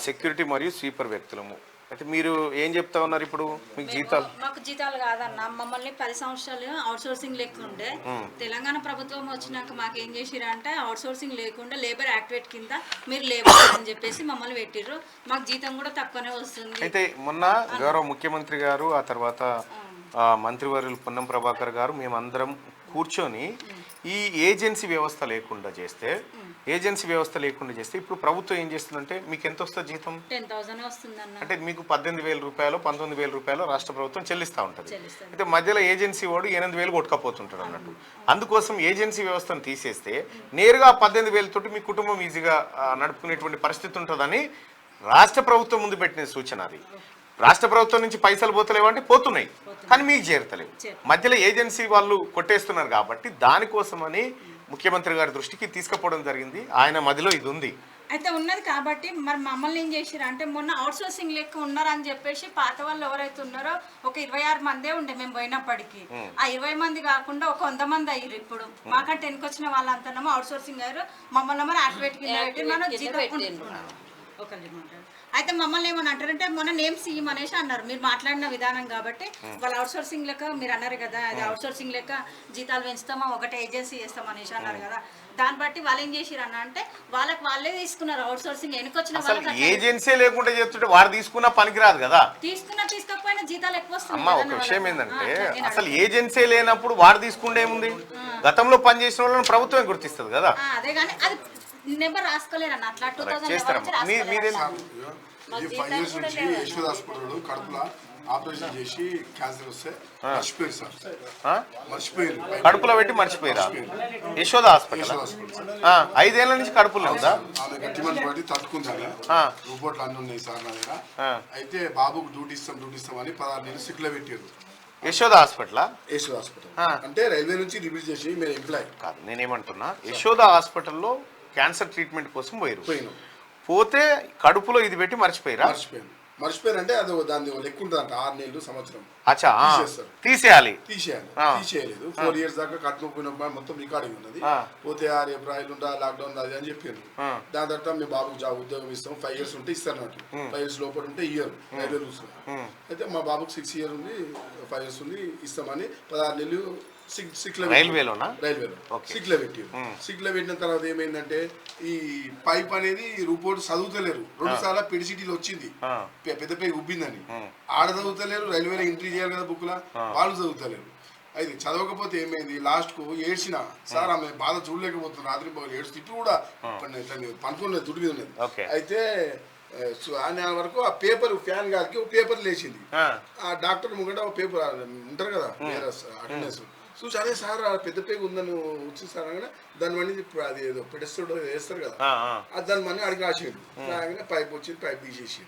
సెక్యూరిటీ మరియు స్వీపర్ వ్యక్తులము. అయితే మీరు ఏం చెప్తా ఉన్నారు ఇప్పుడు? మీకు జీతాలు? మాకు జీతాలు కాదన్న, మమ్మల్ని 10 సంవత్సరాలు అవుట్ సోర్సింగ్ లేకుండే. తెలంగాణ ప్రభుత్వం వచ్చినాక మాకు ఏం చేసిరా అంటే అవుట్ సోర్సింగ్ లేకుండా లేబర్ యాక్టివేట్ కింద మీరు లేబర్ అని చెప్పేసి మమ్మల్ని పెట్టిర్రు. మాకు జీతం కూడా తక్కువనే వస్తుంది. అయితే మొన్న గౌరవ ముఖ్యమంత్రి గారు, ఆ తర్వాత మంత్రివర్యులు పొన్నం ప్రభాకర్ గారు, మేమందరం కూర్చొని ఈ ఏజెన్సీ వ్యవస్థ లేకుండా చేస్తే ఇప్పుడు ప్రభుత్వం ఏం చేస్తుందంటే మీకు ఎంత వస్తుంది జీతం? 10,000 వస్తుందన్న. అంటే మీకు 18,000 రూపాయలు 19,000 రూపాయలు రాష్ట్ర ప్రభుత్వం చెల్లిస్తూ ఉంటుంది. అయితే మధ్యలో ఏజెన్సీ వాడు 8,000 కొట్టుకపోతుంటాడు అన్నట్టు. అందుకోసం ఏజెన్సీ వ్యవస్థను తీసేస్తే నేరుగా 18,000 తోటి మీ కుటుంబం ఈజీగా నడుపుకునేటువంటి పరిస్థితి ఉంటుందని రాష్ట్ర ప్రభుత్వం ముందు పెట్టిన సూచన అది. రాష్ట్ర ప్రభుత్వం నుంచి పైసలు పోతలేవంటే పోతున్నాయి, కానీ మీకు చేరతలేవు. మధ్యలో ఏజెన్సీ వాళ్ళు కొట్టేస్తున్నారు కాబట్టి దానికోసమని ముఖ్యమంత్రి గారి దృష్టికి తీసుకుపోవడం జరిగింది. ఆయన మధ్యలో ఇది ఉంది. అయితే ఉన్నది కాబట్టి మరి మమ్మల్ని ఏం చేసిరు అంటే మొన్న అవుట్ సోర్సింగ్ లెక్క ఉన్నారని చెప్పేసి పాత వాళ్ళు ఎవరైతే ఉన్నారో ఒక 26 మందే ఉండే మేము పోయినప్పటికీ. ఆ 20 మంది కాకుండా ఒక 100 మంది అయ్యారు. ఇప్పుడు మాకంటే వెనుకొచ్చిన వాళ్ళంతా అవుట్ సోర్సింగ్ అయ్యారు. మమ్మల్ని మరి యాక్టివేట్ కింద పెట్టి మనం అయితే మమ్మల్ని ఏమని అంటారంటే మొన్న నేమ్ సీఎం అనేసి అన్నారు. మీరు మాట్లాడిన విధానం కాబట్టి వాళ్ళు అవుట్ సోర్సింగ్ లెక్క మీరు అన్నారు కదా, అది అవుట్ సోర్సింగ్ లెక్క జీతాలు పెంచుతామా, ఒకటే ఏజెన్సీ చేస్తాం అనేసి అన్నారు కదా. దాన్ని బట్టి వాళ్ళు ఏం చేసిరు అన్న అంటే వాళ్ళే తీసుకున్నారు అవుట్ సోర్సింగ్. వెనుకొచ్చిన వాళ్ళకి ఏజెన్సీ లేకుండా చేస్తుంటే వారు తీసుకున్న పనికిరాదు కదా. తీసుకోకపోయినా జీతాలు ఎక్కువ వస్తాయి. అమ్మా ఒక విషయం ఏంటంటే అసలు ఏజెన్సీ లేనప్పుడు వారు తీసుకుంటే ఏముంది? గతంలో పనిచేసిన వాళ్ళని ప్రభుత్వం గుర్తిస్తుంది కదా. అదే కానీ అది నెంబర్ రాసుకోలేరు అన్న. అట్లా 2011 యశోద హాస్పిటల్ కడుపులో ఆపరేషన్ చేసి క్యాన్సర్ వస్తే మర్చిపోయారు సార్. మర్చిపోయారు, కడుపులో పెట్టి మర్చిపోయారా? యశోద హాస్పిటల్ 5 ఏళ్ల నుంచి కడుపులో ఉందా? ఆమె గట్టి మంది పడి తట్టుకుందాను. రిపోర్ట్లు అన్నీ ఉన్నాయి సార్ నా దగ్గర. అయితే బాబుకు డ్యూటీ ఇస్తాం అని 16 నెలలు సిక్లో పెట్టారు. యశోద హాస్పిటల్ అంటే రైల్వే నుంచి రిలీజ్ చేసి మేము ఎంప్లాయ్ కాదు. నేనేమంటున్నా, యశోద హాస్పిటల్లో క్యాన్సర్ ట్రీట్మెంట్ కోసం పోయినాం. పోతే కడుపులో ఇది పెట్టి మర్చిపోయారంటే అది దాని లెక్క ఉంటుంది. 6 నెలలు సంవత్సరం తీసేయాలి. తీసేయలేదు. 4 years దాకా కట్టుకుపోయిన మొత్తం రికార్డింగ్ ఉన్నది. పోతే 6 ఏప్రిల్ ఉందా లాక్డౌన్ అది అని చెప్పారు. దాని తర్వాత మీ బాబుకి ఉద్యోగం ఇస్తాం, 5 years ఉంటే ఇస్తారు అన్నట్టు. 5 years లోపల ఉంటే ఇయ్యరు రైల్వే రూల్స్. అయితే మా బాబుకి 6 years ఉంది, 5 years ఉంది, ఇస్తామని 16 నెలలు రైల్వేలో సిక్లో పెట్టారు. సిక్లో పెట్టిన తర్వాత ఏమైందంటే ఈ పైప్ అనేది రిపోర్ట్ చదువుతలేరు. 2 సార్లు పెడిసిటీలు వచ్చింది, పెద్ద పై ఉబ్బిందని. ఆడ చదువుతలేరు, రైల్వేలో ఎంట్రీ చేయాలి కదా బుక్లా, వాళ్ళు చదువుతలేరు. అయితే చదవకపోతే ఏమైంది, లాస్ట్ కు ఏడ్చిన సార్ ఆమె బాధ చూడలేకపోతుంది. రాత్రి ఏడ్చి ఇప్పుడు కూడా పండుకోలేదు, దుడ్డు మీద ఉన్నది. అయితే వరకు ఆ పేపర్ ఫ్యాన్ గారికి ఒక పేపర్ లేచింది. ఆ డాక్టర్ ముంగట ఒక పేపర్ ఉంటారు కదా అటెండెన్స్ చూసి, అదే సార్ పెద్ద పేగ ఉందని వచ్చి సార్ అనగా దాని మనీ అది ఏదో పెడస్టో వేస్తారు కదా, అది దాని మనీ అడిగి రాసేది. రాగానే పైప్ వచ్చింది, పైప్ తీసేసి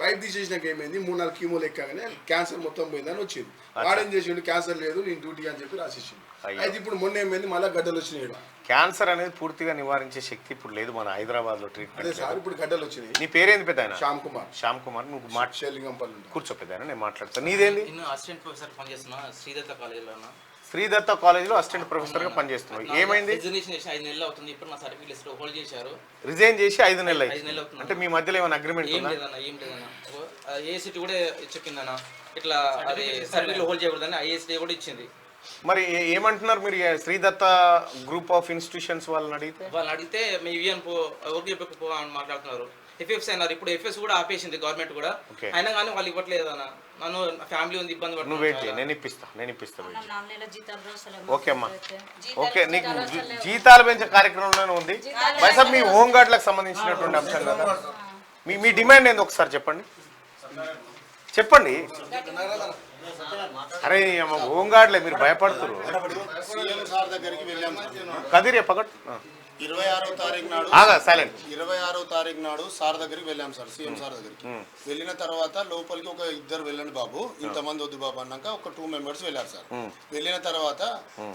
పైప్ తీసేసినాక ఏమైంది 3-4 కీమోలు ఎక్కగానే క్యాన్సర్ మొత్తం పోయిందని వచ్చింది. వాడేం చేసిండు, క్యాన్సర్ లేదు నేను డ్యూటీ అని చెప్పి రాసేసిండు. అయితే ఇప్పుడు మొన్న ఏమైంది, మళ్ళీ గడ్డలు వచ్చినాయి. క్యాన్సర్ అనేది పూర్తిగా నివారించే శక్తి ఇప్పుడు లేదు మన హైదరాబాద్ లో అదే ట్రీట్మెంట్. సార్ ఇప్పుడు గడ్డలు వచ్చినాయి. నీ పేరేంది పెద్ద ఆయన? శ్యామ్ కుమార్. శ్యామ్ కుమార్. నువ్వు షేలింగంపల్లి ఉంటా. కూర్చో పెద్ద ఆయన, నేను మాట్లాడతాను. నీదేంది? నేను అసిస్టెంట్ ప్రొఫెసర్ పనిచేస్తున్నా శ్రీదత్త కాలేజీలో. శ్రీదత్త కాలేజ్ లో అసిస్టెంట్ ప్రొఫెసర్ గా పనిచేస్తున్నావు. ఏమైంది? రిజర్వేషన్ చేసి 5 నెలలు అవుతుంది. ఇప్పుడు నా సర్టిఫికేట్స్ హోల్డ్ చేశారు. రిజైన్ చేసి 5 నెలలు 5 అయింది. నెలలు అవుతుంది. అంటే మీ మధ్యలో ఏమైనా అగ్రిమెంట్ ఏం ఉందా? లేదన్న, ఏం లేదన్న. ఏసీటీ కూడా చెప్పిందన్న, ఇట్లా అది సర్టిఫికేట్ హోల్డ్ చేయకూడదని ఐఏసీ కూడా ఇచ్చింది. మరి ఏమంటున్నారు మీరు? శ్రీదత్త గ్రూప్ ఆఫ్ ఇన్స్టిట్యూషన్స్ వాళ్ళని అడిగితే మీ విఎన్ ఓకే పో అని మాట్లాడుతున్నారు. ఎఫ్ఎఫ్స్ అన్నారు. ఇప్పుడు ఎఫ్ఎస్ కూడా ఆపేసింది గవర్నమెంట్ కూడా. అయినా కానీ వాళ్ళు ఇవ్వట్లేదు అన్న. నన్ను ఫ్యామిలీ ఉంది, ఇబ్బంది నువ్వు వెయిట్ చేయి, నేను ఇప్పిస్తా ఓకే అమ్మా. ఓకే, నీకు జీతాలు పెంచే కార్యక్రమంలోనే ఉంది. వైసాబ్ మీ హోమ్ గార్డ్లకు సంబంధించినటువంటి అంశం కదా. మీ డిమాండ్ ఏంది ఒకసారి చెప్పండి. అరే హోమ్ గార్డ్లే మీరు భయపడుతున్నారు. సార్ దగ్గరికి వెళ్ళాం. కదిరే పకడ్ 26వ తారీఖు నాడు సైలెంట్ 26వ తారీఖు నాడు సార్ దగ్గరికి వెళ్ళాం సార్, సీఎం సార్ దగ్గరికి. వెళ్ళిన తర్వాత లోపలికి ఒక 2 వెళ్ళండి బాబు, ఇంతమంది వద్దు బాబు అన్నాక ఒక 2 మెంబర్స్ వెళ్ళారు సార్. వెళ్ళిన తర్వాత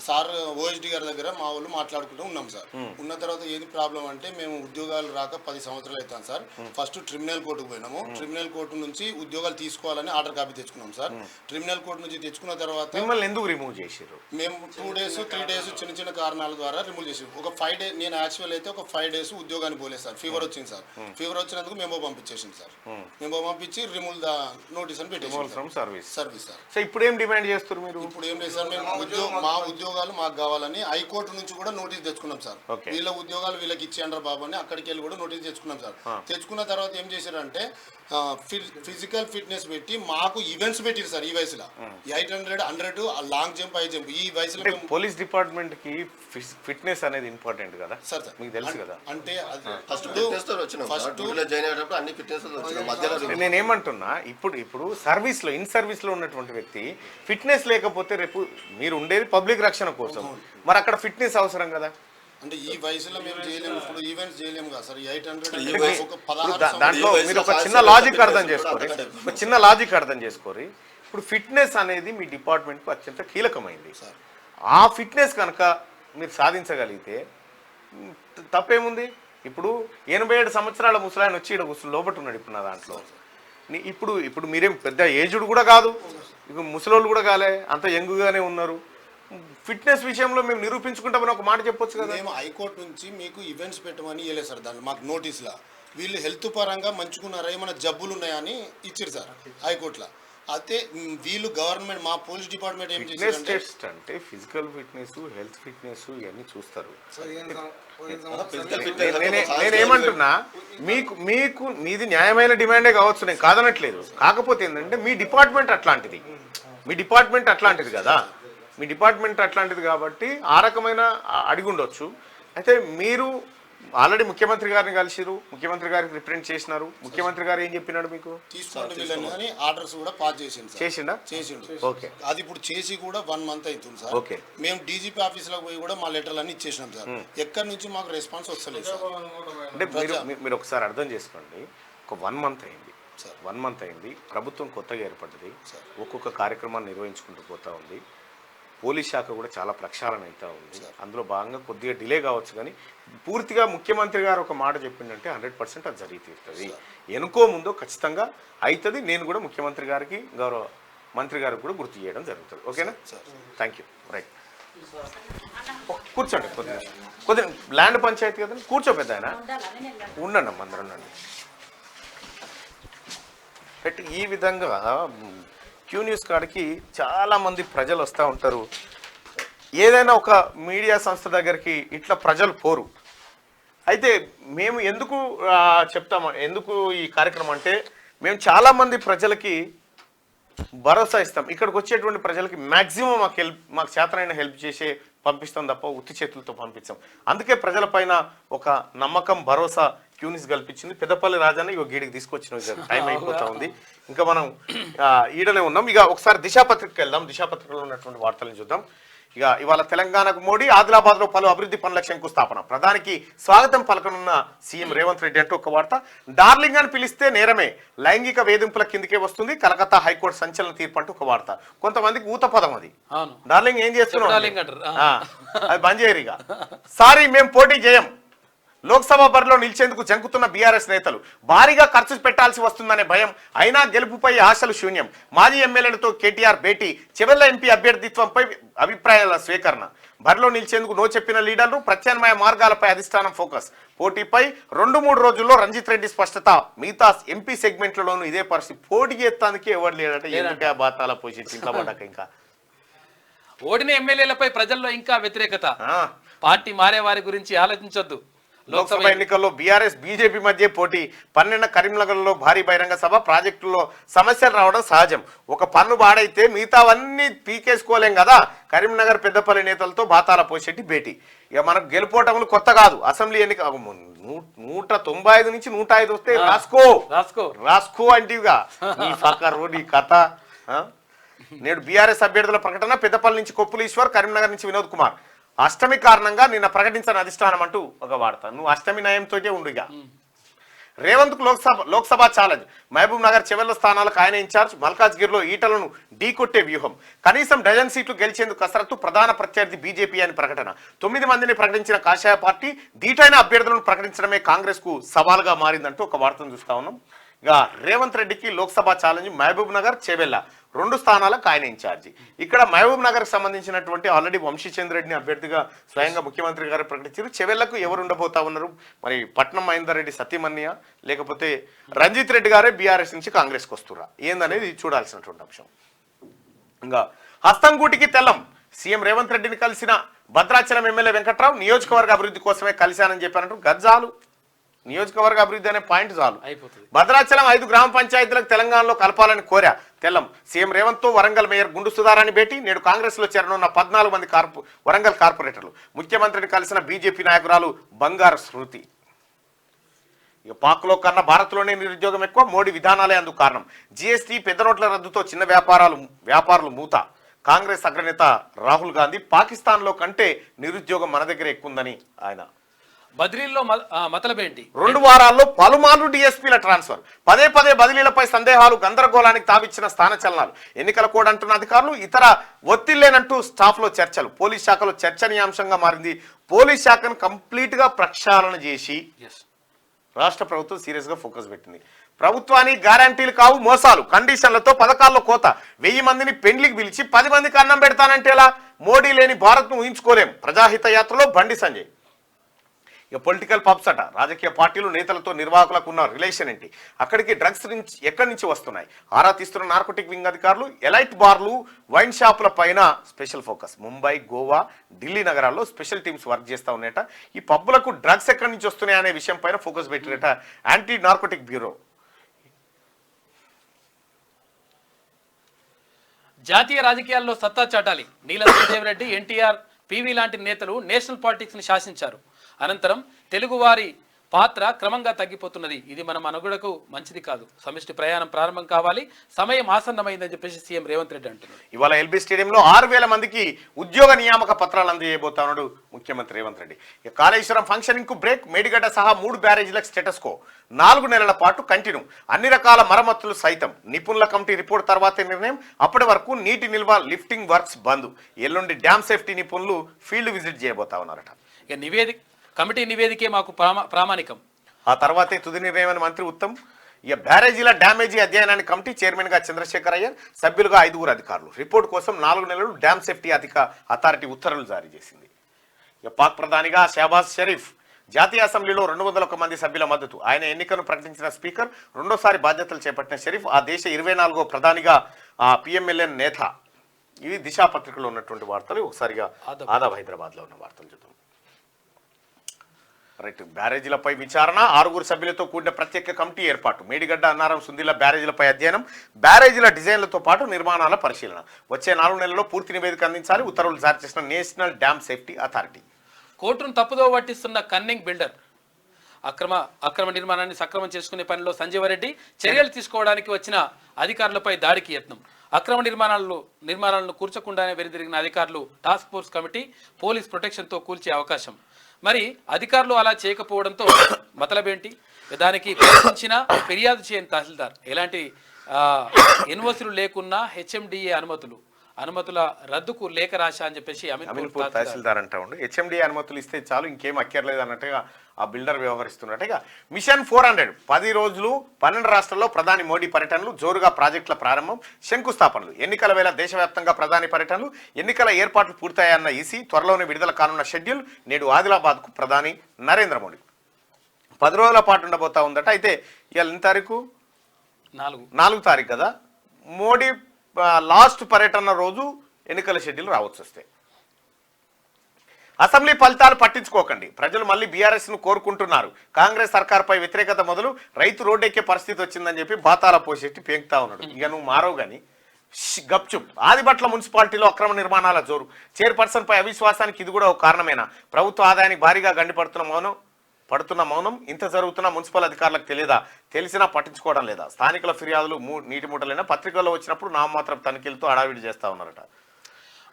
సార్ ఓఎస్డి గారి దగ్గర మా వాళ్ళు మాట్లాడుకుంటూ ఉన్నాం సార్. ఉన్న తర్వాత ఏది ప్రాబ్లం అంటే మేము ఉద్యోగాలు రాక 10 సంవత్సరాలు అవుతాం సార్. ఫస్ట్ ట్రిబ్యునల్ కోర్టుకు పోయినాము. ట్రిబ్యునల్ కోర్టు నుంచి ఉద్యోగాలు తీసుకోవాలని ఆర్డర్ కాపీ తెచ్చుకున్నాం సార్. ట్రిబ్యునల్ కోర్టు నుంచి తెచ్చుకున్న తర్వాత మిమ్మల్ని ఎందుకు రిమూవ్ చేశారు? మేము 2 days 3 days చిన్న చిన్న కారణాల ద్వారా రిమూవ్ చేసాం. ఒక 5 days నేను యాక్చువల్ అయితే ఒక 5 days ఉద్యోగాన్ని పోలేదు సార్. ఫీవర్ వచ్చింది సార్. ఫీవర్ వచ్చినందుకు మేము పంపించేసింది సార్. మేము పంపించి రిమూవ్ ద నోటీస్ అని పెట్టేసాం. Service sir. సో ఇప్పుడు ఏం డిమాండ్ చేస్తారు మీరు? ఇప్పుడు ఏం లేదు సార్, మేము మా ఉద్యోగాలు మాకు కావాలని హైకోర్టు నుంచి కూడా నోటీస్ తెచ్చుకున్నాం సార్. వీళ్ళ ఉద్యోగాలు వీళ్ళకి ఇచ్చేయండి బాబు అని అక్కడికి వెళ్ళి కూడా నోటీస్ తెచ్చుకున్నాం సార్. తెచ్చుకున్న తర్వాత ఏం చేశారంటే ఫిజికల్ ఫిట్నెస్ పెట్టి మాకు ఈవెంట్స్ పెట్టారు సార్. ఈ వయసులో 800, 100 లాంగ్ జంప్, హై జంప్ ఈ వయసులో. పోలీస్ డిపార్ట్మెంట్ కి ఫిట్నెస్ అనేది ఇంపార్టెంట్ కదా సార్, మీకు తెలుసు కదా. అంటే నేనేమంటున్నా, ఇప్పుడు సర్వీస్ లో ఇన్ సర్వీస్ లో ఉన్నటువంటి వ్యక్తి ఫిట్నెస్ లేకపోతే రేపు మీరు ఉండేది పబ్లిక్ రక్షణ కోసం, మరి అక్కడ ఫిట్నెస్ అవసరం కదా. అంటే ఈ వయసులో మేము చేయలేము, ఇప్పుడు ఈవెంట్స్ చేయలేము కదా సార్. 800 దాంట్లో మీరు ఒక చిన్న లాజిక్ అర్థం చేసుకోరి. ఇప్పుడు ఫిట్నెస్ అనేది మీ డిపార్ట్మెంట్ కు అత్యంత కీలకమైంది. ఆ ఫిట్నెస్ కనుక మీరు సాధించగలిగితే తప్పేముంది? ఇప్పుడు 87 సంవత్సరాల ముసలాయన వచ్చి ఇక్కడ లోపట ఉన్నాడు ఇప్పుడు నా దాంట్లో. ఇప్పుడు మీరేం పెద్ద ఏజ్డ్ కూడా కాదు, ఇప్పుడు ముసలోళ్ళు కూడా కాలే, అంత యంగ్గానే ఉన్నారు. ఫిట్నెస్ విషయంలో మేము నిరూపించుకుంటామని ఒక మాట చెప్పొచ్చు కదా. మేము హైకోర్టు నుంచి మీకు ఈవెంట్స్ పెట్టమని ఇవ్వలేదు సార్. దాంట్లో మాకు నోటీస్లా వీళ్ళు హెల్త్ పరంగా మంచుకున్నారా, ఏమైనా జబ్బులు ఉన్నాయని ఇచ్చారు సార్ హైకోర్టులో. అయితే వీళ్ళు గవర్నమెంట్ మా పోలీస్ డిపార్ట్మెంట్ ఏం టెస్ట్ అంటే ఫిజికల్ ఫిట్నెస్, హెల్త్ ఫిట్నెస్ ఇవన్నీ చూస్తారు. నేనేమంటున్నా, మీకు మీది న్యాయమైన డిమాండే కావచ్చు, నేను కాదనట్లేదు. కాకపోతే ఏంటంటే మీ డిపార్ట్మెంట్ అట్లాంటిది కదా. మీ డిపార్ట్మెంట్ అట్లాంటిది కాబట్టి ఆ రకమైన అడిగి ఉండొచ్చు. అయితే మీరు ఆల్రెడీ ముఖ్యమంత్రి గారిని కలిసిరు, ముఖ్యమంత్రి గారికి రిప్రజెంట్ చేసినారు. ముఖ్యమంత్రి గారు ఏం చెప్పినాడు మీకు? తీసుకోండి ఆర్డర్స్ కూడా పాస్ చేసిండు. ఓకే, అది ఇప్పుడు చేసి కూడా 1 month అవుతుంది సార్. ఓకే, మేము డీజీపీ ఆఫీస్లోకి పోయి కూడా మా లెటర్లు అన్ని ఇచ్చేసినాం సార్. ఎక్కడి నుంచి మాకు రెస్పాన్స్ వస్తలేదు సార్. అంటే మీరు ఒకసారి అర్థం చేసుకోండి, ఒక 1 month అయింది సార్. 1 month అయింది, ప్రభుత్వం కొత్తగా ఏర్పడ్డది, ఒక్కొక్క కార్యక్రమాన్ని నిర్వహించుకుంటూ పోతా ఉంది. పోలీస్ శాఖ కూడా చాలా ప్రక్షాళన అవుతూ ఉంది. అందులో భాగంగా కొద్దిగా డిలే కావచ్చు, కానీ పూర్తిగా ముఖ్యమంత్రి గారు ఒక మాట చెప్పిందంటే 100% అది జరిగి తీరుతుంది. ఎనుకో ముందో ఖచ్చితంగా అవుతుంది. నేను కూడా ముఖ్యమంత్రి గారికి, గౌరవ మంత్రి గారికి కూడా గుర్తు చేయడం జరుగుతుంది. ఓకేనా? Thank you. రైట్, కూర్చోండి. కొద్దిగా ల్యాండ్ పంచాయతీ కదా, కూర్చో పెద్ద ఆయన. ఉండండి అమ్మ, అందరూ ఉండండి. ఈ విధంగా క్యూ న్యూస్ కాడికి చాలామంది ప్రజలు వస్తూ ఉంటారు. ఏదైనా ఒక మీడియా సంస్థ దగ్గరికి ఇట్లా ప్రజలు పోరు. అయితే మేము ఎందుకు చెప్తాము, ఎందుకు ఈ కార్యక్రమం అంటే, మేము చాలామంది ప్రజలకి భరోసా ఇస్తాం. ఇక్కడికి వచ్చేటువంటి ప్రజలకి మ్యాక్సిమం మాకు చేతనైన హెల్ప్ చేసే పంపిస్తాం తప్ప ఉత్తి చేతులతో పంపించాం. అందుకే ప్రజలపైన ఒక నమ్మకం, భరోసా క్యూనిస్ కల్పించింది. పెద్దపల్లి రాజాన్ని ఇక గీడికి తీసుకొచ్చిన టైం అయిపోతా ఉంది. ఇంకా మనం ఈడనే ఉన్నాం. ఇక ఒకసారి దిశాపత్రికకి వెళ్దాం. దిశాపత్రికలో ఉన్నటువంటి వార్తలను చూద్దాం. ఇక ఇవాళ తెలంగాణకు మోడీ, ఆదిలాబాద్లో పలు అభివృద్ధి పనుల శంకుస్థాపన, ప్రధానికి స్వాగతం పలకనున్న సీఎం రేవంత్ రెడ్డి అంటూ ఒక వార్త. డార్లింగ్ అని పిలిస్తే నేరమే, లైంగిక వేధింపుల కిందకే వస్తుంది, కలకత్తా హైకోర్టు సంచలన తీర్పు అంటూ ఒక వార్త. కొంతమందికి ఊత పదం అది. డార్లింగ్ ఏం చేస్తున్నావు, అది బంద్ చేయరు. ఇక సారీ మేము పోటీ చేయం, లోక్సభ బరిలో నిలిచేందుకు జంకుతున్న బీఆర్ఎస్ నేతలు, భారీగా ఖర్చు పెట్టాల్సి వస్తుందనే భయం, అయినా గెలుపుపై ఆశలు శూన్యం, మాజీ ఎమ్మెల్యేలతో కేటీఆర్ భేటీ, చెవెళ్ల ఎంపీ అభ్యర్థిత్వంపై అభిప్రాయాల స్వీకరణ, బరిలో నిలిచేందుకు నో చెప్పిన లీడర్లు, ప్రత్యామ్నాయ మార్గాలపై అధిష్టానం ఫోకస్, పోటీపై 2-3 రోజుల్లో రంజిత్ రెడ్డి స్పష్టత, మిగతా ఎంపీ సెగ్మెంట్లలోనూ ఇదే పరిస్థితి. పోటీ చేస్తానికి ఎవరు లేడట, ఎందుకే బాతాల పోసి ఇంట్లో పడ్డాక ఇంకా ఓడిన ఎమ్మెల్యేలపై ప్రజల్లో ఇంకా వ్యతిరేకత, పార్టీ మారే వారి గురించి ఆలోచించొద్దు. లోక్సభ ఎన్నికల్లో బీఆర్ఎస్ బీజేపీ మధ్య పోటీ, 12 కరీంనగర్లో భారీ బహిరంగ సభ, ప్రాజెక్టుల్లో సమస్యలు రావడం సహజం, ఒక పన్ను బాడైతే మిగతావన్నీ పీకేసుకోలేం కదా. కరీంనగర్ పెద్దపల్లి నేతలతో బాతాల పోషెట్టి భేటీ. ఇక మనకు గెలుపోవటములు కొత్త కాదు, అసెంబ్లీ ఎన్నిక 195 నుంచి 105 వస్తే రాసుకో అంటివిగా నీ ఫకరు నీ కథ. నేడు బీఆర్ఎస్ అభ్యర్థుల ప్రకటన, పెద్దపల్లి నుంచి కొప్పుల ఈశ్వర్, కరీంనగర్ నుంచి వినోద్ కుమార్. అష్టమి కారణంగా నిన్న ప్రకటించిన అధిష్టానం అంటూ ఒక వార్త. నువ్వు అష్టమి నయంతోటే ఉండుగా. రేవంత్ కు లోక్సభ ఛాలెంజ్, మహబూబ్ నగర్ చెవెళ్ల స్థానాలకు ఆయన ఇన్ఛార్జ్, మల్కాజ్గిరిలో ఈటలను ఢీకొట్టే వ్యూహం, కనీసం డజన్ సీట్లు గెలిచేందుకు కసరత్తు, ప్రధాన ప్రత్యర్థి బీజేపీ అని ప్రకటన. 9 మందిని ప్రకటించిన కాషాయ పార్టీ, ధీటైన అభ్యర్థులను ప్రకటించడమే కాంగ్రెస్ కు సవాల్గా మారిందంటూ ఒక వార్తను చూస్తా ఉన్నాం. ఇక రేవంత్ రెడ్డికి లోక్సభ ఛాలెంజ్, మహబూబ్ నగర్ చెవెళ్ల 2 స్థానాలకు ఆయన ఇన్ఛార్జి. ఇక్కడ మహబూబ్ నగర్ సంబంధించినటువంటి ఆల్రెడీ వంశీచంద్ర రెడ్డిని అభ్యర్థిగా స్వయంగా ముఖ్యమంత్రి గారు ప్రకటించారు. చెవెళ్లకు ఎవరు ఉండబోతా ఉన్నారు మరి, పట్నం మహేందర్ రెడ్డి సతీమన్య లేకపోతే రంజిత్ రెడ్డి గారే బీఆర్ఎస్ నుంచి కాంగ్రెస్కి వస్తురా ఏందనేది చూడాల్సినటువంటి అంశం. ఇంకా హస్తంగూటికి తెల్లం, సీఎం రేవంత్ రెడ్డిని కలిసిన భద్రాచలం ఎమ్మెల్యే వెంకట్రావు, నియోజకవర్గ అభివృద్ధి కోసమే కలిశానని చెప్పారంటూ గజ్జాలు. నియోజకవర్గ అభివృద్ధి అనే పాయింట్ చాలు. భద్రాచలం 5 గ్రామ పంచాయతీలకు తెలంగాణలో కలపాలని కోరా తెల్లం. సీఎం రేవంత్ తో వరంగల్ మేయర్ గుండు సుధారాన్ని భేటీ, నేడు కాంగ్రెస్ లో చేరనున్న 14 మంది వరంగల్ కార్పొరేటర్లు, ముఖ్యమంత్రిని కలిసిన బీజేపీ నాయకురాలు బంగారు శృతి. ఇక పాక్లో కన్నా భారత్లోనే నిరుద్యోగం ఎక్కువ, మోడీ విధానాలే అందుకు కారణం, జీఎస్టీ పెద్ద నోట్ల రద్దుతో చిన్న వ్యాపారులు మూత, కాంగ్రెస్ అగ్రనేత రాహుల్ గాంధీ, పాకిస్తాన్లో కంటే నిరుద్యోగం మన దగ్గర ఎక్కువ ఉందని ఆయన. బదిలీల్లో మతలబేంటి, 2 వారాల్లో పలుమార్లు డీఎస్పీల ట్రాన్స్ఫర్, పదే బదిలీలపై సందేహాలు, గందరగోళానికి తావిచ్చిన స్థాన చలనాలు, ఎన్నికల కోడ్ అంటున్న అధికారులు, ఇతర ఒత్తిళ్లేనంటూ స్టాఫ్ లో చర్చలు, పోలీస్ శాఖలో చర్చనీయాంశంగా మారింది. పోలీస్ శాఖను కంప్లీట్ గా ప్రక్షాళన చేసి రాష్ట్ర ప్రభుత్వం సీరియస్ గా ఫోకస్ పెట్టింది. ప్రభుత్వానికి గ్యారంటీలు కావు మోసాలు, కండిషన్లతో పథకాల్లో కోత, 1000 మందిని పెండ్లికి పిలిచి 10 మందికి అన్నం పెడతానంటే ఎలా, మోడీ లేని భారత్ ను ఊహించుకోలేం. ప్రజాహిత యాత్రలో బండి సంజయ్. ఇక పొలిటికల్ పబ్స్ అట, రాజకీయ పార్టీలు నేతలతో నిర్వాహకులకు ఉన్న రిలేషన్ ఏంటి, అక్కడికి డ్రగ్స్ నుంచి ఎక్కడి నుంచి వస్తున్నాయి, ఆరా తీస్తున్న నార్కోటిక్ వింగ్ అధికారులు, ఎలైట్ బార్లు, వైన్ షాపుల పైన స్పెషల్ ఫోకస్. ముంబై, గోవా, ఢిల్లీ నగరాల్లో స్పెషల్ టీమ్స్ వర్క్ చేస్తూ ఉన్నాయట. ఈ పబ్బులకు డ్రగ్స్ ఎక్కడి నుంచి వస్తున్నాయి అనే విషయం పైన ఫోకస్ పెట్టినట యాంటీ నార్కోటిక్ బ్యూరో. జాతీయ రాజకీయాల్లో సత్తా చాటాలి, నీలం సంజీవ్ రెడ్డి, ఎన్టీఆర్, పివి లాంటి నేతలు నేషనల్ పాలిటిక్స్ ని శాసించారు. అనంతరం తెలుగువారి పాత్ర క్రమంగా తగ్గిపోతున్నది, ఇది మన మనుగడకు మంచిది కాదు, సమిష్టి ప్రయాణం ప్రారంభం కావాలి, సమయం ఆసన్నమైందని చెప్పేసి సీఎం రేవంత్ రెడ్డి అంటున్నారు. ఇవాళ ఎల్బీ స్టేడియంలో 6000 మందికి ఉద్యోగ నియామక పత్రాలు అందజేయబోతున్నాడు ముఖ్యమంత్రి రేవంత్ రెడ్డి. కాళేశ్వరం ఫంక్షనింగ్ కు బ్రేక్, మేడిగడ్డ సహా 3 బ్యారేజీలకు స్టేటస్ కో, 4 నెలల పాటు కంటిన్యూ, అన్ని రకాల మరమ్మతులు సైతం. నిపుణుల కమిటీ రిపోర్ట్ తర్వాతే నిర్ణయం, అప్పటి వరకు నీటి నిల్వ లిఫ్టింగ్ వర్క్స్ బంద్. ఎల్లుండి డ్యామ్ సేఫ్టీ నిపుణులు ఫీల్డ్ విజిట్ చేయబోతా ఉన్నారట. ఇక కమిటీ నివేదికే మాకు ప్రామాణికం. ఆ తర్వాతే తుది నిర్ణయం మంత్రి ఉత్తమ్. ఇక బ్యారేజీల డ్యామేజీ అధ్యయనాన్ని కమిటీ చైర్మన్ గా చంద్రశేఖర్ అయ్యర్, సభ్యులుగా 5 అధికారులు. రిపోర్ట్ కోసం 4 నెలలు డ్యామ్ సేఫ్టీ అథారిటీ ఉత్తర్వులు జారీ చేసింది. ఇక పాక్ ప్రధానిగా షహబాజ్ షరీఫ్, జాతీయ అసెంబ్లీలో 201 మంది సభ్యుల మద్దతు. ఆయన ఎన్నికను ప్రకటించిన స్పీకర్, రెండోసారి బాధ్యతలు చేపట్టిన షరీఫ్ ఆ దేశ 24వ ప్రధానిగా PMLN నేత. ఇవి దిశా పత్రికలో ఉన్నటువంటి వార్తలు. ఒకసారిగా ఆదాబ్ హైదరాబాద్ లో ఉన్న వార్తలు చూద్దాం. రైట్, బ్యారేజీలపై విచారణ, 6 సభ్యులతో కూడిన ప్రత్యేక కమిటీ ఏర్పాటు. మేడిగడ్డ, అన్నారం, సుందిల్ల బ్యారేజీలపై అధ్యయనం, బ్యారేజీల డిజైన్లతో పాటు నిర్మాణాల పరిశీలన. వచ్చే 4 నెలల్లో పూర్తి నివేదిక అందించాలి, ఉత్తర్వులు జారీ చేసిన నేషనల్ డ్యామ్ సేఫ్టీ అథారిటీ. కోర్టును తప్పుదో పట్టిస్తున్న కన్నింగ్ బిల్డర్, అక్రమ నిర్మాణాన్ని సక్రమం చేసుకునే పనిలో సంజీవరెడ్డి చర్యలు తీసుకోవడానికి వచ్చిన అధికారులపై దాడికి యత్నం. అక్రమ నిర్మాణాలను కూర్చకుండానే వెనుదిరిగిన అధికారులు టాస్క్ ఫోర్స్ కమిటీ పోలీస్ ప్రొటెక్షన్తో కూల్చే అవకాశం. మరి అధికారులు అలా చేయకపోవడంతో మతలబేంటి? దానికి ప్రశ్నించిన ఫిర్యాదు చేయని తహసీల్దార్ ఎలాంటి ఎన్ఓసీలు లేకున్నా హెచ్ఎండిఏ అనుమతుల రద్దుకు లేఖ రాశా అని చెప్పేసి అమీన్పూర్ తహసీల్దార్ అంటా ఉండు. హెచ్ఎండిఏ అనుమతులు ఇస్తే చాలు, ఇంకేం అక్కర్లేదు అన్నట్టుగా ఆ బిల్డర్ వ్యవహరిస్తున్నట్టుగా. మిషన్ 400 10 రోజులు 12 రాష్ట్రాల్లో ప్రధాని మోడీ పర్యటనలు, జోరుగా ప్రాజెక్టుల ప్రారంభం, శంకుస్థాపనలు. ఎన్నికల వేళ దేశవ్యాప్తంగా ప్రధాని పర్యటనలు, ఎన్నికల ఏర్పాట్లు పూర్తయ్యాయన్న ఈసీ. త్వరలోనే విడుదల కానున్న షెడ్యూల్. నేడు ఆదిలాబాద్కు ప్రధాని నరేంద్ర మోడీ 10 రోజుల పాటు ఉండబోతా ఉందట. అయితే ఇవాళ ఎన్ని తారీఖు? 4 తారీఖు కదా. మోడీ లాస్ట్ పర్యటన రోజు ఎన్నికల షెడ్యూల్ రావచ్చు. వస్తే అసెంబ్లీ ఫలితాలు పట్టించుకోకండి, ప్రజలు మళ్ళీ బీఆర్ఎస్ ను కోరుకుంటున్నారు. కాంగ్రెస్ సర్కార్పై వ్యతిరేకత మొదలు, రైతు రోడ్డెక్కే పరిస్థితి వచ్చిందని చెప్పి బాతాల పోసేటి పేంకుతా ఉన్నాడు. ఇక నువ్వు మారవు గాని గప్చుప్. ఆదిబట్ల మున్సిపాలిటీలో అక్రమ నిర్మాణాల జోరు, చైర్పర్సన్ పై అవిశ్వాసానికి ఇది కూడా ఒక కారణమేనా? ప్రభుత్వ ఆదాయానికి భారీగా పడుతున్న మౌనం ఇంత జరుగుతున్న మున్సిపల్ అధికారులకు తెలియదా? తెలిసినా పట్టించుకోవడం లేదా? స్థానికుల ఫిర్యాదులు నీటి మూటలైనా పత్రికల్లో వచ్చినప్పుడు నామమాత్రం తనిఖీలతో హడావిడి చేస్తా ఉన్నారట.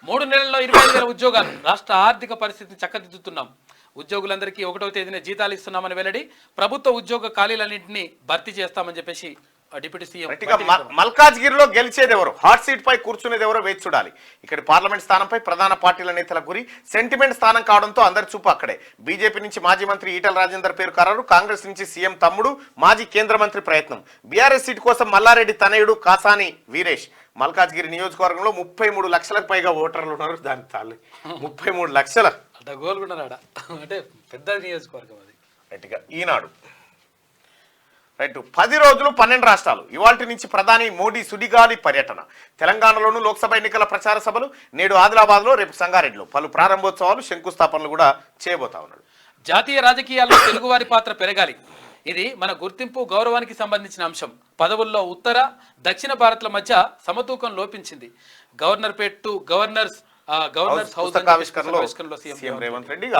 3 నెలల్లో 25,000 ఉద్యోగాలు. రాష్ట్ర ఆర్థిక పరిస్థితిని చక్కదిద్దుతున్నాం. ఉద్యోగులందరికీ 1వ తేదీన జీతాలు ఇస్తున్నామని వెల్లడి. ప్రభుత్వ ఉద్యోగ ఖాళీలన్నింటినీ భర్తీ చేస్తామని చెప్పేసి డిప్యూటీ సీఎం. మల్కాజ్గిరిలో గెలిచేది ఎవరు, హాట్ సీట్ పై కూర్చునేది ఎవరో వేచి చూడాలి. ఇక్కడ పార్లమెంట్ స్థానంపై ప్రధాన పార్టీల నేతల గురి. సెంటిమెంట్ స్థానం కావడంతో అందరి చూపు అక్కడే. బీజేపీ నుంచి మాజీ మంత్రి ఈటల రాజేందర్ పేరు ఖరారు. కాంగ్రెస్ నుంచి సీఎం తమ్ముడు మాజీ కేంద్ర మంత్రి ప్రయత్నం. బీఆర్ఎస్ సీటు కోసం మల్లారెడ్డి తనయుడు కాసాని వీరేష్. మల్కాజ్గిరి నియోజకవర్గంలో 33 లక్షలకు పైగా ఓటర్లు ఉన్నారు. దాని తాళ్ళు 33 లక్షల అంటే పెద్ద నియోజకవర్గం అది. రైట్గా ఈనాడు 10 రోజులు 12 రాష్ట్రాలు. ఇవాల్టి నుంచి ప్రధాని మోడీ సుడిగాలి పర్యటన. తెలంగాణలోనూ లోక్సభ ఎన్నికల ప్రచార సభలు. నేడు ఆదిలాబాద్లో, రేపు సంగారెడ్డిలో పలు ప్రారంభోత్సవాలు, శంకుస్థాపనలు కూడా చేయబోతా ఉన్నాడు. జాతీయ రాజకీయాల్లో తెలుగువారి పాత్ర పెరగాలి. ఇది మన గుర్తింపు, గౌరవానికి సంబంధించిన అంశం. పదవుల్లో ఉత్తర, దక్షిణ భారత్ల మధ్య సమతూకం లోపించింది. గవర్నర్పేట్ టు గవర్నర్స్ హౌస్ ఆవిష్కరణలో సీఎం రేవంత్ రెడ్డి.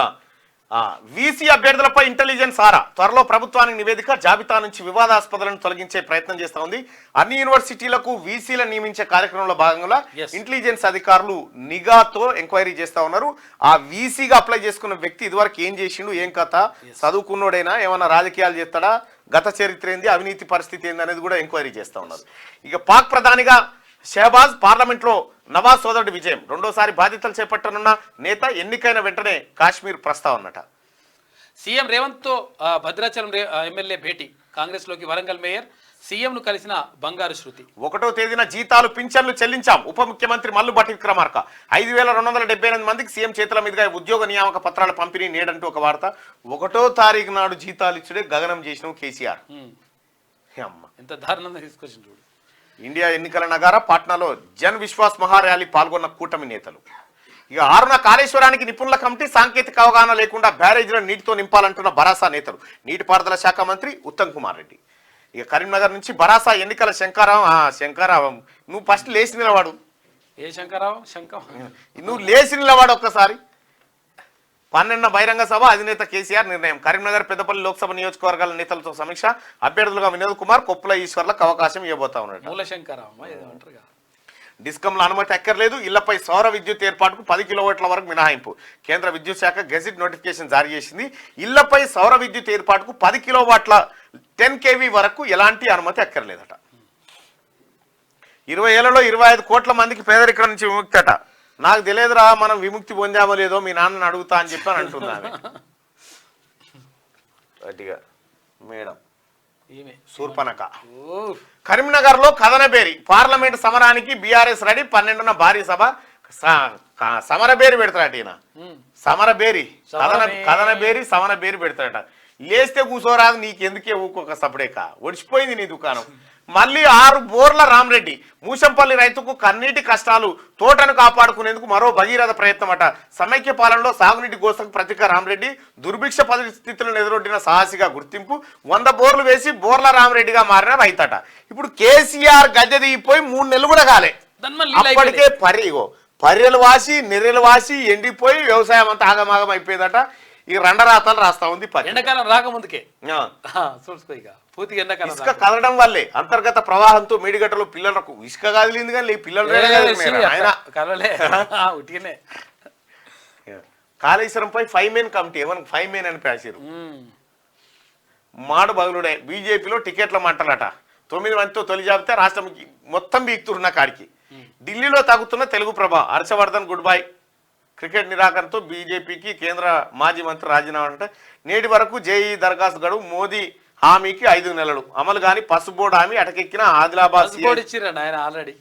వీసీ అభ్యర్థులపై ఇంటెలిజెన్స్ ఆరా. త్వరలో ప్రభుత్వానికి నివేదిక. జాబితా నుంచి వివాదాస్పదాలను తొలగించే ప్రయత్నం చేస్తా ఉంది. అన్ని యూనివర్సిటీలకు వీసీలను నియమించే కార్యక్రమంలో భాగంగా ఇంటెలిజెన్స్ అధికారులు నిఘాతో ఎంక్వైరీ చేస్తా ఉన్నారు. ఆ వీసీగా అప్లై చేసుకున్న వ్యక్తి ఇదివరకు ఏం చేసిండు, ఏం కథ, చదువుకున్నోడైనా, ఏమన్నా రాజకీయాలు చేస్తాడా, గత చరిత్ర ఏంది, అవినీతి పరిస్థితి ఏంది అనేది కూడా ఎంక్వైరీ చేస్తా ఉన్నారు. ఇక పాక్ ప్రధానిగా షహబాజ్, పార్లమెంట్లో నవాజ్ సోదరుడి విజయం. రెండోసారి బాధ్యతలు చేపట్టనున్న నేత. ఎన్నికైన వెంటనే కాశ్మీర్ ప్రస్తావనట. సీఎం రేవంత్ తో భద్రాచలం ఎమ్మెల్యే భేటీ. కాంగ్రెస్ లోకి వరంగల్ మేయర్ సీఎం ను కలిసిన బంగారు శృతి. 1వ తేదీన జీతాలు, పింఛన్లు చెల్లించాం. ఉప ముఖ్యమంత్రి మల్లు భట్టి విక్రమార్క. 5,278 మందికి సీఎం చేతుల మీదుగా ఉద్యోగ నియామక పత్రాల పంపిణీ నేడంటూ ఒక వార్త. 1వ తారీఖు నాడు జీతాలు ఇచ్చుడే గగనం చేసిన కేసీఆర్. ఎంత దారుణంగా తీసుకొచ్చింది. ఇండియా ఎన్నికల నగార. పాట్నాలో జన్ విశ్వాస్ మహార్యాలీ పాల్గొన్న కూటమి నేతలు. ఇక 6న కాళేశ్వరానికి నిపుణుల కమిటీ. సాంకేతిక అవగాహన లేకుండా బ్యారేజీలను నీటితో నింపాలంటున్న భరాసా నేతలు. నీటిపారుదల శాఖ మంత్రి ఉత్తమ్ కుమార్ రెడ్డి. ఇక కరీంనగర్ నుంచి భరాసా ఎన్నికల శంకరావం. నువ్వు ఫస్ట్ లేచి నిలవాడు. ఏ శంకరావం? నువ్వు లేచి నిలవాడు ఒక్కసారి. 12న బహిరంగ సభ. అధినేత కేసీఆర్ నిర్ణయం. కరీంనగర్, పెద్దపల్లి లోక్సభ నియోజకవర్గాల నేతలతో సమీక్ష. అభ్యర్థులుగా వినోద్ కుమార్, కొప్పుల ఈశ్వర్లకు అవకాశం ఇవ్వబోతా ఉన్నాడు. డిస్కంల అనుమతి అక్కర్లేదు. ఇళ్లపై సౌర విద్యుత్ ఏర్పాటుకు 10 కిలోవాట్ల వరకు మినహాయింపు. కేంద్ర విద్యుత్ శాఖ గెజిట్ నోటిఫికేషన్ జారీ చేసింది. ఇళ్లపై సౌర విద్యుత్ ఏర్పాటుకు 10 కిలోవాట్ల 10 kV వరకు ఎలాంటి అనుమతి అక్కర్లేదట. 20 ఏళ్లలో 25 కోట్ల మందికి పేదరికం నుంచి విముక్తి అట. నాకు తెలియదురా, మనం విముక్తి పొందామో లేదో మీ నాన్నని అడుగుతా అని చెప్పి అని అంటున్నాను. గట్టిగా మేడం శూర్పణఖ. కరీంనగర్ లో కథనబేరి. పార్లమెంట్ సమరానికి బీఆర్ఎస్ రెడీ. 12న భారీ సభ. సమరబేరి పెడతాడట ఈయన. సమరబేరి కథనబేరి సమరబేరి పెడతాడట. లేస్తే కూర్చోరాదు, నీకెందుకే ఊకొక సపడేక, ఒడిచిపోయింది నీ దుకాణం. మళ్ళీ 6 బోర్ల రామరెడ్డి. మూసంపల్లి రైతుకు కన్నీటి కష్టాలు. తోటను కాపాడుకునేందుకు మరో భగీరథ ప్రయత్నం అట. సమైక్య పాలనలో సాగునీటి గోసకు ప్రతీక రామరెడ్డి. దుర్భిక్ష పరిస్థితులను ఎదురొడ్డిన సాహసిగా గుర్తింపు. 100 బోర్లు వేసి బోర్ల రామరెడ్డిగా మారిన రైతట. ఇప్పుడు కేసీఆర్ గద్దె దిగిపోయి 3 నెలలు కూడా కాలే. అప్పటికే పర్రెలు వాసి, నెర్రెలు వాసి ఎండిపోయి వ్యవసాయం అంతా ఆగమాగం అయిపోయిందట. ఈ రెండరాతలు రాస్తా ఉంది పత్రిక. ఎండాకాలం రాకముందుకే ఆ. చూసుకో ఇక పూర్తిగా ఎండాకాలం ఇసుక కదలడం వల్లే అంతర్గత ప్రవాహంతో మేడిగట్టలో పిల్లలకు ఇసుక కదిలింది కానీ పిల్లలు ఆయన కలవలే ఉట్టిగానే కాళేశ్వరంపై 5 మెయిన్ కమిటీ ఏమన్నా 5 మెయిన్ అని పేసారు. మాడు బదులుడే బీజేపీలో టికెట్ల మంటలట. 9 మందితో తొలి జాబితా రాష్ట్రం మొత్తం బీక్తున్న కాడికి. ఢిల్లీలో తగ్గుతున్న తెలుగు ప్రభ హర్షవర్ధన్ గుడ్ బై. క్రికెట్ నిరాకరణతో బీజేపీకి కేంద్ర మాజీ మంత్రి రాజీనామా అంటే నేటి వరకు జేఈ దరఖాస్తు గడువు మోదీ హామీకి 5 నెలలు అమలు కానీ పసుపు బోర్డు హామీ అటకెక్కిన ఆదిలాబాద్ ఇచ్చిరండి ఆయన ఆల్రెడీ